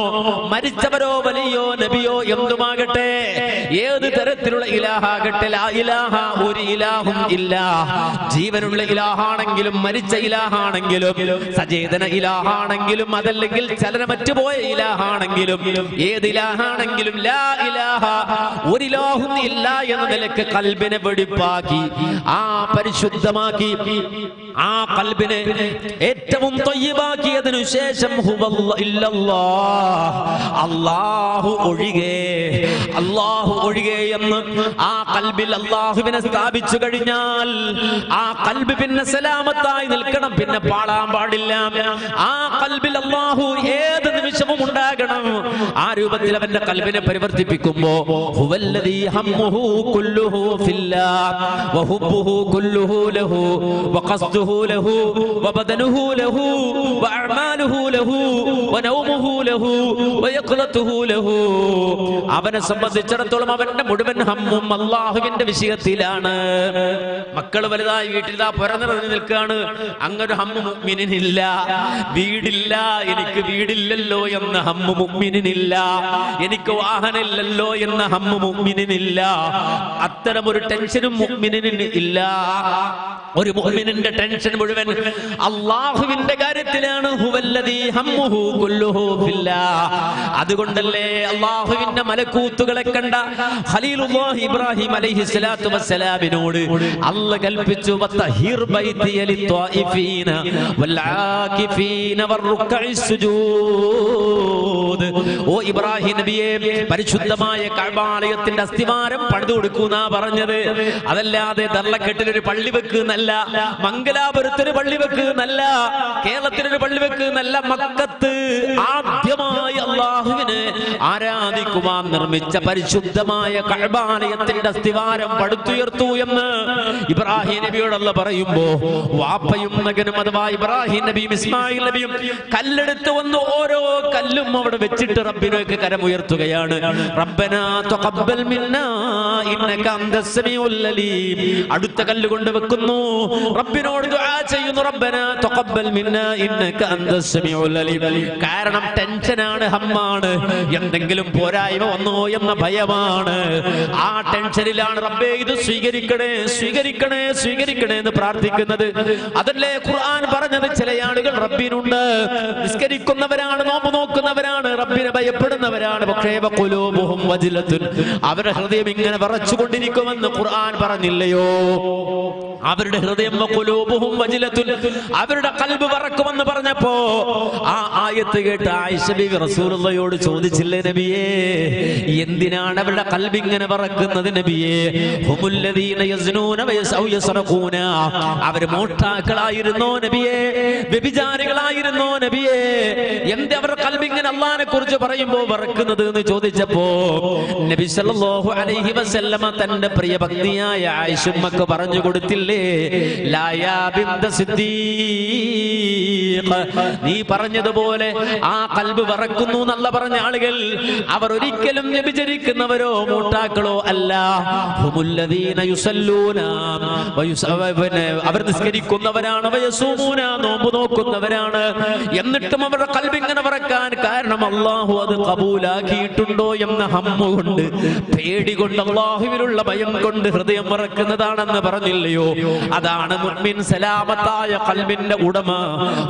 മരിച്ചവരോ വലിയോ നബിയോ എന്തുമാകട്ടെ, ഏത് തരത്തിലുള്ള ഇലാഹാകട്ടെ, ലാ ഇലാഹ ഒരു ഇലാഹും ഇല്ല. ജീവനുള്ള ഇലാഹാണെങ്കിലും മരിച്ച ഇലാഹാണെങ്കിലും സചേതന ഇലാഹാണെങ്കിലും അതല്ലെങ്കിൽ ചലനമറ്റുപോയ ഇലാഹാണെങ്കിലും ഏത് ഇലാഹാണെങ്കിലും ലാ ഇലാഹ ഒരിലാഹും ഇല്ല എന്ന നിലക്ക് ഖൽബിനെ വെടിപ്പാക്കി, ആ പരിശുദ്ധമാക്കി, ആ ഖൽബിനെ ഏറ്റവും ത്വയ്യിബാക്കിയതിനു ശേഷം അല്ലാഹു ഒഴികെ, അല്ലാഹു ഒഴികെ എന്ന് ആ ഖൽബിൽ അല്ലാഹുവിനെ സ്ഥാപിച്ചു കഴിഞ്ഞാൽ ആ ഖൽബ് പിന്നെ സലാമത്തായി നിൽക്കണം, പിന്നെ പാളാൻ പാടില്ല. ആ ഖൽബിൽ അല്ലാഹു ഏത് നിമിഷവും ഉണ്ടാകണം. ആ രൂപത്തിൽ അവന്റെ ഖൽബിനെ പരിവർത്തിപ്പിക്കുമ്പോൾ ഹുവല്ലദീ ഹമ്മുഹു കുല്ലുഹു ഫില്ലാഹ് വഹുബ്ബുഹു കുല്ലുഹു ലഹു വഖസ്ദുഹു ലഹു വബദനുഹു ലഹു വഅഅമാലുഹു ലഹു വനൗമുഹു ലഹു വയഖ്ലതുഹു ലഹു. അവനെ സംബന്ധിച്ചിടത്തോളം അവന്റെ മുഴുവൻ ഹമ്മും അല്ലാഹുവിന്റെ വിഷയത്തിലാണ്. മക്കൾ വലുതായി വീട്ടിൽ പുറനിറഞ്ഞു നിൽക്കുകയാണ്, അങ്ങനൊരു ഹമ്മു മുഅ്മിനിനില്ല. വീടില്ല, എനിക്ക് വീടില്ലല്ലോ എന്ന ഹമ്മു മുഅ്മിനിനില്ല. എനിക്ക് വാഹനമില്ലല്ലോ എന്ന ഹമ്മു മുഅ്മിനിനില്ല. അത്തരമൊരു ടെൻഷനും മുഅ്മിനിന് ഇല്ല. ഒരു മുഅ്മിനിന്റെ ടെൻഷൻ മുഴുവൻ അല്ലാഹുവിന്റെ കാര്യത്തിലാണ്. ഹുവല്ലദീ ഹമ്മുഹു കുല്ലുഹു ഫില്ലാഹ്. അതുകൊണ്ടല്ലേ അല്ലാഹുവിന്റെ മലക്കൂത്തുകളെ കണ്ട ഖലീലുല്ലാഹി ഇബ്രാഹിം അലൈഹിസ്സലാത്തു വസ്സലാമിനോട് അല്ലാഹു കൽപ്പിച്ചു, വതഹിർ ബൈതിയ ലിത്വായിഫീന വൽആകിഫീന വറുക്കഇസ് സുജൂദ്. ഓ ഇബ്രാഹിം നബിയെ, പരിശുദ്ധമായ കഅബാലയത്തിന്റെ അസ്തിവാരം പണിതു കൊടുക്കൂന്നാ പറഞ്ഞത്. അതല്ലാതെ ദർലക്കെട്ടിലൊരു പള്ളി വെക്കുന്നല്ല, മംഗലാപുരത്തിന് പള്ളി വെക്കുന്നല്ല, കേരളത്തിനൊരു പള്ളി വെക്കുന്നല്ല. മക്കത്ത് ആദ്യമായി അല്ലാഹുവിനെ ആരാധിക്കുവാൻ നിർമ്മിച്ച പരിശുദ്ധമായ കഅബാലയത്തിന്റെ അസ്തിവാരം പടുത്തുയർത്തു എന്ന് ഇബ്രാഹിം നബിയോട് അല്ലാഹു പറയുമ്പോ വാപ്പയും മകനും അഥവാ ഇബ്രാഹിം നബിയും ഇസ്മായിൽ നബിയും കല്ലെടുത്ത് വന്ന് ഓരോ കല്ലും അവിടെ വെച്ചിട്ട് റബ്ബിനേക്ക് കരമുയർത്തുകയാണ്. റബ്ബനാ തഖബ്ബൽ മിന്നാ ഇന്നക അൻതസ് സമീഉൽ അലീം. അടുത്ത കല്ല് കൊണ്ട് വെക്കുന്നു, റബ്ബിനോട് ദുആ ചെയ്യുന്നു, റബ്ബനാ തഖബ്ബൽ മിന്നാ ഇന്നക അൻതസ് സമീഉൽ അലീം. കാരണം ടെൻഷനാണ്, ഹമ്മാണ്, എന്തെങ്കിലും പോരായ്മ വന്നോ എന്ന ഭയമാണ്. ആ ടെൻഷനിലാണ് റബ്ബേ ഇത് സ്വീകരിക്കണേ സ്വീകരിക്കണേ സ്വീകരിക്കണേ എന്ന് പ്രാർത്ഥിക്കുന്നത്. അതല്ലേ ഖുർആൻ പറഞ്ഞത്, ചില ആളുകൾ റബ്ബിനുണ്ട്, നിസ്കരിക്കുന്നവരാണ്, നോമ്പ് നോക്കുന്നവരാണ്, റബ്ബിനെ ഭയപ്പെടുന്നവരാണ്, പക്ഷേ വഖുലൂബുഹും വജ്ലത്തുൻ, അവരുടെ ഹൃദയം ഇങ്ങനെ വിറച്ചുകൊണ്ടിരിക്കുമെന്ന് ഖുർആൻ പറഞ്ഞില്ലയോ? അവരുടെ ഹൃദയം വഖുലൂബുഹും വജ്ലത്തുൻ, അവരുടെ ഖൽബ് വിറക്കുമെന്ന് പറഞ്ഞപ്പോ ആ ആയത്ത് കേട്ട് ആയിഷ ബീവി റസൂലുള്ളാഹിയോട് ചോദിച്ചില്ലേ, നബിയേ എന്തിനാണ് അവരുടെ ഖൽബ് ഇങ്ങനെ വിറക്കുന്നത് നബിയേ? ഹുമുല്ലദീന യസ്നൂന വയസൗ യസ്റഖൂന, അവർ മോഷ്ടാക്കളായിരുന്നോ നബിയേ? വ്യഭിചാരികളായിരുന്നോ നബിയേ? എന്തേ അവരുടെ ഖൽബ് ഇങ്ങനെ അല്ലാഹുവിനെ കുറിച്ച് പറയുമ്പോൾ വിറക്കുന്നത് എന്ന് ചോദിച്ചപ്പോ നബി സല്ലല്ലാഹു അലൈഹി വസല്ലമ തന്റെ പ്രിയ ഭക്തിയായ ആയിഷമ്മക്ക് പറഞ്ഞു കൊടുത്തില്ലേ, ലാ യാ ബിന്ത സിദ്ദീഖ്, നീ പറഞ്ഞതുപോലെ ആ ഖൽബ് വിറക്കുന്നു എന്നല്ല പറഞ്ഞ ആളുകൾ അവർ ഒരിക്കലും വ്യഭിചരിക്കുന്നവരോ മോഷ്ടാക്കളോ അല്ല. ഹുമുല്ലദീന യുസല്ലൂന, അവർ നിസ്കരിക്കുന്നവരാണ്, വയസൂമൂന, നോമ്പ് നോക്കുന്നവരാണ്. എന്നിട്ടും അവരുടെ ഖൽബ് ഇങ്ങനെ വിറക്കാൻ കാരണം അല്ലാഹു അത് കബൂലാക്കിയിട്ടുണ്ടോ എന്ന ഹമ്മു കൊണ്ട്, പേടി കൊണ്ട്, അല്ലാഹുവിലുള്ള ഭയം കൊണ്ട് ഹൃദയം വിറക്കുന്നതാണെന്ന് പറഞ്ഞില്ലയോ? അതാണ് മുഅ്മിൻ, സലാമത്തായ ഖൽബിന്റെ ഉടമ.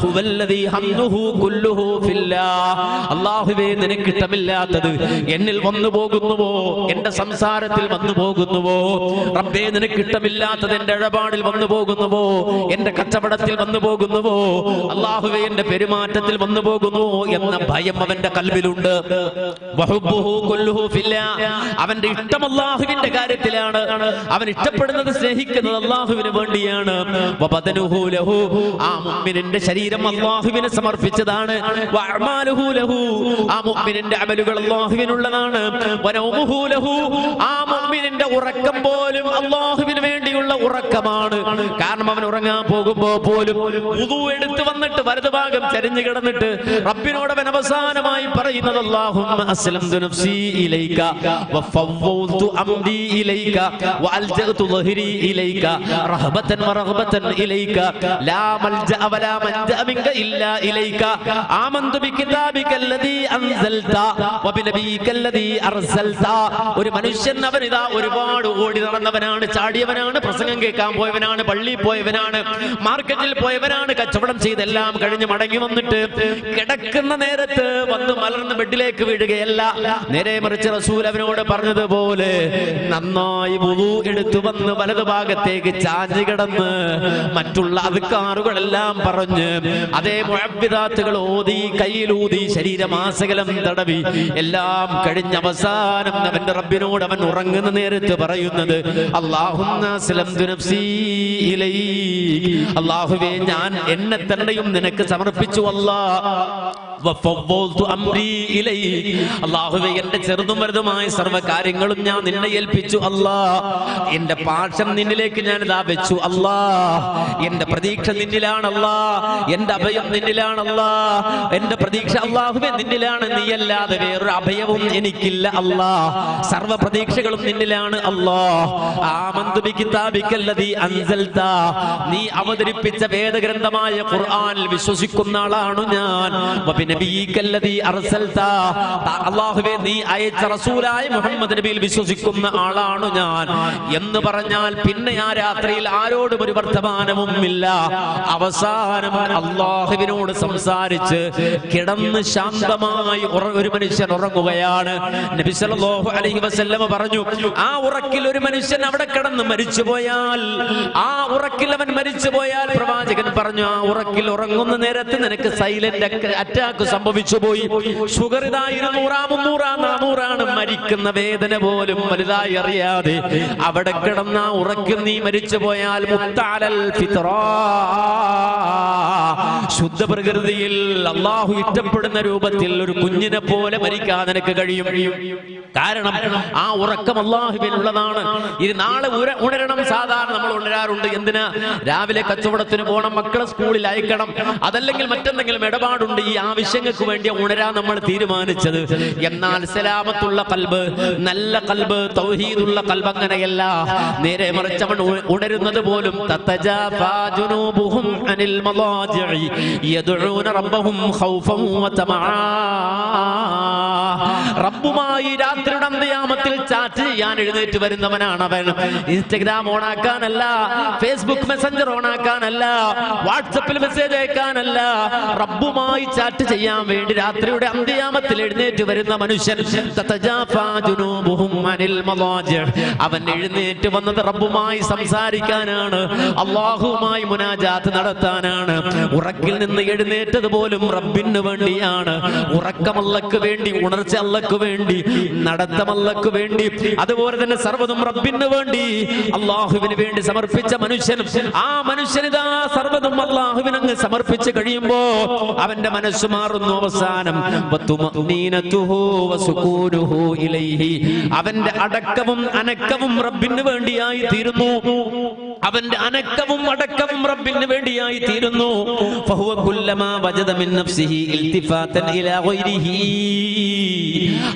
ഹുവല്ലദീ ഹംദുഹു കുല്ലുഹു ഫില്ലാഹ്. അല്ലാഹുവേ നിനക്ക് ഇഷ്ടമില്ലാത്തത് എന്നിൽ വന്നു പോകുന്നുവോ, എന്റെ സംസാരത്തിൽ വന്നു പോകുന്നുവോ? റബ്ബേ നിനക്ക് ഇഷ്ടമില്ലാത്തത് എന്റെ ഇടപാടിൽ വന്നു പോകുന്നുവോ, എന്റെ കച്ചവടത്തിൽ വന്നു പോകുന്നുവോ? അല്ലാഹുവേ എന്റെ പെരുമാറ്റത്തിൽ വന്നു പോകുന്നുവോ എന്ന ഭയം അവന്റെ ഖൽബിലുണ്ട്. വഹുബ്ബുഹു കുല്ലുഹു ഫില്ലാഹ്. അവന്റെ ഇഷ്ടം അല്ലാഹുവിന്റെ കാര്യത്തിലാണ്. അവൻ ഇഷ്ടപ്പെടുന്നത്, സ്നേഹിക്കുന്നത് അല്ലാഹുവിന് വേണ്ടിയാണ്. വബദനുഹു ലഹു, ആ മുഅ്മിനിന്റെ ശരീരം അല്ലാഹുവിനെ സമർപ്പിച്ചതാണ്. വഅഅമാലുഹു ലഹു, ആ മുഅ്മിനിന്റെ അമലുകൾ അല്ലാഹുവിനുള്ളതാണ്. വനൗമുഹു ലഹു, ആ മുഅ്മിനിന്റെ ഉറക്കം പോലും അല്ലാഹുവിന് വേണ്ടിയുള്ള ഉറക്കമാണ്. കാരണം അവൻ ഉറങ്ങാൻ പോകുമ്പോ പോലും വുദു എടുത്ത് വന്നിട്ട് വലതുഭാഗം ചരിഞ്ഞു കിടന്നിട്ട് റബ്ബിനോട് അവൻ അവസാനമായി പറയുന്നത്, അല്ലാഹുമ്മ അസ്ലംതു നഫ്സി ഇലൈക വഫവ്വദ്തു അംരി ഇലൈക വഅൽജഅതു ളഹ്രി ഇലൈക റഹബതൻ വറഗ്ബതൻ ഇലൈക ലാ മൽജഅ വലാ മൻജഅ മിൻക ഇല്ലാ ഇലൈക ആമന്തു ബികിതാബികല്ലദീ അൻസൽത വബിനബിയികല്ലദീ അർസൽത. ഒരു മനുഷ്യൻ അവൻ ഇതാ ഒരുപാട് ഓടി നടന്നവനാണ്, ചാടിയവനാണ്, പ്രസംഗം കേൾക്കാൻ പോയവനാണ്, പള്ളിയിൽ പോയവനാണ്, മാർക്കറ്റിൽ പോയവനാണ്, കച്ചവടം ചെയ്തെല്ലാം കഴിഞ്ഞ് മടങ്ങി വന്നിട്ട് കിടക്കുന്ന നേരത്ത് വന്ന് മലർന്ന് ബെഡിലേക്ക് വീഴുകയല്ല. നേരെ മറിച്ച് റസൂൽ അവനോട് പറഞ്ഞതുപോലെ നന്നായി വുളു എടുത്തു വന്ന് വലതു ഭാഗത്തേക്ക് ചാഞ്ഞു കിടന്ന് മറ്റുള്ള അദ്കാറുകളെല്ലാം പറഞ്ഞ് അതേ മുഅവ്വിദാത്തുകൾ ഓതി കയ്യിലൂതി ശരീരമാസകലം തടവി എല്ലാം കഴിഞ്ഞ അവസാനം അവന്റെ റബ്ബിനോട് അവൻ ഉറങ്ങുന്ന നേരത്ത് പറയുന്നത് അല്ലാഹുമ്മ അസ്ലംതു നഫ്സീ ഇലൈക്, അല്ലാഹുവേ ഞാൻ എന്നെ തന്നെയും നിനക്ക് സമർപ്പിച്ചു അല്ലാഹുവേ എന്റെ ചെറുതും വലുതുമായ സർവ്വ കാര്യങ്ങളും ഞാൻ നിന്നെ ഏൽപ്പിച്ചു അല്ലാ. എന്റെ പാഠം നിന്നിലേക്ക് ഞാൻ ഇതാ വെച്ചു അല്ലാ. എന്റെ പ്രതീക്ഷ നിന്നിലാണ് അല്ലാ, എന്റെ അഭയം നിന്നിലാണ് അല്ലാ, എന്റെ പ്രതീക്ഷ അല്ലാഹുവേ നിന്നിലാണ്, നീയല്ലാതെ വേറൊരു അഭയവും എനിക്കില്ല അല്ലാ, സർവ്വ പ്രതീക്ഷകളും നിന്നിലാണ് അല്ലാ. ആമന്തു ബികിതാബിക്കല്ലദീ അൻസൽത, നീ അവതരിപ്പിച്ച വേദഗ്രന്ഥമായ ഖുർആനിൽ വിശ്വസിക്കുന്ന ആളാണ് ഞാൻ. വബിനബിയിക്കല്ലദീ അർസൽത, അല്ലാഹുവേ നീ അയച്ച റസൂലായ മുഹമ്മദ് നബിയിൽ വിശ്വസിക്കുന്ന ആളാണ് ഞാൻ എന്ന് പറഞ്ഞാൽ പിന്നെ ആ രാത്രിയിൽ ആരോടും ഒരു വർത്തമാനവും ഇല്ല. അവസാനം അല്ലാഹുവിനോട് സംസാരിച്ച് കിടന്ന് ശാന്തമായി ഒരു മനുഷ്യൻ ഉറങ്ങുകയാണ്. നബി സല്ലല്ലാഹു അലൈഹി വസല്ലം പറഞ്ഞു, ആ ഉറക്കിൽ ഒരു മനുഷ്യൻ അവിടെ കിടന്ന് മരിച്ചുപോയാൽ, ആ ഉറക്കിൽ അവൻ മരിച്ചുപോയാൽ, പ്രവാചകൻ പറഞ്ഞു, ആ ഉറക്കിൽ ഉറങ്ങുന്ന നേരത്ത് നിനക്ക് സൈലന്റ് അറ്റാക്ക് സംഭവിച്ചു പോയി, ഷുഗർ ഇതാ 200, 300, 400 മരിക്കുന്ന വേദന പോലും വലുതായി അറിയാതെ അവിടെ കിടന്ന ഉറക്കിൽ നീ മരിച്ചു പോയാൽ മുത്തഅലൽ ഫിത്റാ, ശുദ്ധ പ്രകൃതിയിൽ അല്ലാഹു ഇഷ്ടപ്പെടുന്ന രൂപത്തിൽ ഒരു കുഞ്ഞിനെ പോലെ മരിക്കാൻ നിനക്ക് കഴിയും. കാരണം ആ ഉറക്കം അല്ലാഹുവിനുള്ളതാണ്. ഇത് നാളെ ഉണരണം. സാധാരണ നമ്മൾ ഉണരാറുണ്ട്. എന്തിനാ? രാവിലെ കച്ചവടത്തിന് പോകണം, മക്കളെ സ്കൂളിൽ അയക്കണം, അതല്ലെങ്കിൽ മറ്റെന്തെങ്കിലും ഇടപാടുണ്ട്. ഈ ആവശ്യങ്ങൾക്ക് വേണ്ടി ഉണരാൻ നമ്മൾ തീരുമാനിച്ചത്. എന്നാൽ സലാമത്തുള്ള ഖൽബ്, നല്ല ഖൽബ്, തൗഹീദുള്ള ഖൽബ് അങ്ങനെയല്ല. നേരെ മറിച്ച് അവൻ ഉണരുന്നത് പോലും തതജാഫാ ജുനൂബുഹും അനിൽ മളാജിഇ യദ്ഊന റബ്ബഹും ഖൗഫൻ വതമആ. റബ്ബുമായി രാത്രിയുടെ അന്ത്യയാമത്തിൽ ചാറ്റ് ചെയ്യാൻ എഴുന്നേറ്റ് വരുന്നവനാണ് അവൻ. ഇൻസ്റ്റഗ്രാം ഓണാക്കാനല്ല, ഫേസ്ബുക്ക് മെസ്സഞ്ചർ ഓണാക്കാനല്ല, വാട്സപ്പിൽ മെസ്സേജ് അയക്കാനല്ല, റബ്ബുമായി ചാറ്റ് ചെയ്യാൻ വേണ്ടി രാത്രിയുടെ അന്ത്യയാമത്തിൽ എഴുന്നേറ്റ് വരുന്ന മനുഷ്യൻ തതജാഫാ ജുനൂബുഹും അനിൽ മളാജിഇ, അവൻ എഴുന്നേറ്റ് വന്നത് റബ്ബുമായി സംസാരിക്കാനാണ്, അല്ലാഹുവുമായി മുനാജാത്ത് നടത്താനാണ്. ഉറക്കിൽ നിന്ന് എഴുന്നേറ്റത് പോലും റബ്ബിന് വേണ്ടിയാണ്. ഉറക്കം അല്ലാഹുവിന് വേണ്ടി, ഉണർച്ച അല്ലാഹുവിന് വേണ്ടി, നടത്തം അല്ലാഹുവിന് വേണ്ടി, അതുപോലെ തന്നെ സർവ്വതും റബ്ബിന് വേണ്ടി, അല്ലാഹുവിന് വേണ്ടി സമർപ്പിച്ച മനുഷ്യൻ, ആ മനുഷ്യനിതാ സർവ്വതും അല്ലാഹുവിന് അങ്ങ് സമർപ്പിച്ച് കഴിയുമ്പോ അവന്റെ മനസ്സ് മാറുന്നു. അവസാനം അവന്റെ അടക്കവും അനക്കവും റബ്ബിന് വേണ്ടിയായി തീരുന്നു. അവന്റെ അനക്കവും അടക്കവും റബ്ബിന് വേണ്ടിയായി തീരുന്നു. ഫഹുവ കുല്ലമാ വജദ മിൻ നഫ്സിഹി ഇൽതിഫാതൻ ഇലാ ഗൈരിഹി,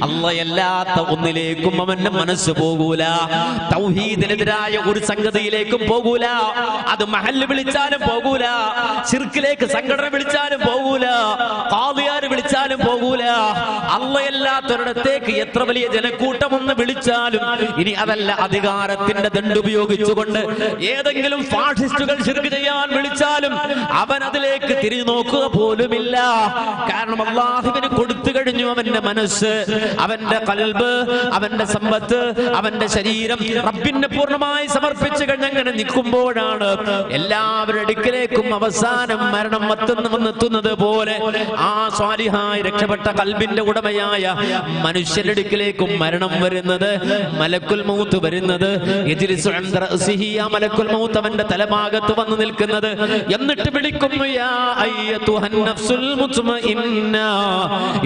അല്ലാഹയല്ലാത്ത ഒന്നിലേക്കും അവന്റെ മനസ്സ് പോകൂല. തൗഹീദിനെതിരായ ഒരു സംഗതിയിലേക്കും പോകൂല. അത് മഹല്ല് വിളിച്ചാലും പോകൂല, ശിർക്കിലേക്ക് സംഘടന വിളിച്ചാലും പോകൂല, ഖാദിയാര് വിളിച്ചാലും പോകൂല. അല്ലാഹയല്ലാത്തൊരിടത്തേക്ക് എത്ര വലിയ ജനക്കൂട്ടം ഒന്ന് വിളിച്ചാലും, ഇനി അതല്ല അധികാരത്തിന്റെ ദണ്ഡ് ഉപയോഗിച്ചുകൊണ്ട് ഏതെങ്കിലും ഫാഷിസ്റ്റുകൾ ശിർക്ക് ചെയ്യാൻ വിളിച്ചാലും അവൻ അതിലേക്ക് തിരിഞ്ഞു നോക്കുക പോലുമില്ല. കാരണം അല്ലാഹുവിന് കൊടുത്തു കഴിഞ്ഞു അവന്റെ മനസ്സ്, അവന്റെ ഖൽബ്, അവന്റെ സമ്പത്ത്, അവന്റെ ശരീരം റബ്ബിന് പൂർണ്ണമായി സമർപ്പിച്ചു കഴിഞ്ഞങ്ങനെ നിൽക്കുമ്പോഴാണ് എല്ലാവരുടെ അടുക്കലേക്കും അവസാനം മരണം വന്നെത്തുന്നത് പോലെ ആ സ്വാലിഹായി രക്ഷപ്പെട്ട ഖൽബിന്റെ ഉടമയായ മനുഷ്യരുടെ അടുക്കലേക്കും മരണം വരുന്നത്, മലക്കുൽ മൗത്ത് വരുന്നത്. യജ്ലിസു ഇൻദ റഅസിഹി, ആ മലക്കുൽ മൗത്ത് അവന്റെ തലഭാഗത്ത് വന്ന് നിൽക്കുന്നത്. എന്നിട്ട് വിളിക്കുന്നു, യാ അയ്യതുഹൻ നഫ്സുൽ മുത്മഇന്ന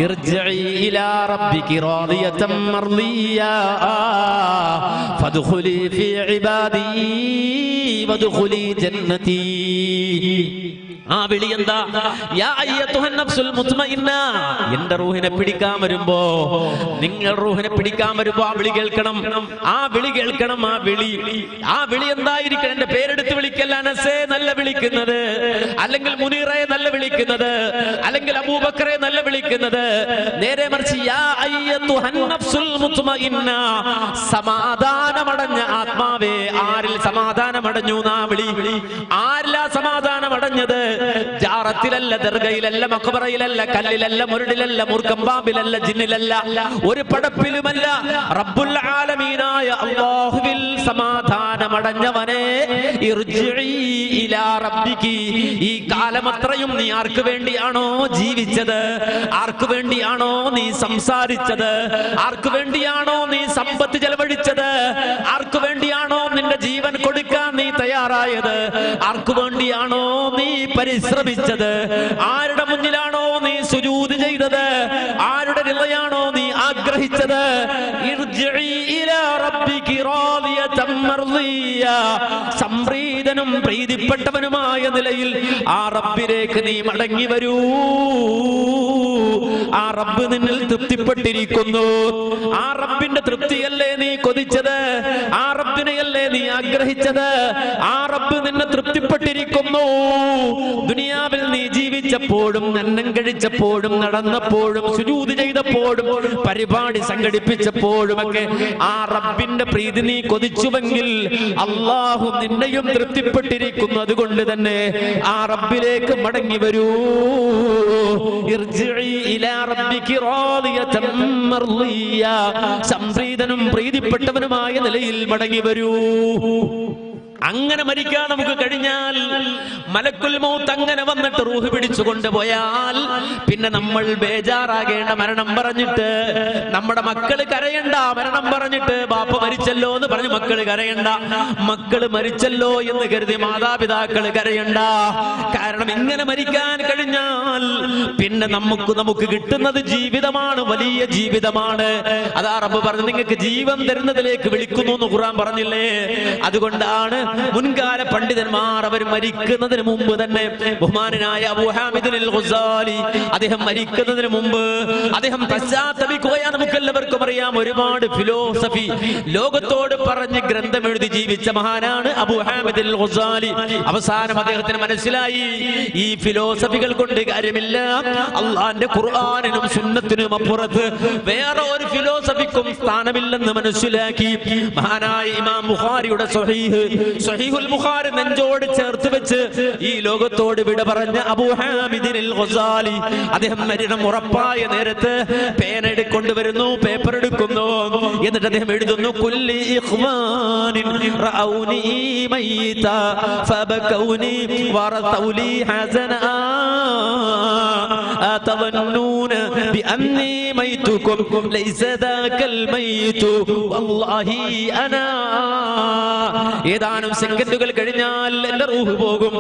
ഇർജിഇ ഇലാ റബ്ബികി റാദിയതൻ മർദിയാ ഫദ്ഖുലി ഫീ ഇബാദി വദ്ഖുലി ജന്നതി. ആ വിളി എന്താ? യാ അയ്യതുഹൻ നഫ്സുൽ മുത്മഇന്ന, എന്റെ റൂഹിനെ പിടിക്കാൻ വരുമ്പോ, നിങ്ങൾ റൂഹിനെ പിടിക്കാൻ വരുമ്പോ ആ വിളി കേൾക്കണം. ആ വിളി കേൾക്കണം. ആ വിളി എന്തായിരിക്കണം? എന്റെ പേരെടുത്ത് വിളിക്കല്ല അനസേ നല്ല വിളിക്കുന്നത്, അല്ലെങ്കിൽ മുനീറെ നല്ല വിളിക്കുന്നത്, അല്ലെങ്കിൽ അബൂബക്കറെ നല്ല വിളിക്കുന്നത്. നേരെ മറിച്ച് യാ അയ്യതുഹൻ നഫ്സുൽ മുത്മഇന്ന, സമാധാനമടഞ്ഞ ആത്മാവേ. ആരിൽ സമാധാനമടഞ്ഞു? ആ വിളി. ആരിലാ സമാധാനമടഞ്ഞത്? ജാറത്തിലല്ല, ദർഗയിലല്ല, മഖബറയിലല്ല, കല്ലിലല്ല, മുരടിലല്ല, മൂർക്കമ്പാമ്പിലല്ല, ജിന്നിലല്ല, ഒരു പടപ്പിലുമല്ല. റബ്ബുൽ ആലമീനായ അല്ലാഹുവിൽ സമാധാനമടഞ്ഞവനെ, ഇർജിഇ ഇലാ റബ്ബികി, ഈ കാലമത്രയും നീ ആർക്ക് വേണ്ടിയാണോ ജീവിച്ചത്, ആർക്ക് വേണ്ടിയാണോ നീ സംസാരിച്ചത്, ആർക്ക് വേണ്ടിയാണോ നീ സമ്പത്ത് ചെലവഴിച്ചത്, ആർക്ക് വേണ്ടിയാണോ നിന്റെ ജീവൻ കൊടുക്കാൻ നീ തയ്യാറായത്, ആർക്ക് വേണ്ടിയാണോ നീ പരിശ്രമിച്ചത്, ആരുടെ മുന്നിലാണോ നീ സുജൂദ് ചെയ്തത്, ആരുടെ റിളയാണോ നീ ആഗ്രഹിച്ചത്, ഇർജിഇ ഇലാ റബ്ബികി റാദിയതൻ മർദിയ, സംപ്രീതനും പ്രീതിപ്പെട്ടവനുമായ നിലയിൽ ആ റബ്ബിലേക്ക് നീ മടങ്ങി വരൂ. ആ റബ്ബ് നിന്നിൽ തൃപ്തിപ്പെട്ടിരിക്കുന്നു. ആ റബ്ബിന്റെ തൃപ്തിയല്ലേ നീ കൊതിച്ചത്, ആ റബ്ബിനെയല്ലേ നീ ആഗ്രഹിച്ചത്, ആ റബ്ബ് നിന്നെ തൃപ്തിപ്പെട്ടിരിക്കുന്നു. ദുനിയാവിൽ നീ ജീവിച്ചപ്പോഴും, അന്നം കഴിച്ചപ്പോഴും, നടന്നപ്പോഴും, സുജൂദ് ചെയ്തപ്പോഴും, പരിപാടി സംഘടിപ്പിച്ചപ്പോഴുമൊക്കെ ആ റബ്ബിന്റെ പ്രീതി നീ കൊതിച്ചുവെങ്കിൽ അല്ലാഹു നിന്നെയും തൃപ്തിപ്പെട്ടിരിക്കുന്നു. അതുകൊണ്ട് തന്നെ ആ റബ്ബിലേക്ക് മടങ്ങി വരൂ. ഇർജിഇ ഇലാ റബ്ബികി റാദിയതൻ മർദിയ, സംപ്രീതനും പ്രീതിപ്പെട്ടവനുമായ നിലയിൽ മടങ്ങി വരൂ. അങ്ങനെ മരിക്കാൻ നമുക്ക് കഴിഞ്ഞാൽ, മലക്കുൽ മൗത്ത് അങ്ങനെ വന്നിട്ട് റൂഹ് പിടിച്ചു കൊണ്ടുപോയാൽ പിന്നെ നമ്മൾ ബേജാറാകേണ്ട മരണം പറഞ്ഞിട്ട്, നമ്മുടെ മക്കള് കരയണ്ട മരണം പറഞ്ഞിട്ട്, ബാപ്പ മരിച്ചല്ലോ എന്ന് പറഞ്ഞ് മക്കള് കരയണ്ട, മക്കള് മരിച്ചല്ലോ എന്ന് കരുതി മാതാപിതാക്കള് കരയണ്ട. കാരണം ഇങ്ങനെ മരിക്കാൻ കഴിഞ്ഞാൽ പിന്നെ നമുക്ക് കിട്ടുന്നത് ജീവിതമാണ്, വലിയ ജീവിതമാണ്. അതാ റബ്ബ് പറഞ്ഞു, നിങ്ങൾക്ക് ജീവൻ തരുന്നതിലേക്ക് വിളിക്കുന്നു എന്ന് ഖുർആൻ പറഞ്ഞില്ലേ. അതുകൊണ്ടാണ് മുൻകാല പണ്ഡിതന്മാർ അവർ മരിക്കുന്നതിന് മുമ്പ് തന്നെ, ബഹുമാനനായ അബൂ ഹാമിദ് അൽ ഗസാലി അദ്ദേഹം മരിക്കുന്നതിന് മുമ്പ് അദ്ദേഹം പശ്ചാത്തപിക്കുകയാണ്. നമുക്കെല്ലാവർക്കും അറിയാം, ഒരുപാട് ഫിലോസഫി ലോകത്തോട് പറഞ്ഞ് ഗ്രന്ഥം എഴുതി ജീവിച്ച മഹാനാണ് അബൂ ഹാമിദ് അൽ ഗസാലി. അവസാനം അദ്ദേഹത്തിന് മനസ്സിലായി, ഈ ഫിലോസഫികൾ കൊണ്ട് കാര്യമില്ല, അള്ളാന്റെ ഖുർആനിനും സുന്നത്തിനും അപ്പുറത്ത് വേറെ ഒരു ഫിലോസഫിക്കും സ്ഥാനമില്ലെന്ന് മനസ്സിലാക്കി മഹാനായ ഇമാം ബുഖാരിയുടെ സഹീഹുൽ ബുഖാരി നെഞ്ചോട് ചേർത്ത് വെച്ച് ഈ ലോകത്തോട് വിട പറഞ്ഞ അബൂ ഹാമിദ് അൽ ഗസാലി അദ്ദേഹം മരണം ഉറപ്പായ നേരത്ത് പേന എടുക്കൊണ്ടുവരുന്നു, പേപ്പർ എടുക്കുന്നു, എന്നിട്ട് അദ്ദേഹം എഴുതുന്നു, കുല്ലി ഇഖ്വാനിൻ റഔനി മയ്യിത ഫബകൗനി വറതൗലി ഹസനാ അതവന്നൂന ബിഅന്നി മൈതുകും ലൈസ ദാകൽ മൈതു വല്ലാഹി അനാ. ഏതാനും സെക്കൻഡുകൾ കഴിഞ്ഞാൽ എന്റെ റൂഹ് പോകും.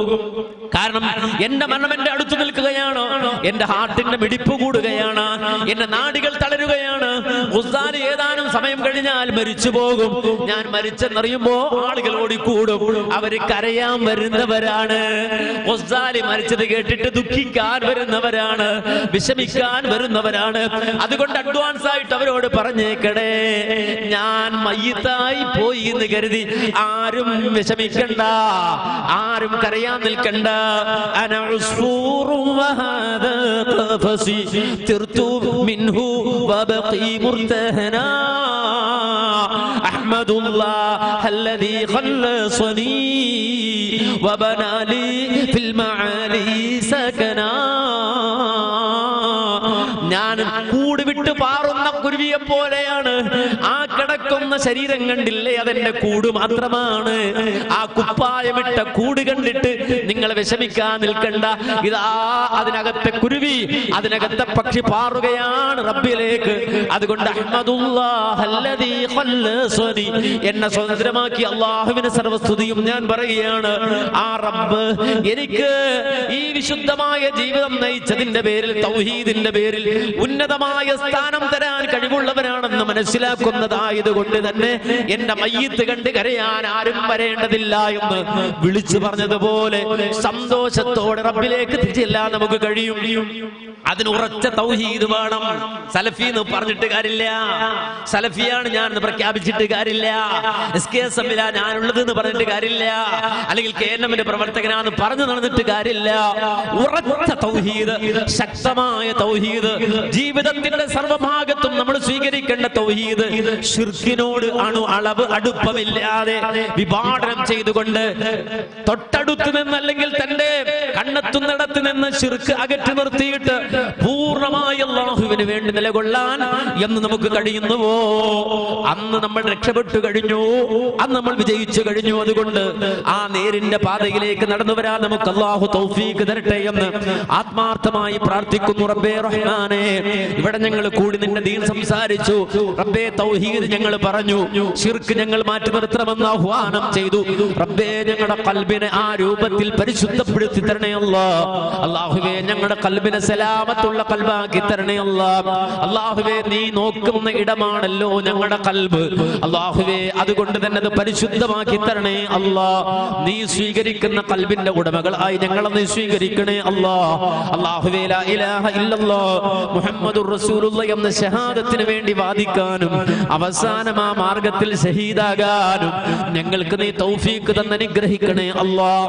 കാരണം എന്റെ മരണം എന്റെ അടുത്ത് നിൽക്കുകയാണ്, എന്റെ ഹാർട്ടിന്റെ മിടിപ്പ് കൂടുകയാണ്, എന്റെ നാഡികൾ തളരുകയാണ്. ഗസാലി ഏതാനും സമയം കഴിഞ്ഞാൽ മരിച്ചു പോകും. ഞാൻ മരിച്ചെന്നറിയുമ്പോ ആളുകൾ ഓടിക്കൂടും, അവര് കരയാൻ വരുന്നവരാണ്. ഗസാലി മരിച്ചത് കേട്ടിട്ട് ദുഃഖിക്കാൻ വരുന്നവരാണ്, വിഷമിക്കാൻ വരുന്നവരാണ്. അതുകൊണ്ട് അഡ്വാൻസ് ആയിട്ട് അവരോട് പറഞ്ഞേക്കടേ, ഞാൻ മയ്യിത്തായി പോയി എന്ന് കരുതി ആരും വിഷമിക്കണ്ട, ആരും കരയാൻ നിൽക്കണ്ട. അന ഉസ്ഫൂറും വഹാദാ ഖഫസി തിർതു മിൻഹു വബഖി മുർതഹനാ അഹ്മദുല്ലാഹ് അല്ലദീ ഖല്ലസനി വബനാലി ഫിൽ മആലി സകനാ. ഞാൻ കൂട് വിട്ട് പാറുന്ന കുരുവിയെ പോലെയാണ്. ആ കിടക്കുന്ന ശരീരം കണ്ടില്ലേ, അതെന്റെ കൂട് മാത്രമാണ്. ആ കുപ്പായമിട്ട കൂട് കണ്ടിട്ട് നിങ്ങൾ വിഷമിക്കാൻ നിൽക്കണ്ട. ഇതാ അതിനകത്തെ കുരുവി, അതിനകത്തെ പക്ഷി പാറുകയാണ് റബ്ബിലേക്ക്. അതുകൊണ്ട് അഹ്മദുല്ലാഹ് അല്ലദീ ഖല്ലസനി, എന്നെ സ്വതന്ത്രമാക്കി അല്ലാഹുവിന് സർവസ്തുതിയും ഞാൻ പറയുകയാണ്. ആ റബ്ബ് എനിക്ക് ഈ വിശുദ്ധമായ ജീവിതം നയിച്ചതിന്റെ പേരിൽ, തൗഹീദിന്റെ പേരിൽ ഉന്നതമായ സ്ഥാനം തരാൻ കഴിവുള്ളവരാണെന്ന് മനസ്സിലാക്കുന്നതായതുകൊണ്ട് തന്നെ എന്റെ മയ്യിത്ത് കണ്ട് കരയാൻ ആരും വരേണ്ടതില്ല എന്ന് വിളിച്ചു പറഞ്ഞതുപോലെ സന്തോഷത്തോടെ റബ്ബിലേക്ക് ചെല്ലാൻ നമുക്ക് കഴിയും. അതിന് ഉറച്ച തൗഹീദ് വേണം. സലഫി എന്ന് പറഞ്ഞിട്ട് കാര്യമില്ല, സലഫിയാണ് ഞാൻ എന്ന് പ്രഖ്യാപിച്ചിട്ട് കാര്യമില്ല, SKSM-ലാ ഞാനുള്ളത് എന്ന് പറഞ്ഞിട്ട് കാര്യമില്ല, അല്ലെങ്കിൽ KNM-ന്റെ പ്രവർത്തകനാന്ന് പറഞ്ഞു നടന്നിട്ട് കാര്യമില്ല. ഉറച്ച തൗഹീദ്, ശക്തമായ തൗഹീദ്, ജീവിതത്തിന്റെ സർവഭാഗത്തും നമ്മൾ സ്വീകരിക്കേണ്ട തൗഹീദ്, ശിർക്കിനോട് അളവ് അടുപ്പമില്ലാതെ വിഭാടനം ചെയ്തുകൊണ്ട് തൊട്ടടുത്ത് നിന്നല്ലെങ്കിൽ തന്റെ കണ്ണെത്തുന്നിടത്ത് നിന്ന് ശിർക്ക് അകറ്റി നിർത്തിയിട്ട് പൂർണ്ണമായി അല്ലാഹുവിന് വേണ്ടി നിലകൊള്ളാൻ എന്ന് നമുക്ക് കഴിയുന്നുവോ അന്ന് നമ്മൾ രക്ഷപ്പെട്ടു കഴിഞ്ഞു, അന്ന് നമ്മൾ വിജയിച്ചു കഴിഞ്ഞു. അതുകൊണ്ട് ആ നേരിന്റെ പാതയിലേക്ക് നടന്നു വരാൻ നമുക്ക് അല്ലാഹു തൗഫീഖ് തരട്ടെ എന്ന് ആത്മാർത്ഥമായി പ്രാർത്ഥിക്കുന്നു. റബ്ബേ റഹ്മാനേ, ഇവിടെ ഞങ്ങൾ കൂടി നിന്റെ ദീൻ സംസാരിച്ചു. റബ്ബേ തൗഹീദ് ഞങ്ങൾ പറഞ്ഞു, ശിർക്ക് ഞങ്ങൾ മാറ്റി നിർത്തണമെന്ന് ആഹ്വാനം ചെയ്തു. റബ്ബേ ഞങ്ങളുടെ ഖൽബിനെ ആ രൂപത്തിൽ പരിശുദ്ധപ്പെടുത്തി തരണേ അല്ലാഹ്. അല്ലാഹുവേ ഞങ്ങളുടെ ഖൽബിനെ സലാമത്തുള്ള ഖൽബാക്കി തരണേ അല്ലാഹ്. അല്ലാഹുവേ നീ നോക്കുന്ന ഇടമാണല്ലോ ഞങ്ങളുടെ ഖൽബ്. അല്ലാഹുവേ അതുകൊണ്ട് തന്നെ അത് പരിശുദ്ധമാക്കി തരണേ അല്ലാഹ്. നീ സ്വീകരിക്കുന്ന ഖൽബിന്റെ ഉടമകൾ ആയി ഞങ്ങളെ നീ സ്വീകരിക്കണേ അല്ലാഹ്. അല്ലാഹുവേ ലാ ഇലാഹ ഇല്ലല്ലാഹ് മുഹമ്മദുർ റസൂലുള്ളാഹി എന്ന ഷഹാദത്തിന് വേണ്ടി വാദിക്കാനും അവസാനം ആ മാർഗത്തിൽ ഷഹീദാകാനും ഞങ്ങൾക്ക് നീ തൗഫീഖ് തന്ന് അനുഗ്രഹിക്കണേ അല്ലാഹ്.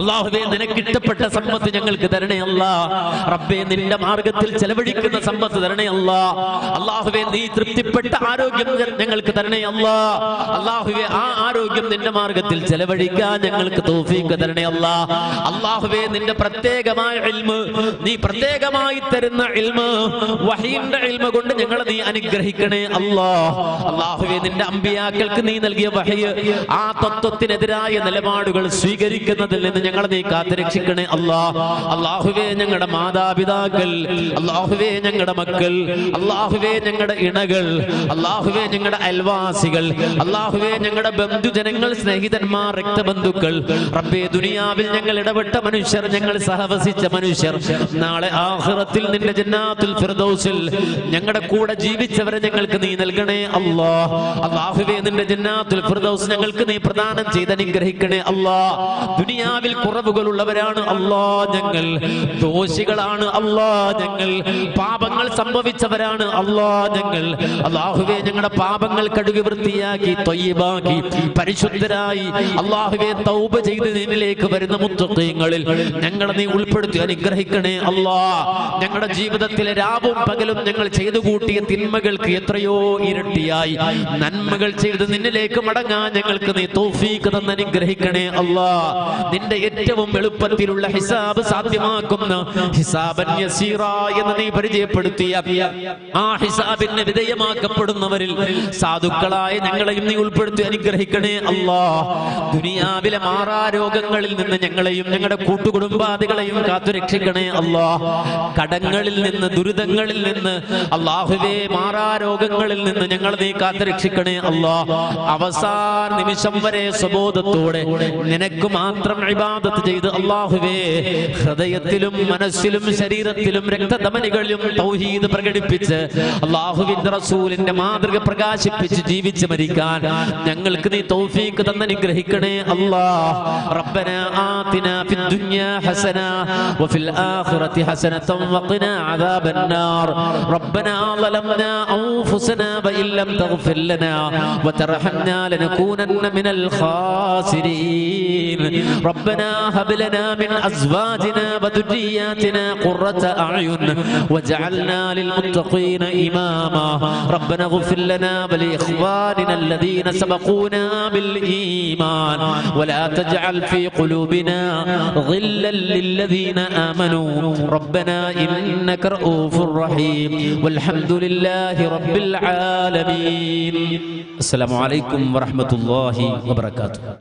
അല്ലാഹുവേ നിനക്ക് ഇഷ്ടപ്പെട്ട സമ്പത്ത് ഞങ്ങൾക്ക് തരണേ അല്ലാഹ്. റബ്ബേ നിന്റെ മാർഗത്തിൽ ചെലവഴിക്കുന്ന സമ്പത്ത് തരണേ അല്ലാഹ്. അല്ലാഹുവേ നീ തൃപ്തിപ്പെട്ട ആരോഗ്യം ഞങ്ങൾക്ക് തരണേ അല്ലാഹ്. അല്ലാഹുവേ ആ ആരോഗ്യം നിന്റെ മാർഗത്തിൽ ചെലവഴിക്കാൻ ഞങ്ങൾക്ക് തൗഫീഖ് തരണേ അല്ലാഹ്. അല്ലാഹുവേ നിന്റെ പ്രത്യേകമായ ഇൽമ്, നീ പ്രത്യേകമായി തരുന്ന ഇൽമ്, വഹീന്റെ ഇൽമ കൊണ്ട് ഞങ്ങളെ നീ അനുഗ്രഹിക്കണേ അല്ലാഹ്. അല്ലാഹുവേ നിന്റെ അമ്പിയാക്കൾക്ക് നീ നൽകിയ വഹി, ആ തത്വത്തിനെതിരായ നിലപാടുകൾ സ്വീകരിക്കുന്നതിൽ നിന്ന് ഞങ്ങളെ നീ കാത്തുരക്ഷിക്കണേ അല്ലാഹ്. അല്ലാഹുവേ ഞങ്ങളുടെ മാതാപിതാക്കൾ, അല്ലാഹുവേ ഞങ്ങളുടെ മക്കൾ, അല്ലാഹുവേ ഞങ്ങളുടെ ഇണകൾ, അല്ലാഹുവേ ഞങ്ങളുടെ അയൽവാസികൾ, അല്ലാഹുവേ ഞങ്ങളുടെ ബന്ധുജനങ്ങൾ, സ്നേഹിതന്മാർ, രക്തബന്ധുക്കൾ, റബ്ബേ ദുനിയാവിൽ ഞങ്ങൾ ഇടപെട്ട മനുഷ്യർ, ഞങ്ങൾ സഹവസിച്ച മനുഷ്യർ, നാളെ ആഖിറത്തിൽ നിന്റെ ജന്നാത്തുൽ ഫിർദൗസിൽ ഞങ്ങളുടെ കൂടെ ജീവിച്ചവരെ ഞങ്ങൾക്ക് നീ നൽകണേ അല്ലാഹ്. അല്ലാഹുവേ നിന്റെ ജന്നാത്തുൽ ഫിർദൗസ് ഞങ്ങൾക്ക് നീ പ്രദാനം ചെയ്ത് അനുഗ്രഹിക്കണേ അല്ലാഹ്. ദുനിയാവിൽ കുറവുകളുള്ളവരാണ് അല്ലാഹ് ഞങ്ങൾ, ദോഷികളാണ് അല്ലാഹ് ഞങ്ങൾ, പാപങ്ങൾ സംഭവിച്ചവരാണ് അല്ലാഹ് ഞങ്ങൾ. അല്ലാഹുവേ ഞങ്ങളുടെ പാപങ്ങൾ കഴുകി വൃത്തിയാക്കി ത്വയ്യിബാക്കി പരിശുദ്ധരായി അല്ലാഹുവേ തൗബ ചെയ്ത് നിന്നിലേക്ക് വരുന്ന മുത്തഖീങ്ങളിൽ ഞങ്ങളെ നീ ഉൾപ്പെടുത്തി അനുഗ്രഹിക്കണേ അല്ലാഹ്. ഞങ്ങളുടെ ജീവിതത്തിലെ രാവും പകലും ഞങ്ങൾ ചെയ്തു കൂട്ടിയ തിന്മകൾക്ക് എത്രയോ ഇരട്ടിയായി നന്മകൾ ചെയ്ത് നിന്നിലേക്ക് മടങ്ങാൻ ഞങ്ങൾക്ക് നീ തൗഫീഖ് തന്ന് അനുഗ്രഹിക്കണേ അല്ലാഹ്. നിന്റെ ഏറ്റവും എളുപ്പത്തിലുള്ള ഹിസാബ് സാധ്യമാക്കുന്ന ഹിസാബൻ യസീറ എന്ന് നീ പരിചയപ്പെടുത്തിയ ആ ഹിസാബിന് വിധേയമാക്കപ്പെടുന്നവരിൽ സാധുക്കളായ ഞങ്ങളെയും നീ ഉൾപ്പെടുത്തി അനുഗ്രഹിക്കണേ അല്ലാഹ്. ദുനിയാവിലെ മാറാരോഗങ്ങളിൽ നിന്ന് ഞങ്ങളെയും ഞങ്ങളുടെ കൂട്ടുകുടുംബാദികളെയും കാത്തുരക്ഷിക്കണേ അല്ലാഹ്. കടങ്ങളിൽ നിന്ന്, ദുരിതങ്ങളിൽ നിന്ന്, അല്ലാഹുവേ മാറാരോഗങ്ങളിൽ നിന്ന് ഞങ്ങൾ നീ കാത്തുരക്ഷിക്കണേ അല്ലാഹ്. അവസാന നിമിഷം വരെ സ്വബോധത്തോടെ നിനക്ക് മാത്രം ഇബാദത്ത് ചെയ്ത് അല്ലാഹുവേ ഹൃദയത്തിലും മനസ്സിലും ശരീരത്തിലും രക്തധമനികളിലും തൗഹീദ് പ്രകടിപ്പിച്ച് അല്ലാഹുവിന്റെ റസൂലിന്റെ മാതൃക പ്രകാശിപ്പിച്ച് ജീവിച്ച് മരിക്കാൻ ഞങ്ങൾക്ക് നീ തൗഫീഖ് തന്ന് അനുഗ്രഹിക്കണേ അല്ലാഹ്. റബ്ബനാ ആതിനാ ഫിദ്ദുനിയാ ഹസന വഫിൽ ആഖിറതി ഹസനതൻ വഖിനാ അദാബന്നാർ. റബ്ബനാ ളലംനാ അൻഫുസനാ വഇൻ ലം തഗ്ഫിർ ലനാ വതർഹംനാ ലനകൂനന്ന മിനൽ ഖാസിരീൻ. റബ്ബനാ ഹബ് ലനാ മിൻ അസ്വാജിനാ വദുരിയാതിനാ ഖുറത അഅ്യുൻ വജഅൽനാ ലിൽമുത്തഖീന ഇമാമാ. റബ്ബനാ اغفر لنا ولإخواننا الذين سبقونا بالإيمان ولا تجعل في قلوبنا غلا للذين آمنوا ربنا إنك رؤوف رحيم والحمد لله رب العالمين. السلام عليكم ورحمة الله وبركاته.